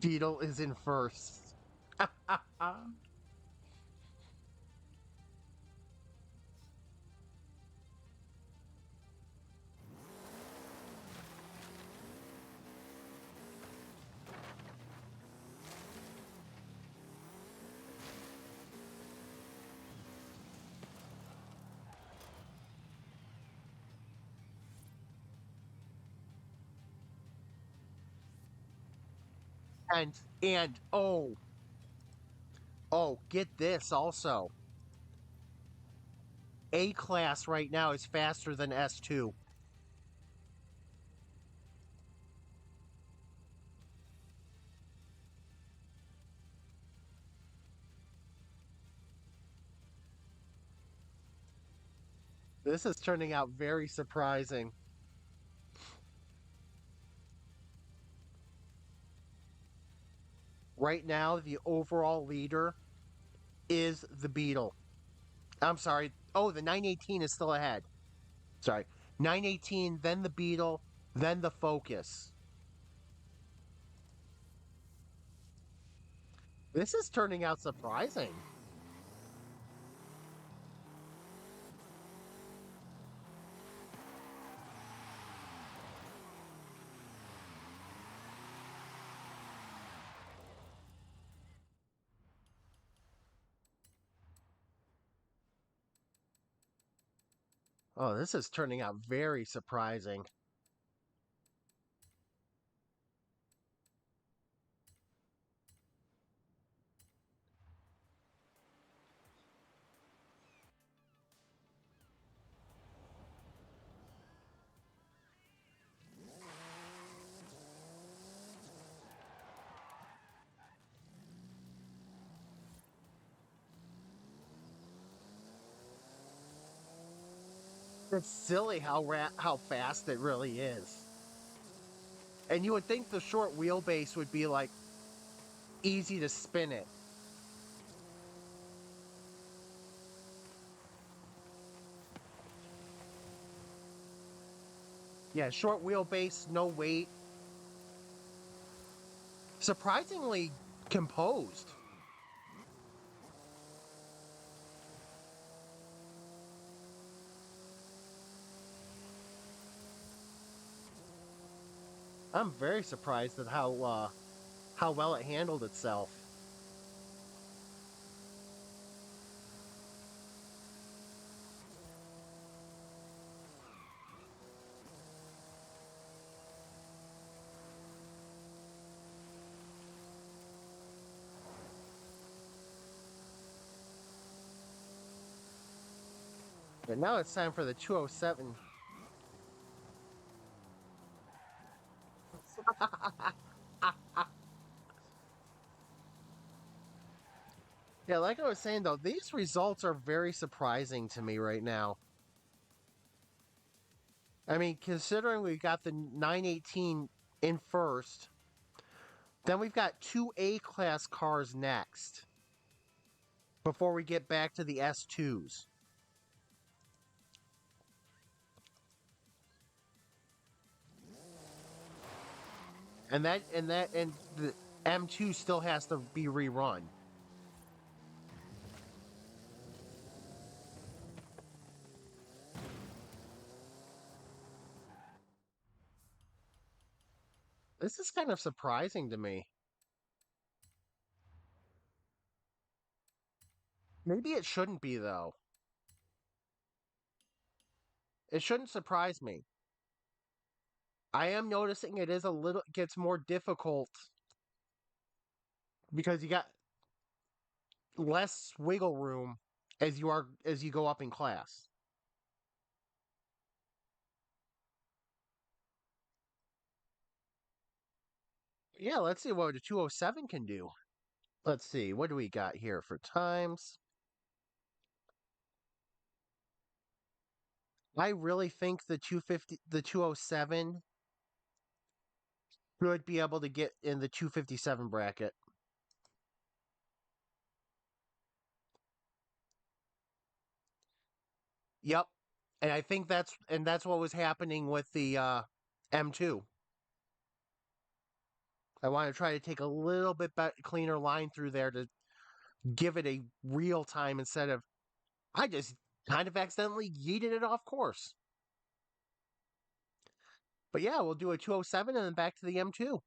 Beetle is in first. And oh, get this also. A class right now is faster than S2. This is turning out very surprising. Right now, the overall leader is the Beetle. I'm sorry. Oh, the 918 is still ahead. Sorry. 918, then the Beetle, then the Focus. This is turning out surprising. Oh, this is turning out very surprising. It's silly how fast it really is. And you would think the short wheelbase would be like easy to spin it. Yeah, short wheelbase, no weight. Surprisingly composed. I'm very surprised at how well it handled itself. But now it's time for the 207. Yeah, like I was saying though, these results are very surprising to me right now. I mean, considering we got the 918 in first, then we've got two A class cars next before we get back to the S2s. And the M2 still has to be rerun. This is kind of surprising to me. Maybe it shouldn't be though. It shouldn't surprise me. I am noticing it is a little gets more difficult because you got less wiggle room as you go up in class. Yeah, let's see what a 207 can do. Let's see, what do we got here for times? I really think the 207 should be able to get in the 257 bracket. Yep. And I think that's what was happening with the M2. I want to try to take a little bit cleaner line through there to give it a real time instead of I just kind of accidentally yeeted it off course. But yeah, we'll do a 207 and then back to the M2.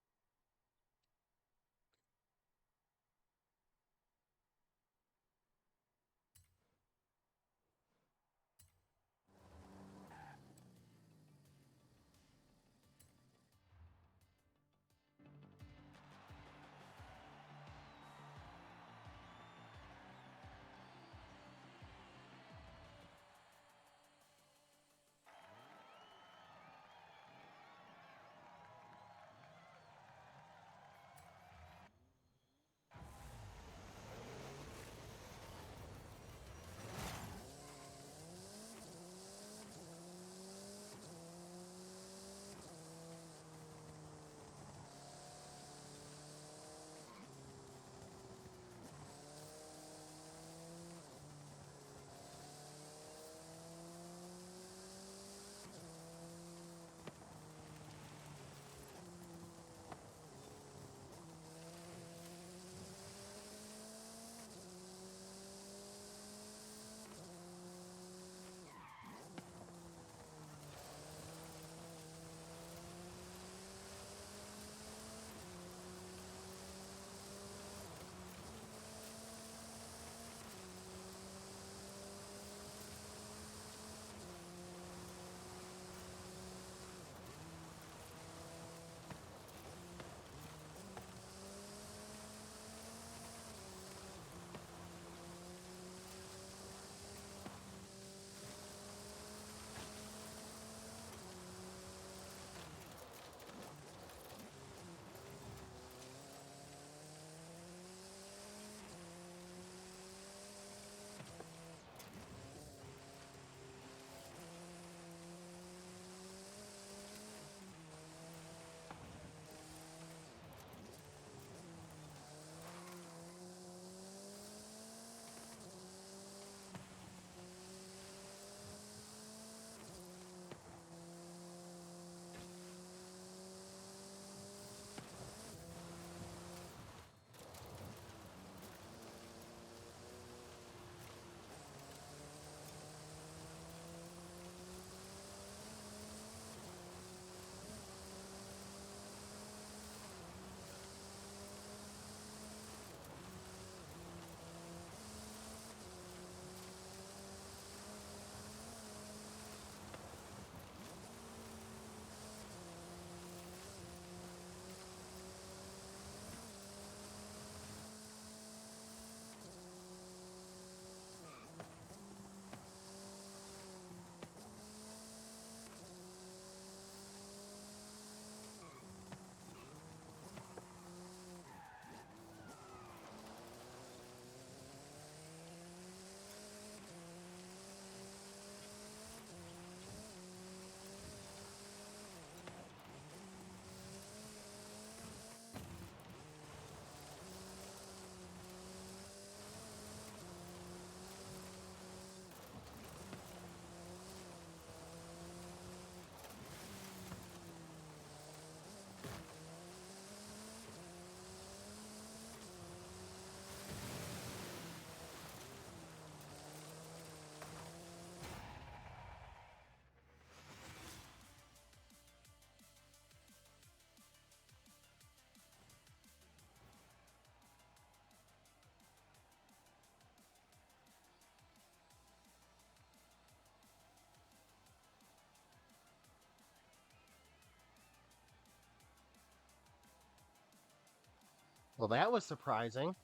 Well, that was surprising.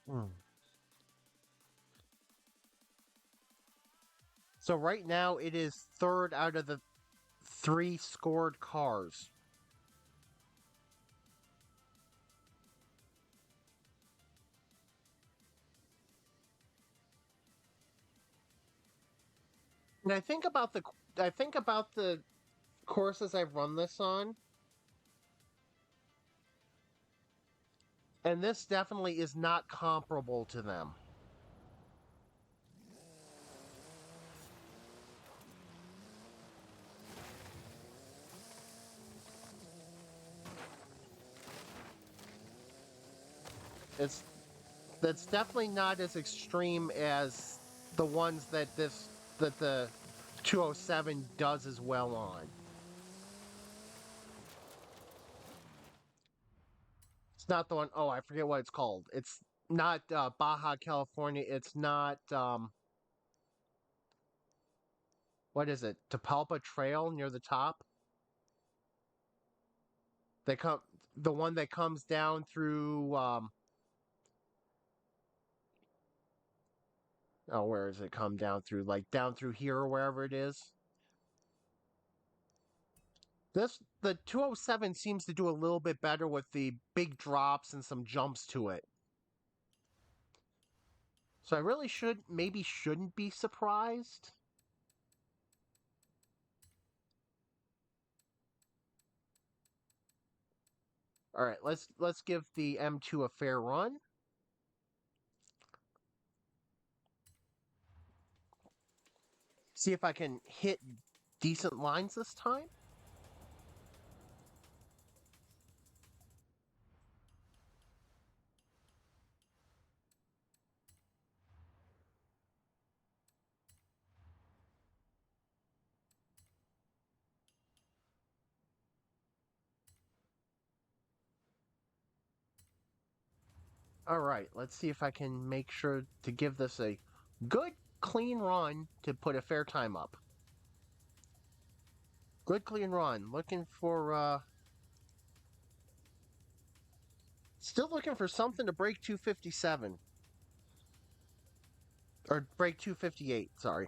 Hmm. So right now it is third out of the three scored cars. And I think about the courses I've run this on, and this definitely is not comparable to them. It's that's definitely not as extreme as the ones that the 207 does as well on. It's not the one oh I forget what it's called. It's not Baja California. It's not what is it? Tapalpa Trail near the top. They come the one that comes down through oh where does it come down through? Like down through here or wherever it is. This the 207 seems to do a little bit better with the big drops and some jumps to it. So I really shouldn't be surprised. All right, let's give the M2 a fair run. See if I can hit decent lines this time. All right, let's see if I can make sure to give this a good clean run to put a fair time up. Good clean run. Looking for still looking for something to break 257 or break 258, sorry.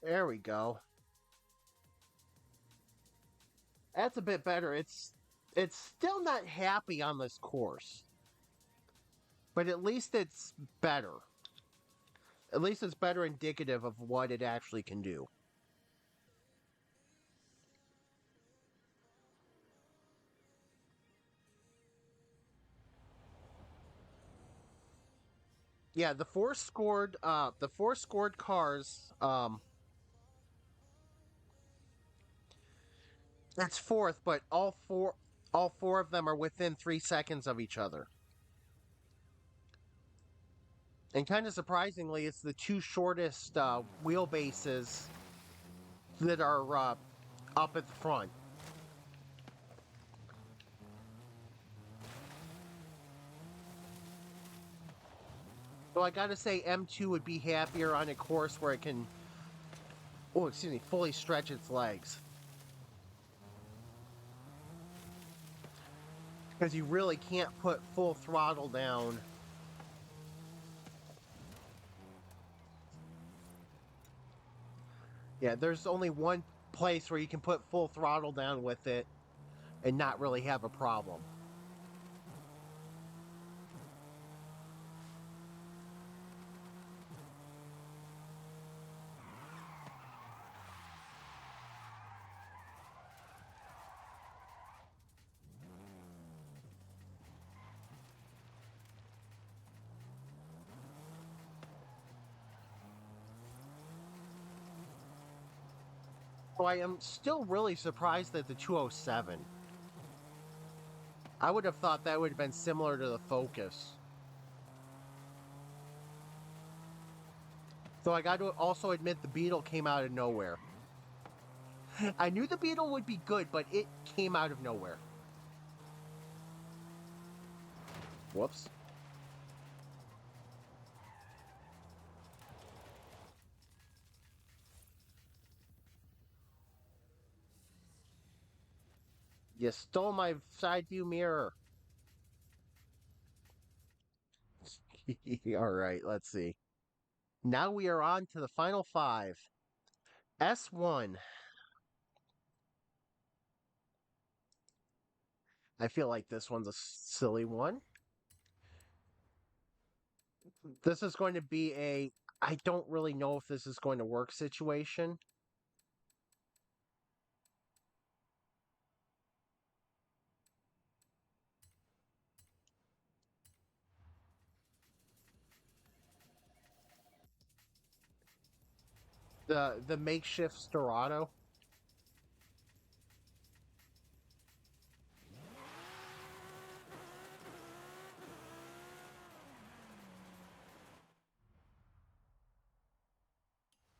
There we go. That's a bit better. It's still not happy on this course, but at least it's better. At least it's better indicative of what it actually can do. Yeah, the four scored cars, that's fourth, but all four of them are within 3 seconds of each other. And kind of surprisingly, it's the two shortest wheelbases that are up at the front. So I gotta say, M2 would be happier on a course where it can, oh, excuse me, fully stretch its legs. Because you really can't put full throttle down. Yeah, there's only one place where you can put full throttle down with it and not really have a problem. So I am still really surprised at the 207. I would have thought that would have been similar to the Focus. Though I got to also admit the Beetle came out of nowhere. I knew the Beetle would be good, but it came out of nowhere. Whoops. You stole my side view mirror. All right, let's see. Now we are on to the final five. S1. I feel like this one's a silly one. This is going to be a I don't really know if this is going to work situation. The makeshift Storado.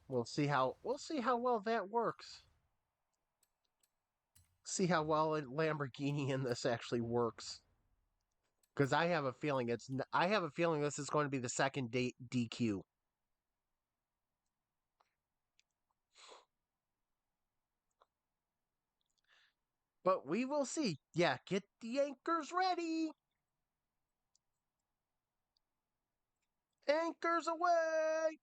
We'll see how well that works. See how well a Lamborghini in this actually works. Because I have a feeling I have a feeling this is going to be the second DQ. But we will see. Yeah, get the anchors ready. Anchors away.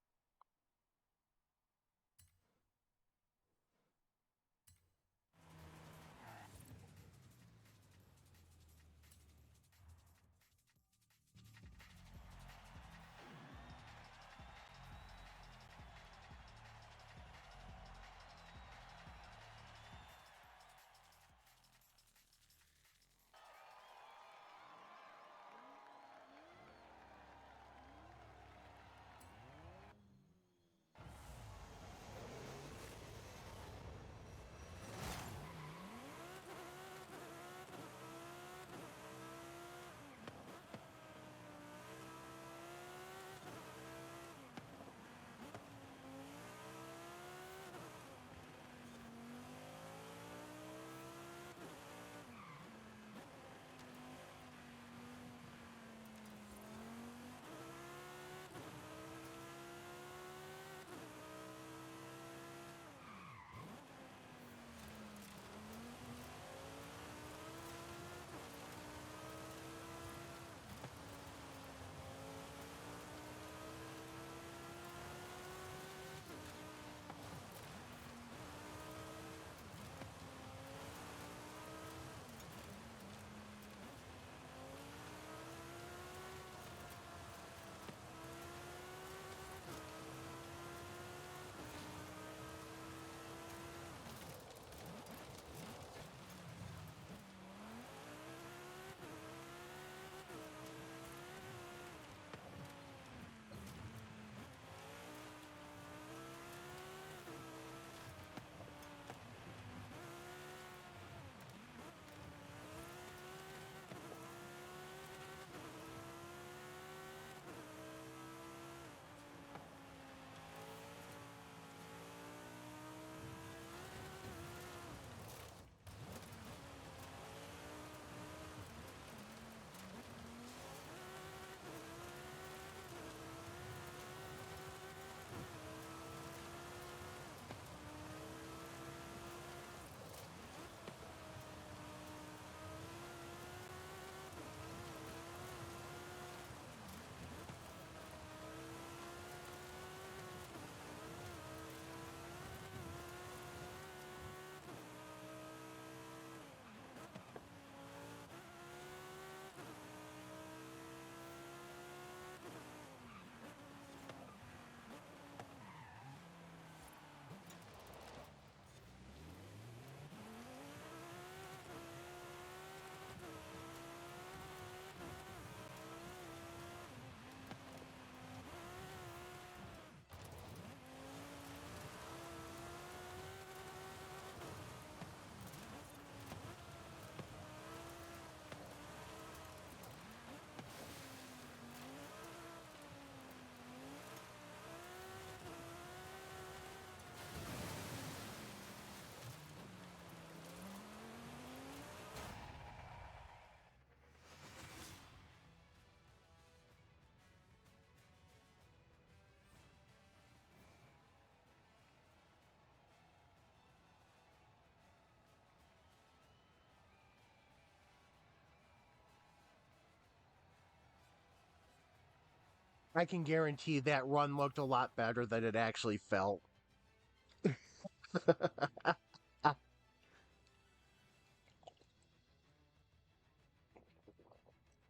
I can guarantee that run looked a lot better than it actually felt.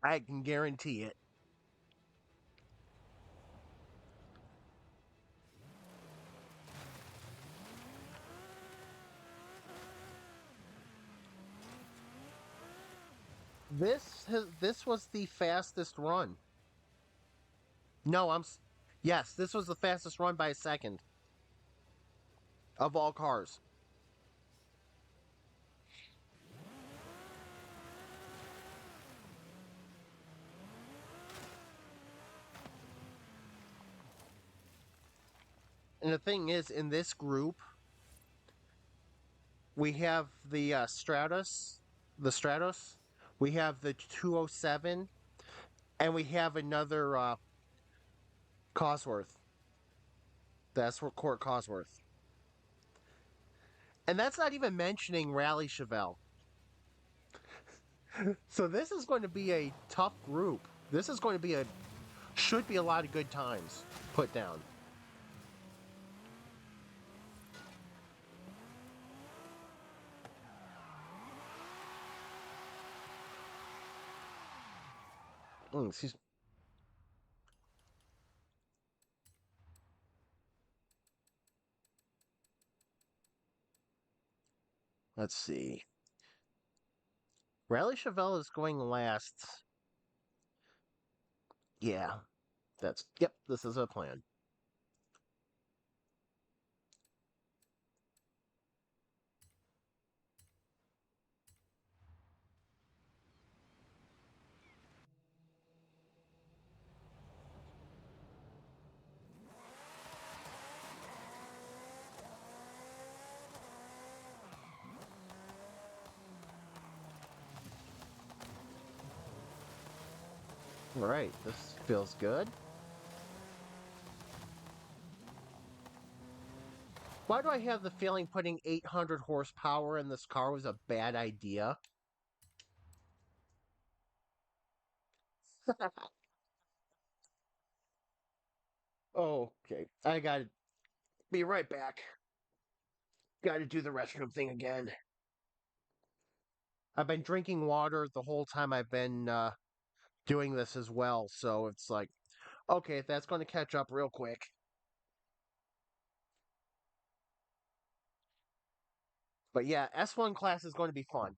I can guarantee it. This was the fastest run. No, yes, this was the fastest run by a second of all cars. And the thing is, in this group, we have the Stratos, we have the 207, and we have another Cosworth. That's what Court Cosworth. And that's not even mentioning Rally Chevelle. So this is going to be a tough group. This is going to be should be a lot of good times put down. Excuse. Let's see. Rally Chevelle is going last. Yeah, yep. This is a plan. All right, this feels good. Why do I have the feeling putting 800 horsepower in this car was a bad idea? Okay, I gotta be right back. Gotta do the restroom thing again. I've been drinking water the whole time I've been doing this as well, so it's like, okay, that's going to catch up real quick. But yeah, S1 class is going to be fun.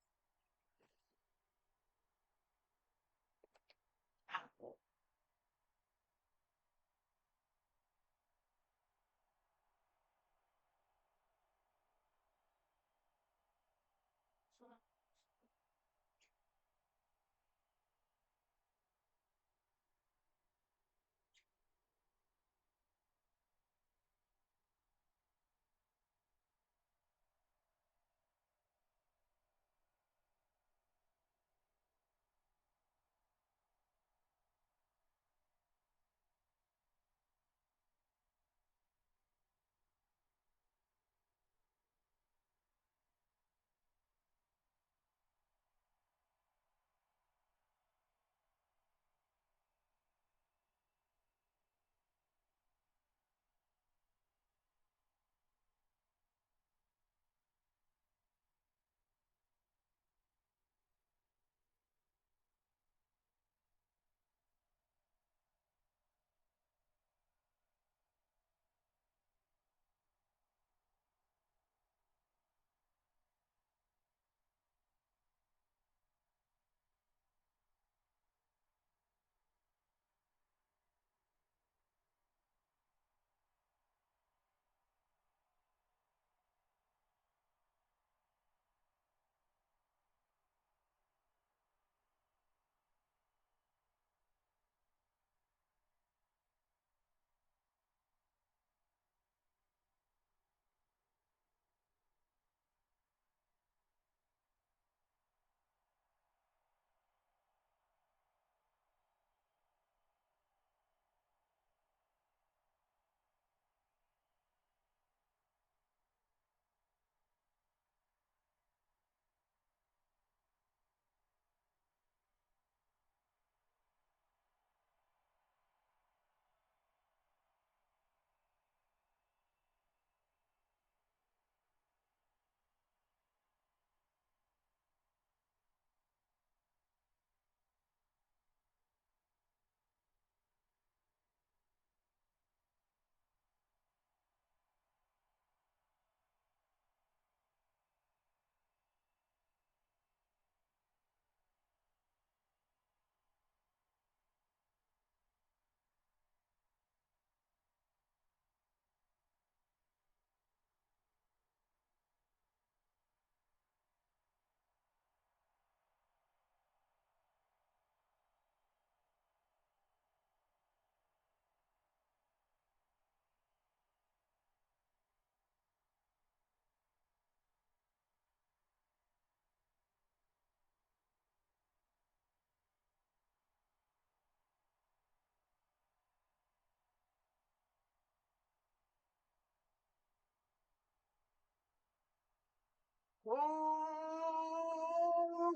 Oh,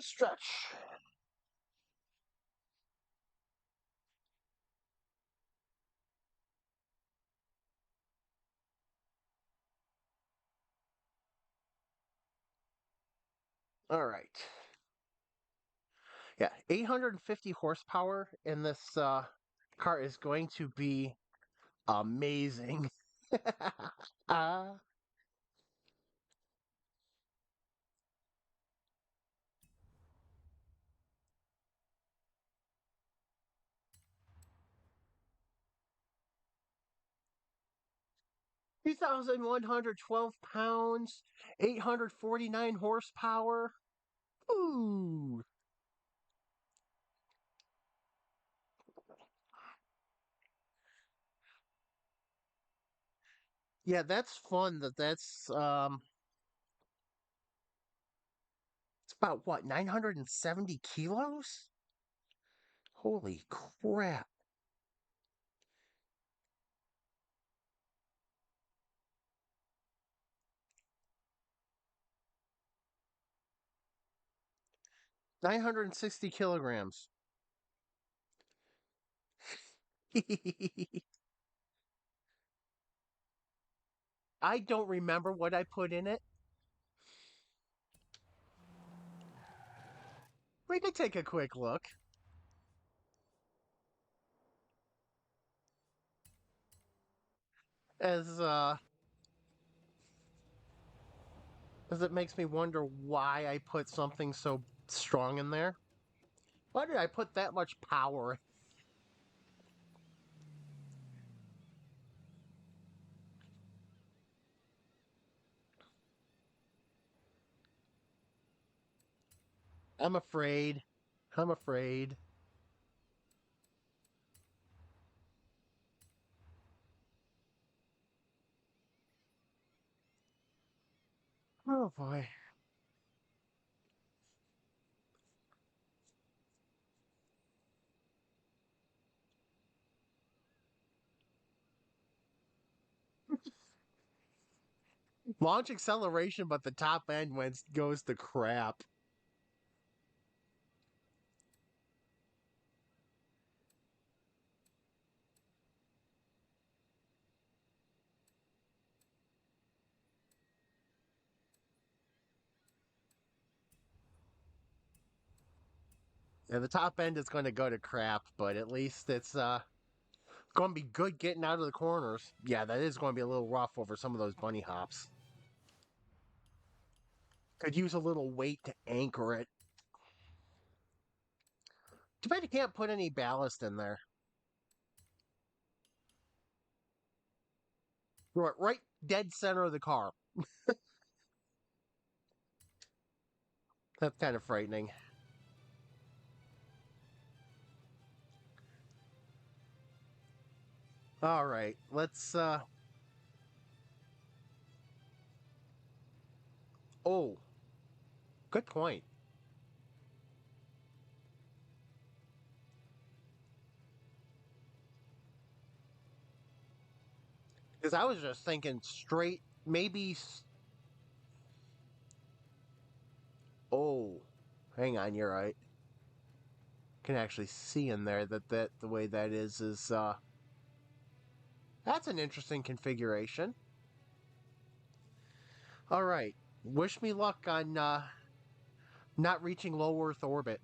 stretch. All right. Yeah, 850 horsepower in this car is going to be amazing. uh, 2,112 pounds, 849 horsepower. Ooh. Yeah, that's fun. That's it's about what, 970 kilos? Holy crap. 960 kilograms. I don't remember what I put in it. We could take a quick look as uh as it makes me wonder why I put something so strong in there. Why did I put that much power? I'm afraid. I'm afraid. Oh boy. Launch acceleration, but the top end goes to crap. Yeah, the top end is going to go to crap, but at least it's going to be good getting out of the corners. Yeah, that is going to be a little rough over some of those bunny hops. Could use a little weight to anchor it. Too bad you can't put any ballast in there. Right dead center of the car. That's kind of frightening. All right, let's oh, good point. Because I was just thinking straight, maybe. Oh, hang on, you're right. Can actually see in there that the way that is that's an interesting configuration. All right, wish me luck on not reaching low Earth orbit.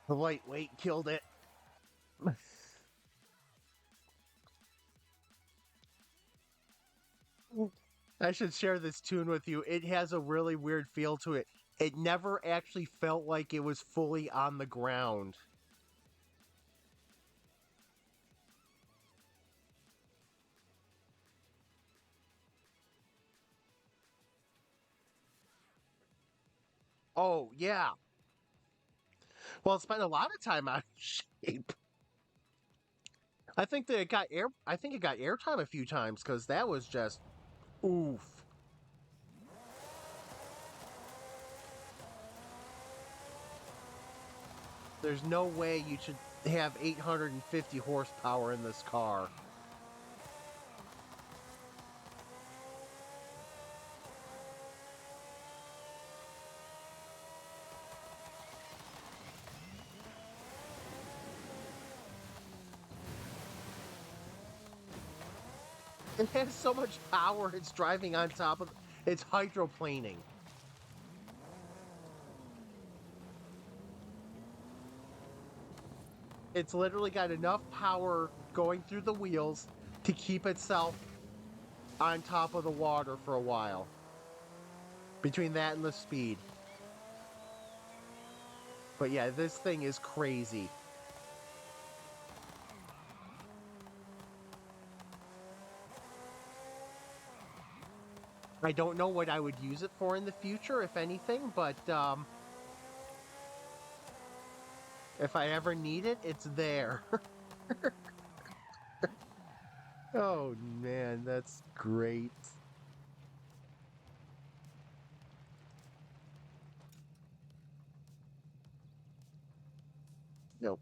The lightweight killed it. I should share this tune with you. It has a really weird feel to it. It never actually felt like it was fully on the ground. Oh, yeah. Well, it spent a lot of time out of shape. I think that it got air. I think it got airtime a few times because that was just oof. There's no way you should have 850 horsepower in this car. It has so much power. It's driving on top of. It's hydroplaning. It's literally got enough power going through the wheels to keep itself on top of the water for a while. Between that and the speed. But yeah, this thing is crazy. I don't know what I would use it for in the future, if anything, but if I ever need it, it's there. Oh man, that's great. Nope.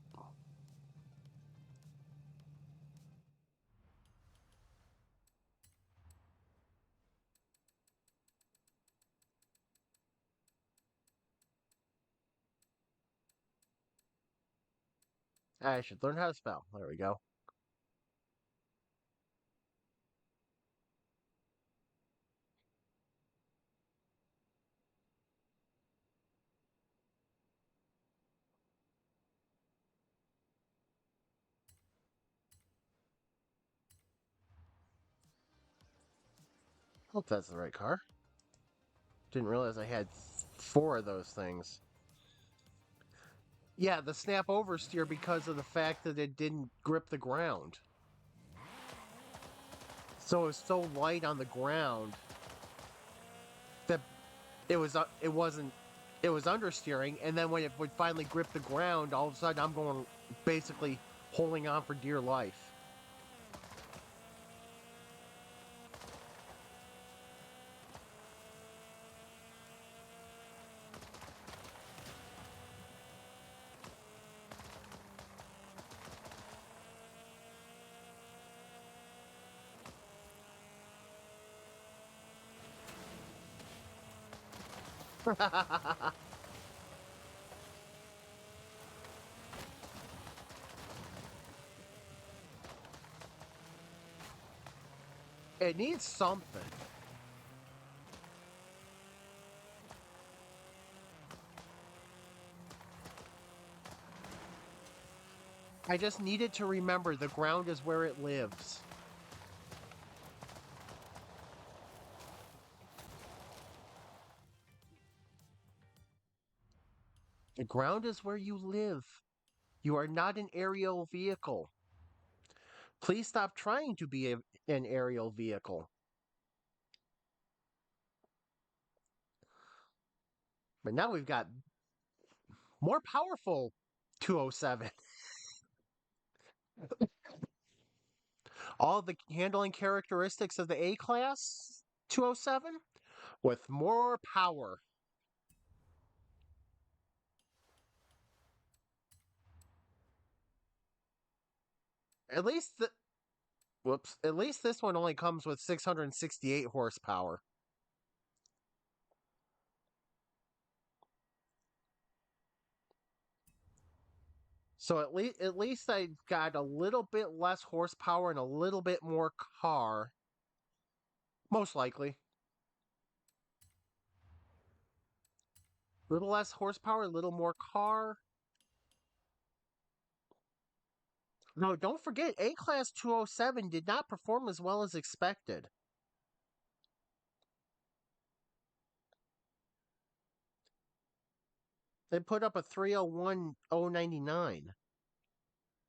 I should learn how to spell. There we go. Hope that's the right car. Didn't realize I had four of those things. Yeah, the snap oversteer because of the fact that it didn't grip the ground. So it was so light on the ground that it wasn't it was understeering, and then when it would finally grip the ground, all of a sudden I'm going basically holding on for dear life. It needs something. I just needed to remember the ground is where it lives. The ground is where you live. You are not an aerial vehicle. Please stop trying to be an aerial vehicle. But now we've got more powerful 207. All the handling characteristics of the A class 207 with more power. At least the whoops, at least this one only comes with 668 horsepower. So at least I got a little bit less horsepower and a little bit more car. Most likely. A little less horsepower, a little more car. No, don't forget, A Class 207 did not perform as well as expected. They put up a 301,099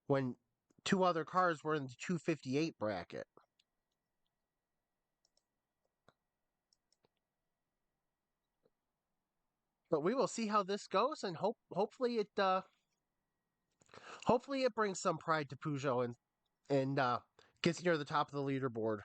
when two other cars were in the 258 bracket. But we will see how this goes, and hopefully it brings some pride to Peugeot and gets near the top of the leaderboard.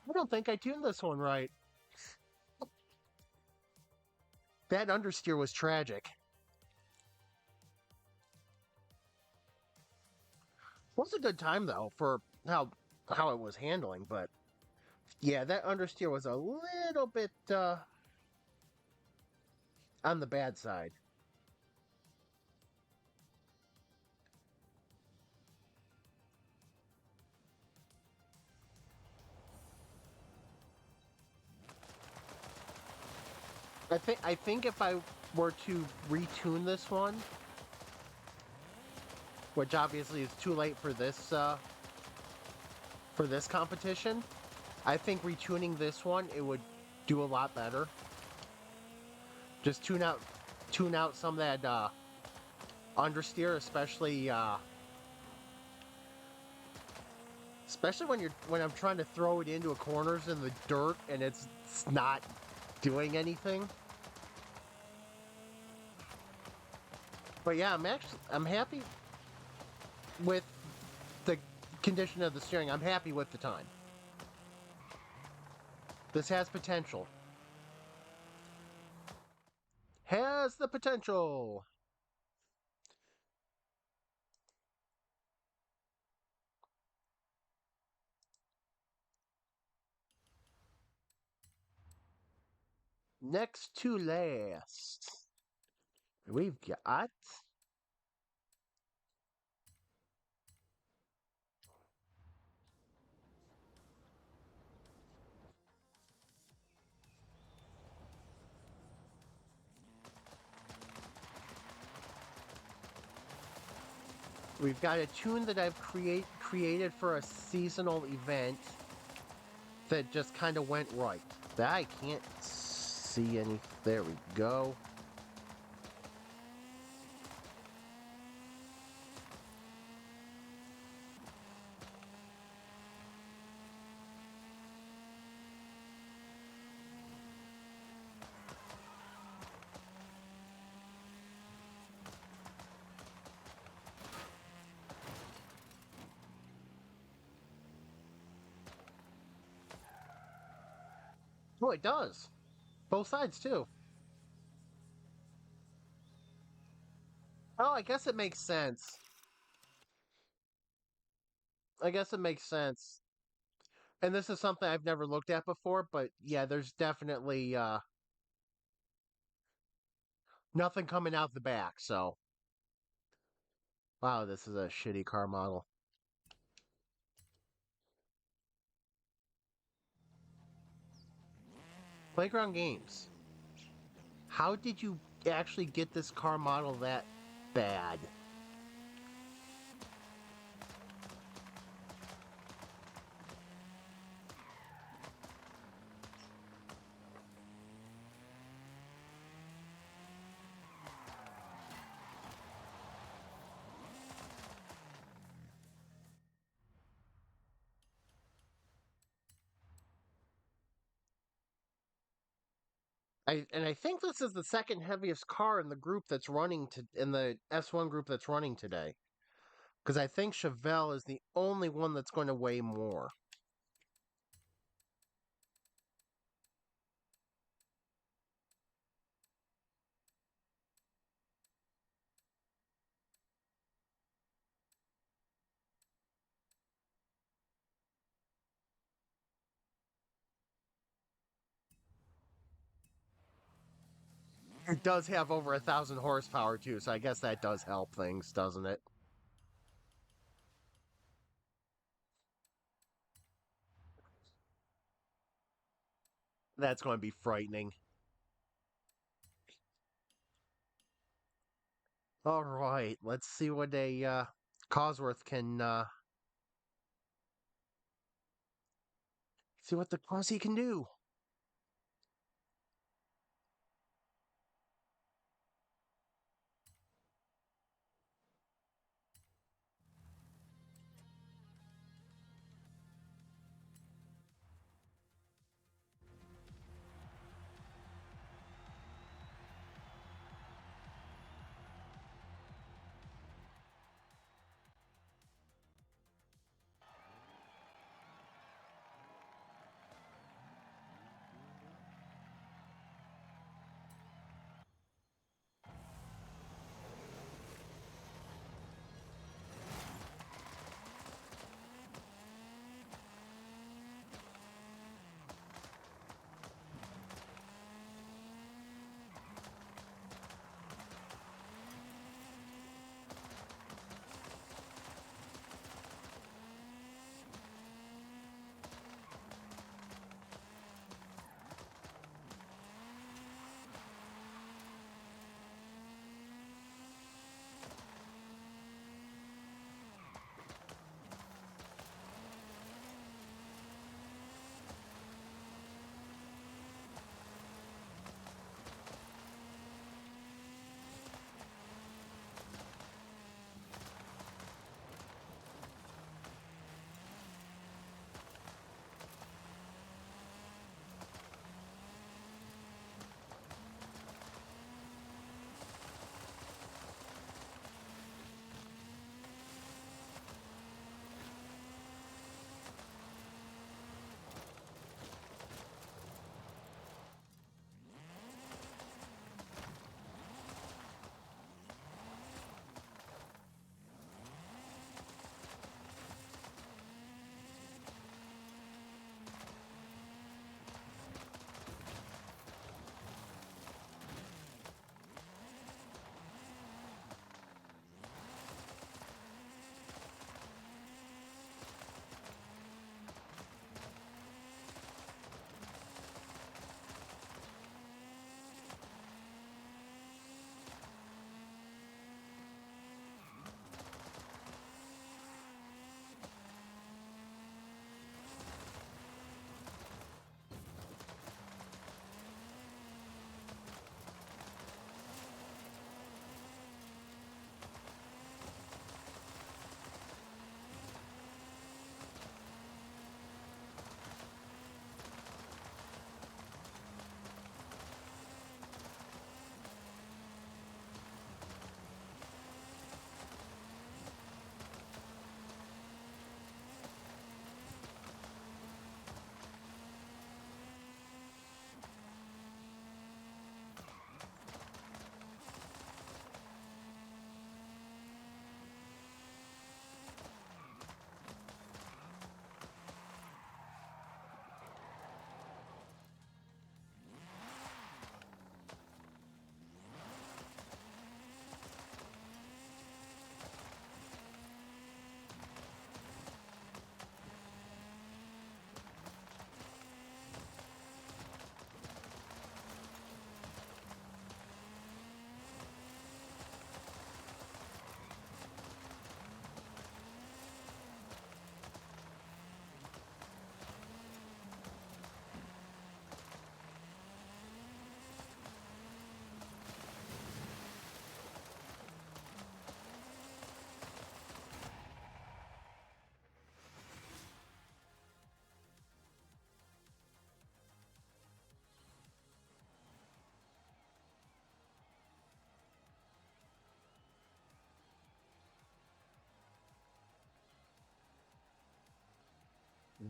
I don't think I tuned this one right. That understeer was tragic. Was a good time though for how it was handling, but yeah, that understeer was a little bit on the bad side. I think if I were to retune this one, which obviously is too late for this competition, I think retuning this one it would do a lot better. Just tune out some of that understeer, especially when I'm trying to throw it into a corners in the dirt and it's not doing anything. But yeah, I'm happy with the condition of the steering. I'm happy with the time. This has potential. Has the potential. Next to last, we've got we've got a tune that I've created for a seasonal event that just kind of went right. That I can't see any. There we go. Oh, it does. Both sides too. Oh, I guess it makes sense. I guess it makes sense. And this is something I've never looked at before, but yeah, there's definitely nothing coming out the back, so wow, this is a shitty car model. Playground games. How did you actually get this car model that bad? I think this is the second heaviest car in the group that's running to in the S1 group that's running today. Because I think Chevelle is the only one that's going to weigh more. It does have over 1,000 horsepower too, so I guess that does help things, doesn't it? That's going to be frightening. All right, let's see what a Cosworth can see what the Cosy can do.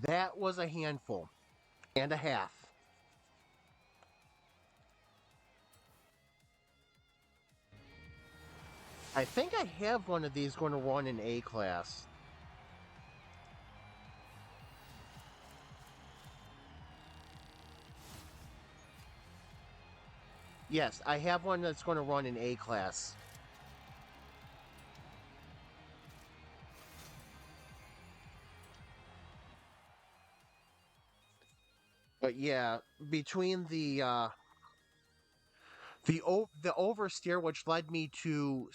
That was a handful and a half. I think I have one of these going to run in A class. Yes, I have one that's going to run in A class. But yeah, between the oversteer, which led me to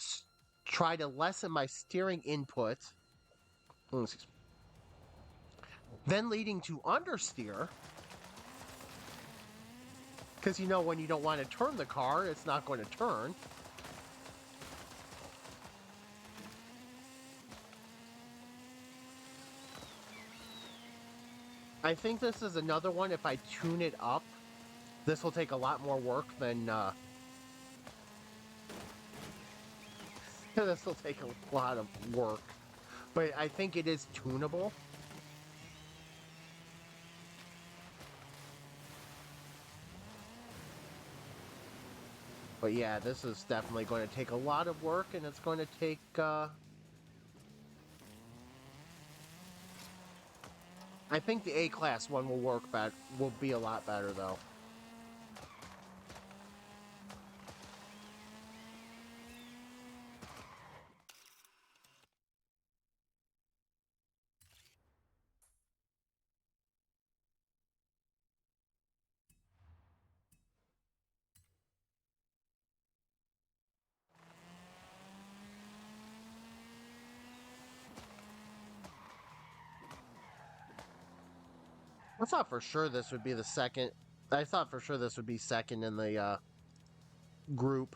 try to lessen my steering input, then leading to understeer, because you know when you don't want to turn the car, it's not going to turn. I think this is another one. If I tune it up, this will take a lot more work than this will take a lot of work. But I think it is tunable. But yeah, this is definitely going to take a lot of work, and it's going to take. I think the A class one will work, but will be a lot better though. I thought for sure this would be the second. I thought for sure this would be second in the group.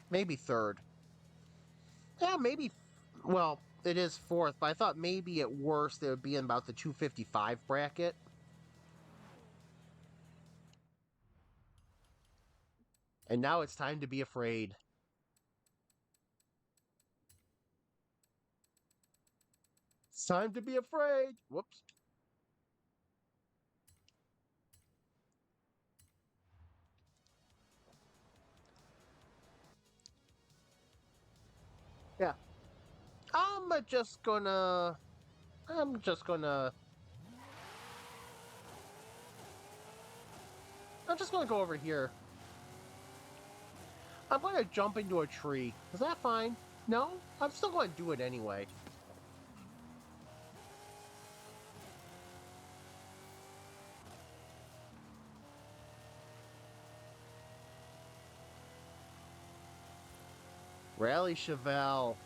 Maybe third. Yeah, maybe. Well, it is fourth, but I thought maybe at worst it would be in about the 255 bracket. And now it's time to be afraid. It's time to be afraid. Whoops. Yeah. I'm just gonna. I'm just gonna. I'm just gonna go over here. I'm gonna jump into a tree. Is that fine? No? I'm still gonna do it anyway. Rally Chevelle.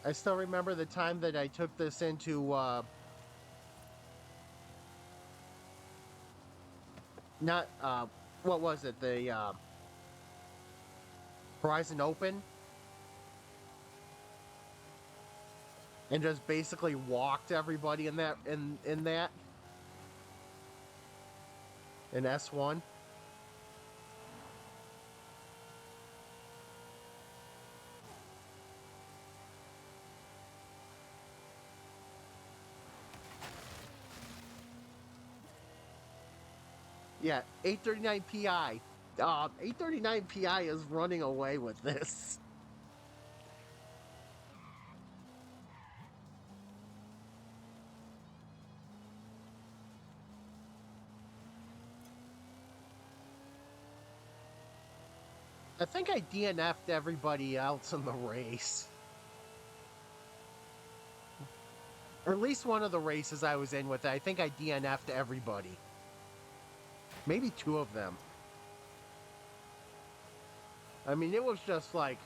I still remember the time that I took this into not what was it, the Horizon Open, and just basically walked everybody in that in S1. Yeah, 839 Pi. 839 Pi is running away with this. I think I DNF'd everybody else in the race. Or at least one of the races I was in with, I think I DNF'd everybody. Maybe two of them. I mean, it was just like...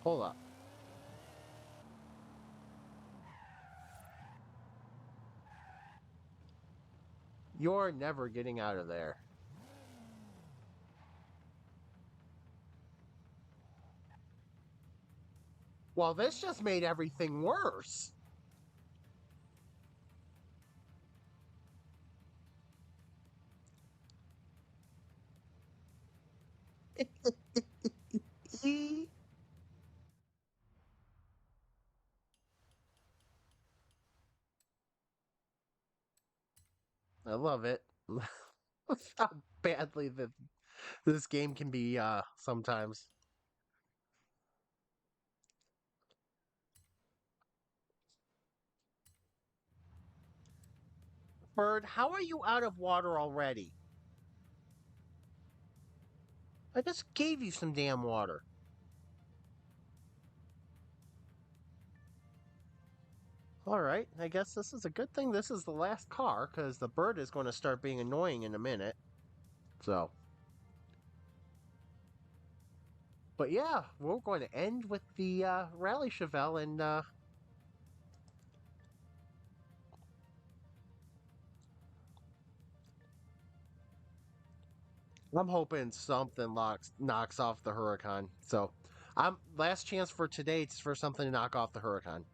Hold up. You're never getting out of there. Well, this just made everything worse. I love it. How badly that this game can be sometimes. Bird, how are you out of water already? I just gave you some damn water. All right, I guess this is a good thing this is the last car, because the bird is going to start being annoying in a minute. So, but yeah, we're going to end with the rally Chevelle, and I'm hoping something knocks off the Huracan. So, I'm last chance for today. It's for something to knock off the Huracan.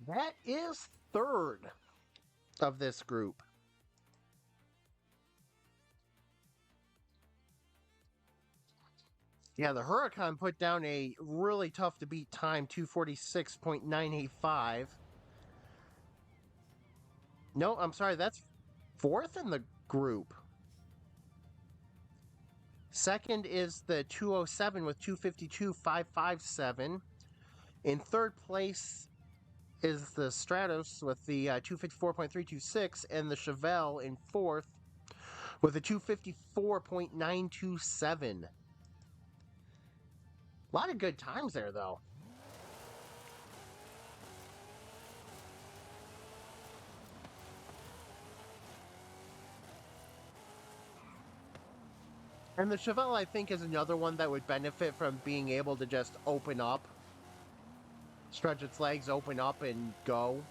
That is third of this group. Yeah, the Huracan put down a really tough to beat time, 246.985. No, I'm sorry, that's fourth in the group. Second is the 207 with 252.557. In third place is the Stratos with the 254.326, and the Chevelle in fourth with a 254.927. A lot of good times there, though. And the Chevelle, I think, is another one that would benefit from being able to just open up, stretch its legs, open up, and go.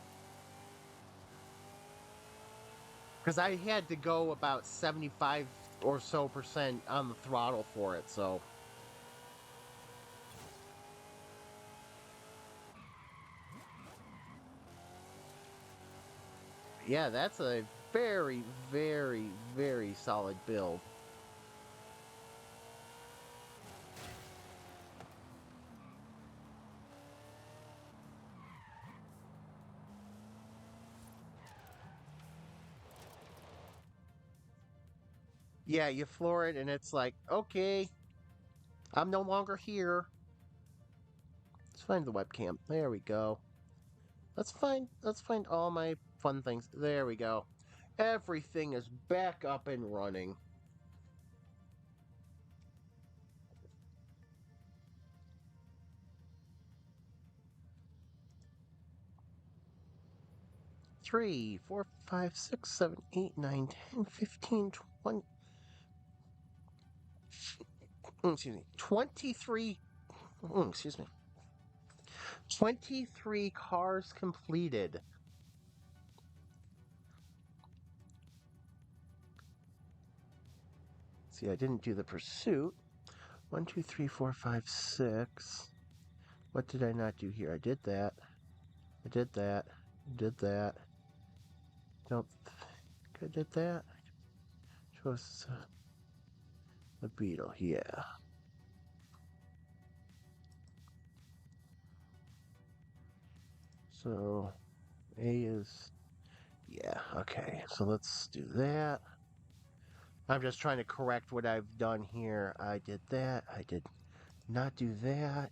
Because I had to go about 75 or so percent on the throttle for it, so. Yeah, that's a very, very, very solid build. Yeah, you floor it and it's like, okay, I'm no longer here. Let's find the webcam. There we go. Let's find all my fun things. There we go. Everything is back up and running. Three, four, five, 6, 7, 8, 9, 10, 15, 20. Excuse me. 23. Excuse me. 23 cars completed. See, I didn't do the pursuit. 1, 2, 3, 4, 5, 6. What did I not do here? I did that. I did that. I did that. Don't think I did that. Chose the Beetle. Yeah. So A is. Yeah. Okay. So let's do that. I'm just trying to correct what I've done here. I did that. I did not do that.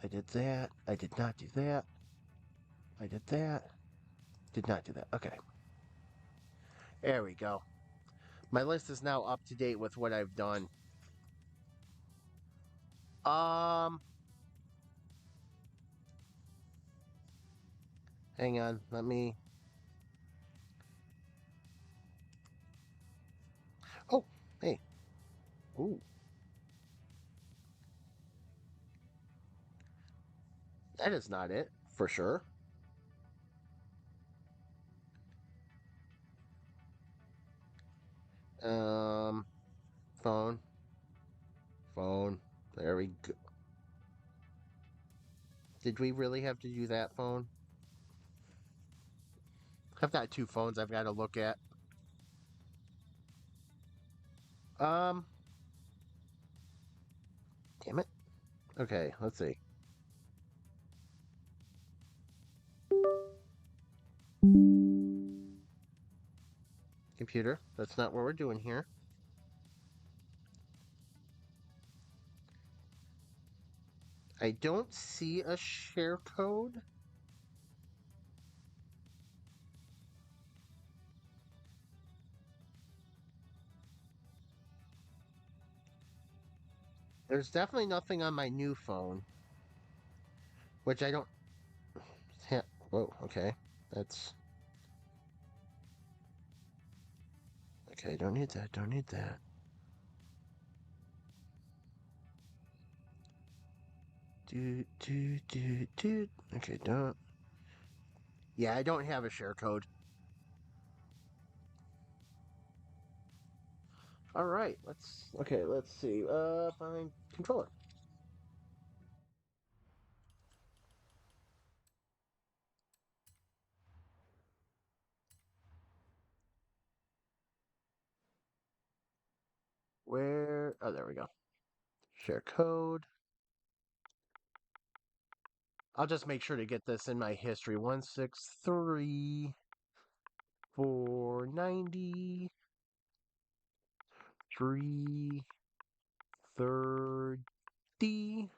I did that. I did not do that. I did that. Did not do that. Okay. There we go. My list is now up to date with what I've done. Um, Hang on. Let me. Oh, hey. Ooh, that is not it for sure. Um, phone, phone. There we go. Did we really have to do that phone? I've got two phones I've got to look at. Um, Damn it. Okay, let's see. Computer, that's not what we're doing here. I don't see a share code. There's definitely nothing on my new phone, which I don't. Whoa, okay. That's. Okay, don't need that, don't need that. Do. Okay, don't. Yeah, I don't have a share code. All right, let's see. Find controller. where... Oh, there we go. Share code. I'll just make sure to get this in my history. 163 490 330.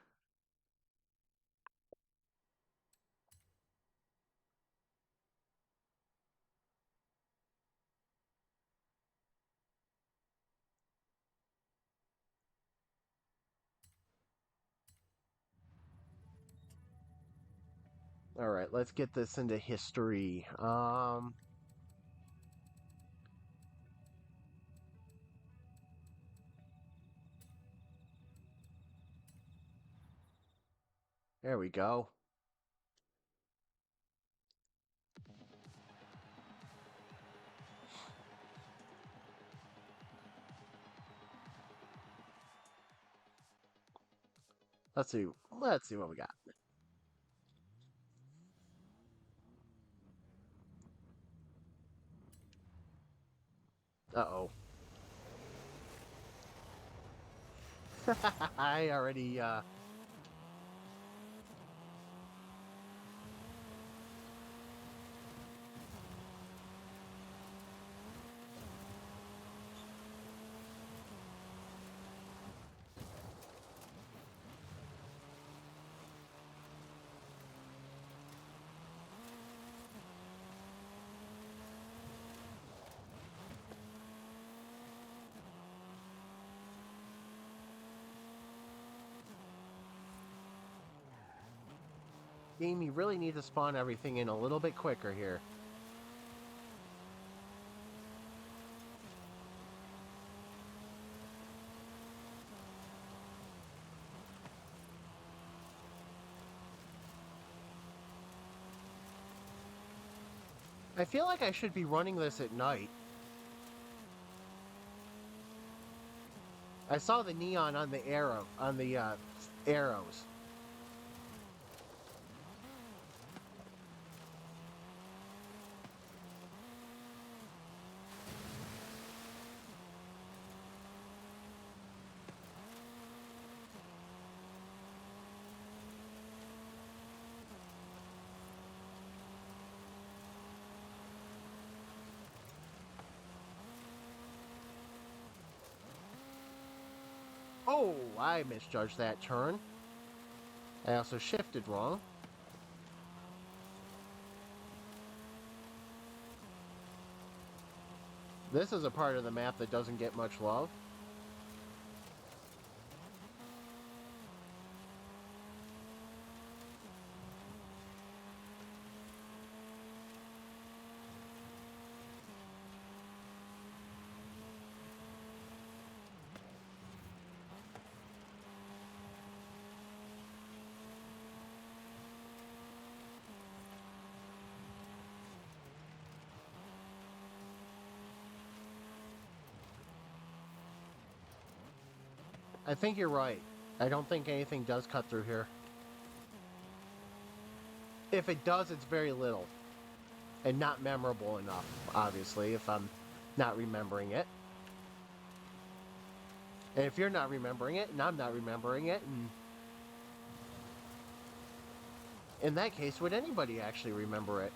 All right, let's get this into history. There we go. Let's see. Let's see what we got. Uh-oh. I already game, you really need to spawn everything in a little bit quicker here. I feel like I should be running this at night. I saw the neon on the arrows. Oh, I misjudged that turn. I also shifted wrong. This is a part of the map that doesn't get much love. I think you're right. I don't think anything does cut through here. If it does, it's very little. And not memorable enough, obviously, if I'm not remembering it. And if you're not remembering it, and I'm not remembering it, and in that case, would anybody actually remember it?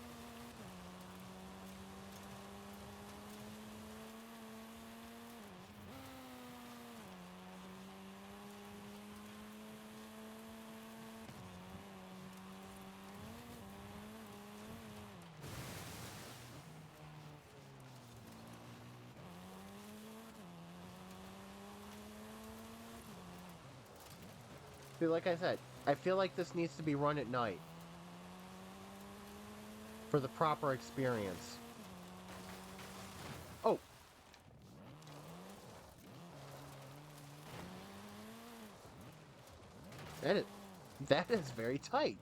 See, like I said, I feel like this needs to be run at night for the proper experience. Oh! That is very tight.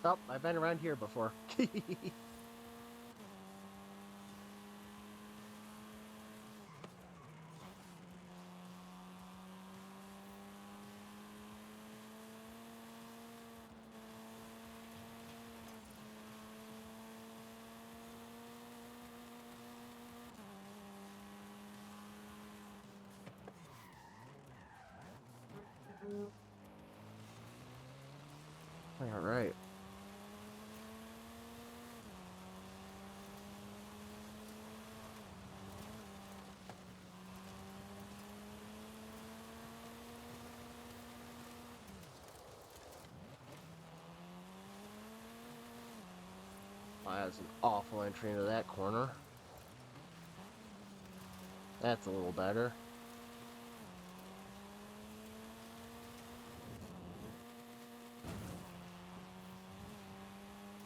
Oh, I've been around here before. All right. Wow, that was an awful entry into that corner. That's a little better.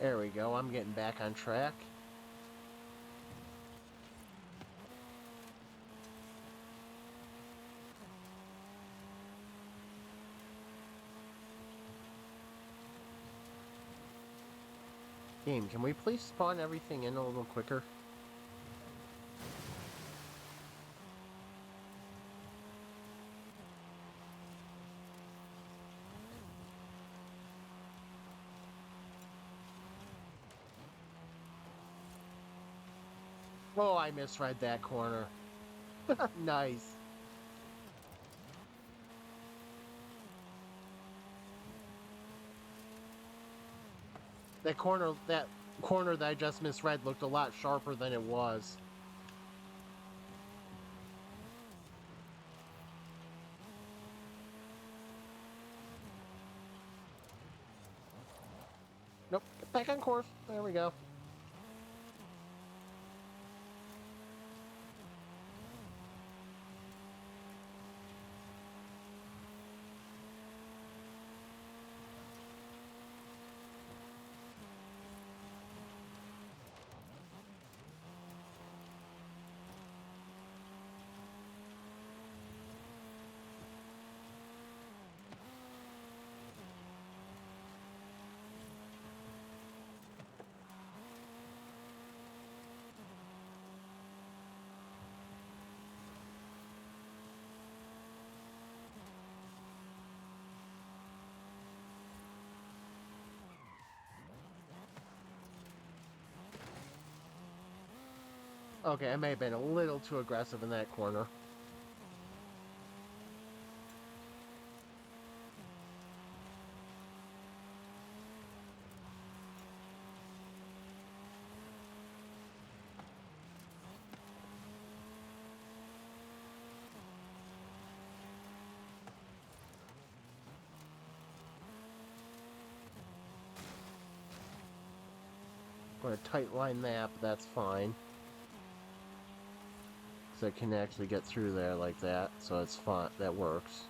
There we go. I'm getting back on track. Game, can we please spawn everything in a little quicker? Oh, I misread that corner. Nice. That corner that I just misread looked a lot sharper than it was. Nope. Get back on course. There we go. Okay, I may have been a little too aggressive in that corner. I'm going to tight line that, but that's fine. Because I can actually get through there like that, so it's fine. That works.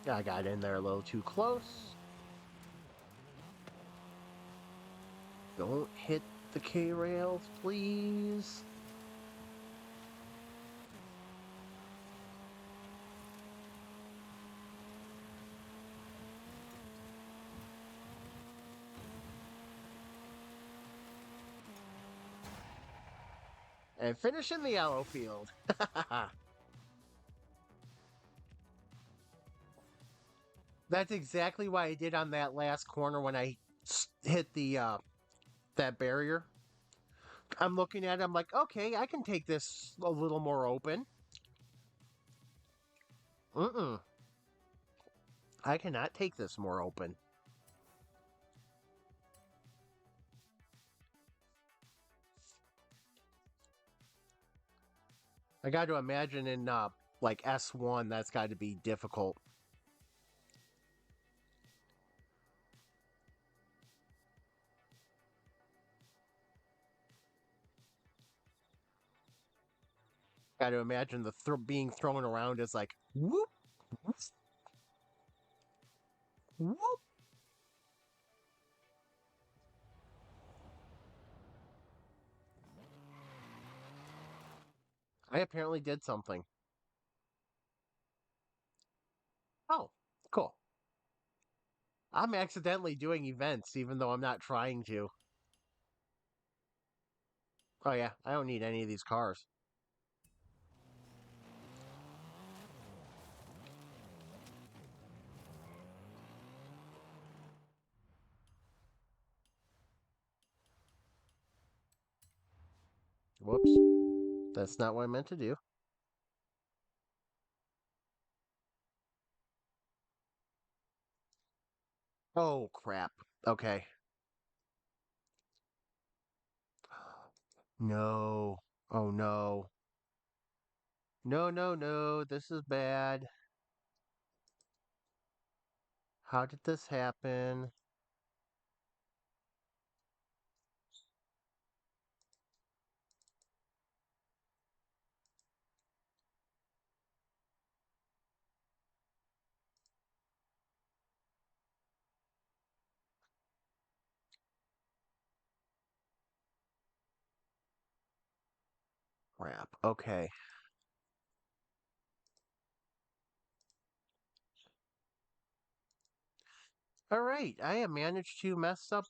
I got in there a little too close. Don't hit the K-rails, please. And finish in the yellow field. That's exactly what I did on that last corner when I hit the that barrier. I'm looking at it, I'm like, okay, I can take this a little more open. Mm-mm. I cannot take this more open. I got to imagine in like S1 that's got to be difficult. Got to imagine the being thrown around is like whoop whoop whoop. I apparently did something. Oh, cool. I'm accidentally doing events even though I'm not trying to. Oh yeah, I don't need any of these cars. Whoops. That's not what I meant to do. Oh crap. Okay. No. Oh no. No, no, no. This is bad. How did this happen? Crap. Okay. All right. I have managed to mess up.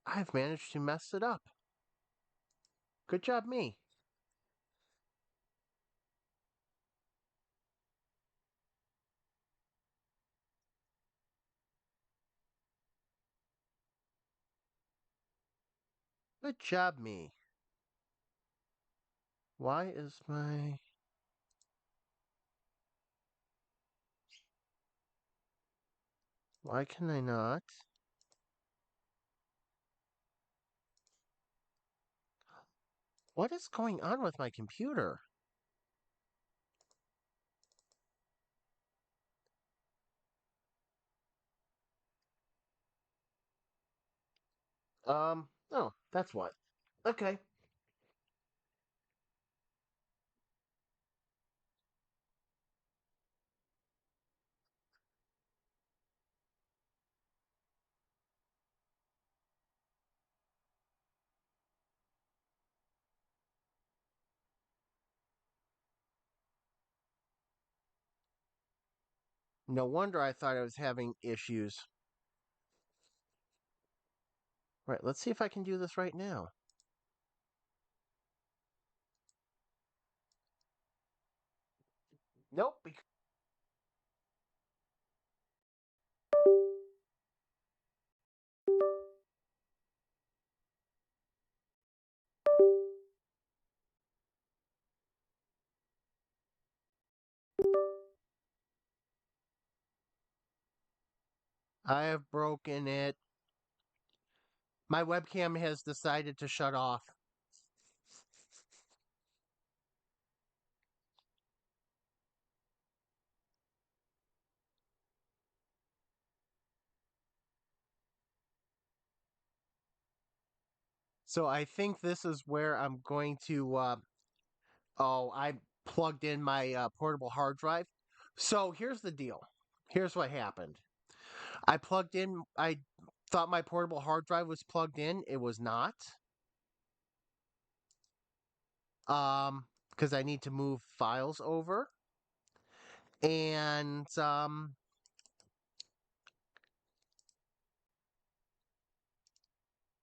I've managed to mess it up. Good job, me. Good job, me. Why is my. Why can I not? What is going on with my computer? Oh, that's what. Okay. No wonder I thought I was having issues. Right, let's see if I can do this right now. Nope. I have broken it. My webcam has decided to shut off. So I think this is where I'm going to. Oh, I plugged in my portable hard drive. So here's the deal. Here's what happened. I plugged in. I thought my portable hard drive was plugged in. It was not. Because I need to move files over, and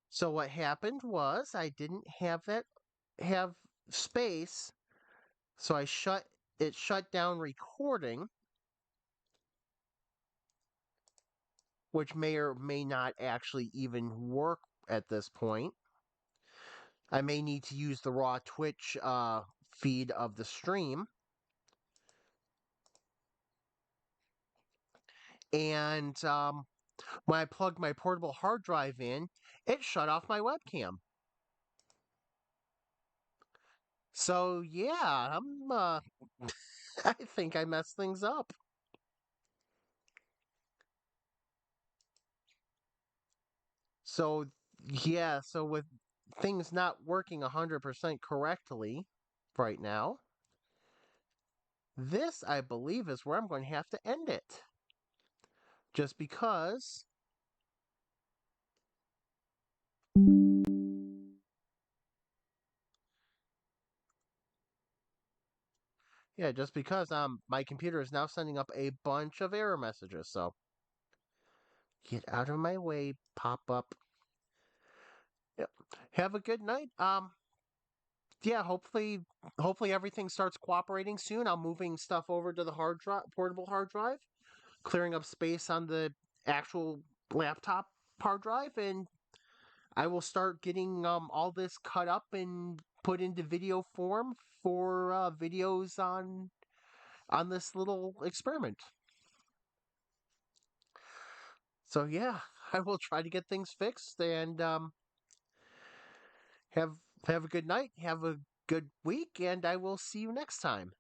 so what happened was I didn't have space, so I shut it shut down recording, which may or may not actually even work at this point. I may need to use the raw Twitch feed of the stream. And when I plugged my portable hard drive in, it shut off my webcam. So yeah, I think I messed things up. So yeah, so with things not working 100% correctly right now, this I believe is where I'm going to have to end it. Just because yeah, just because my computer is now sending up a bunch of error messages. So get out of my way, pop up. Yep. Have a good night. Yeah, hopefully everything starts cooperating soon. I'm moving stuff over to the hard drive, portable hard drive, clearing up space on the actual laptop hard drive, and I will start getting all this cut up and put into video form for videos on this little experiment. So yeah, I will try to get things fixed and have have a good night, have a good week, and I will see you next time.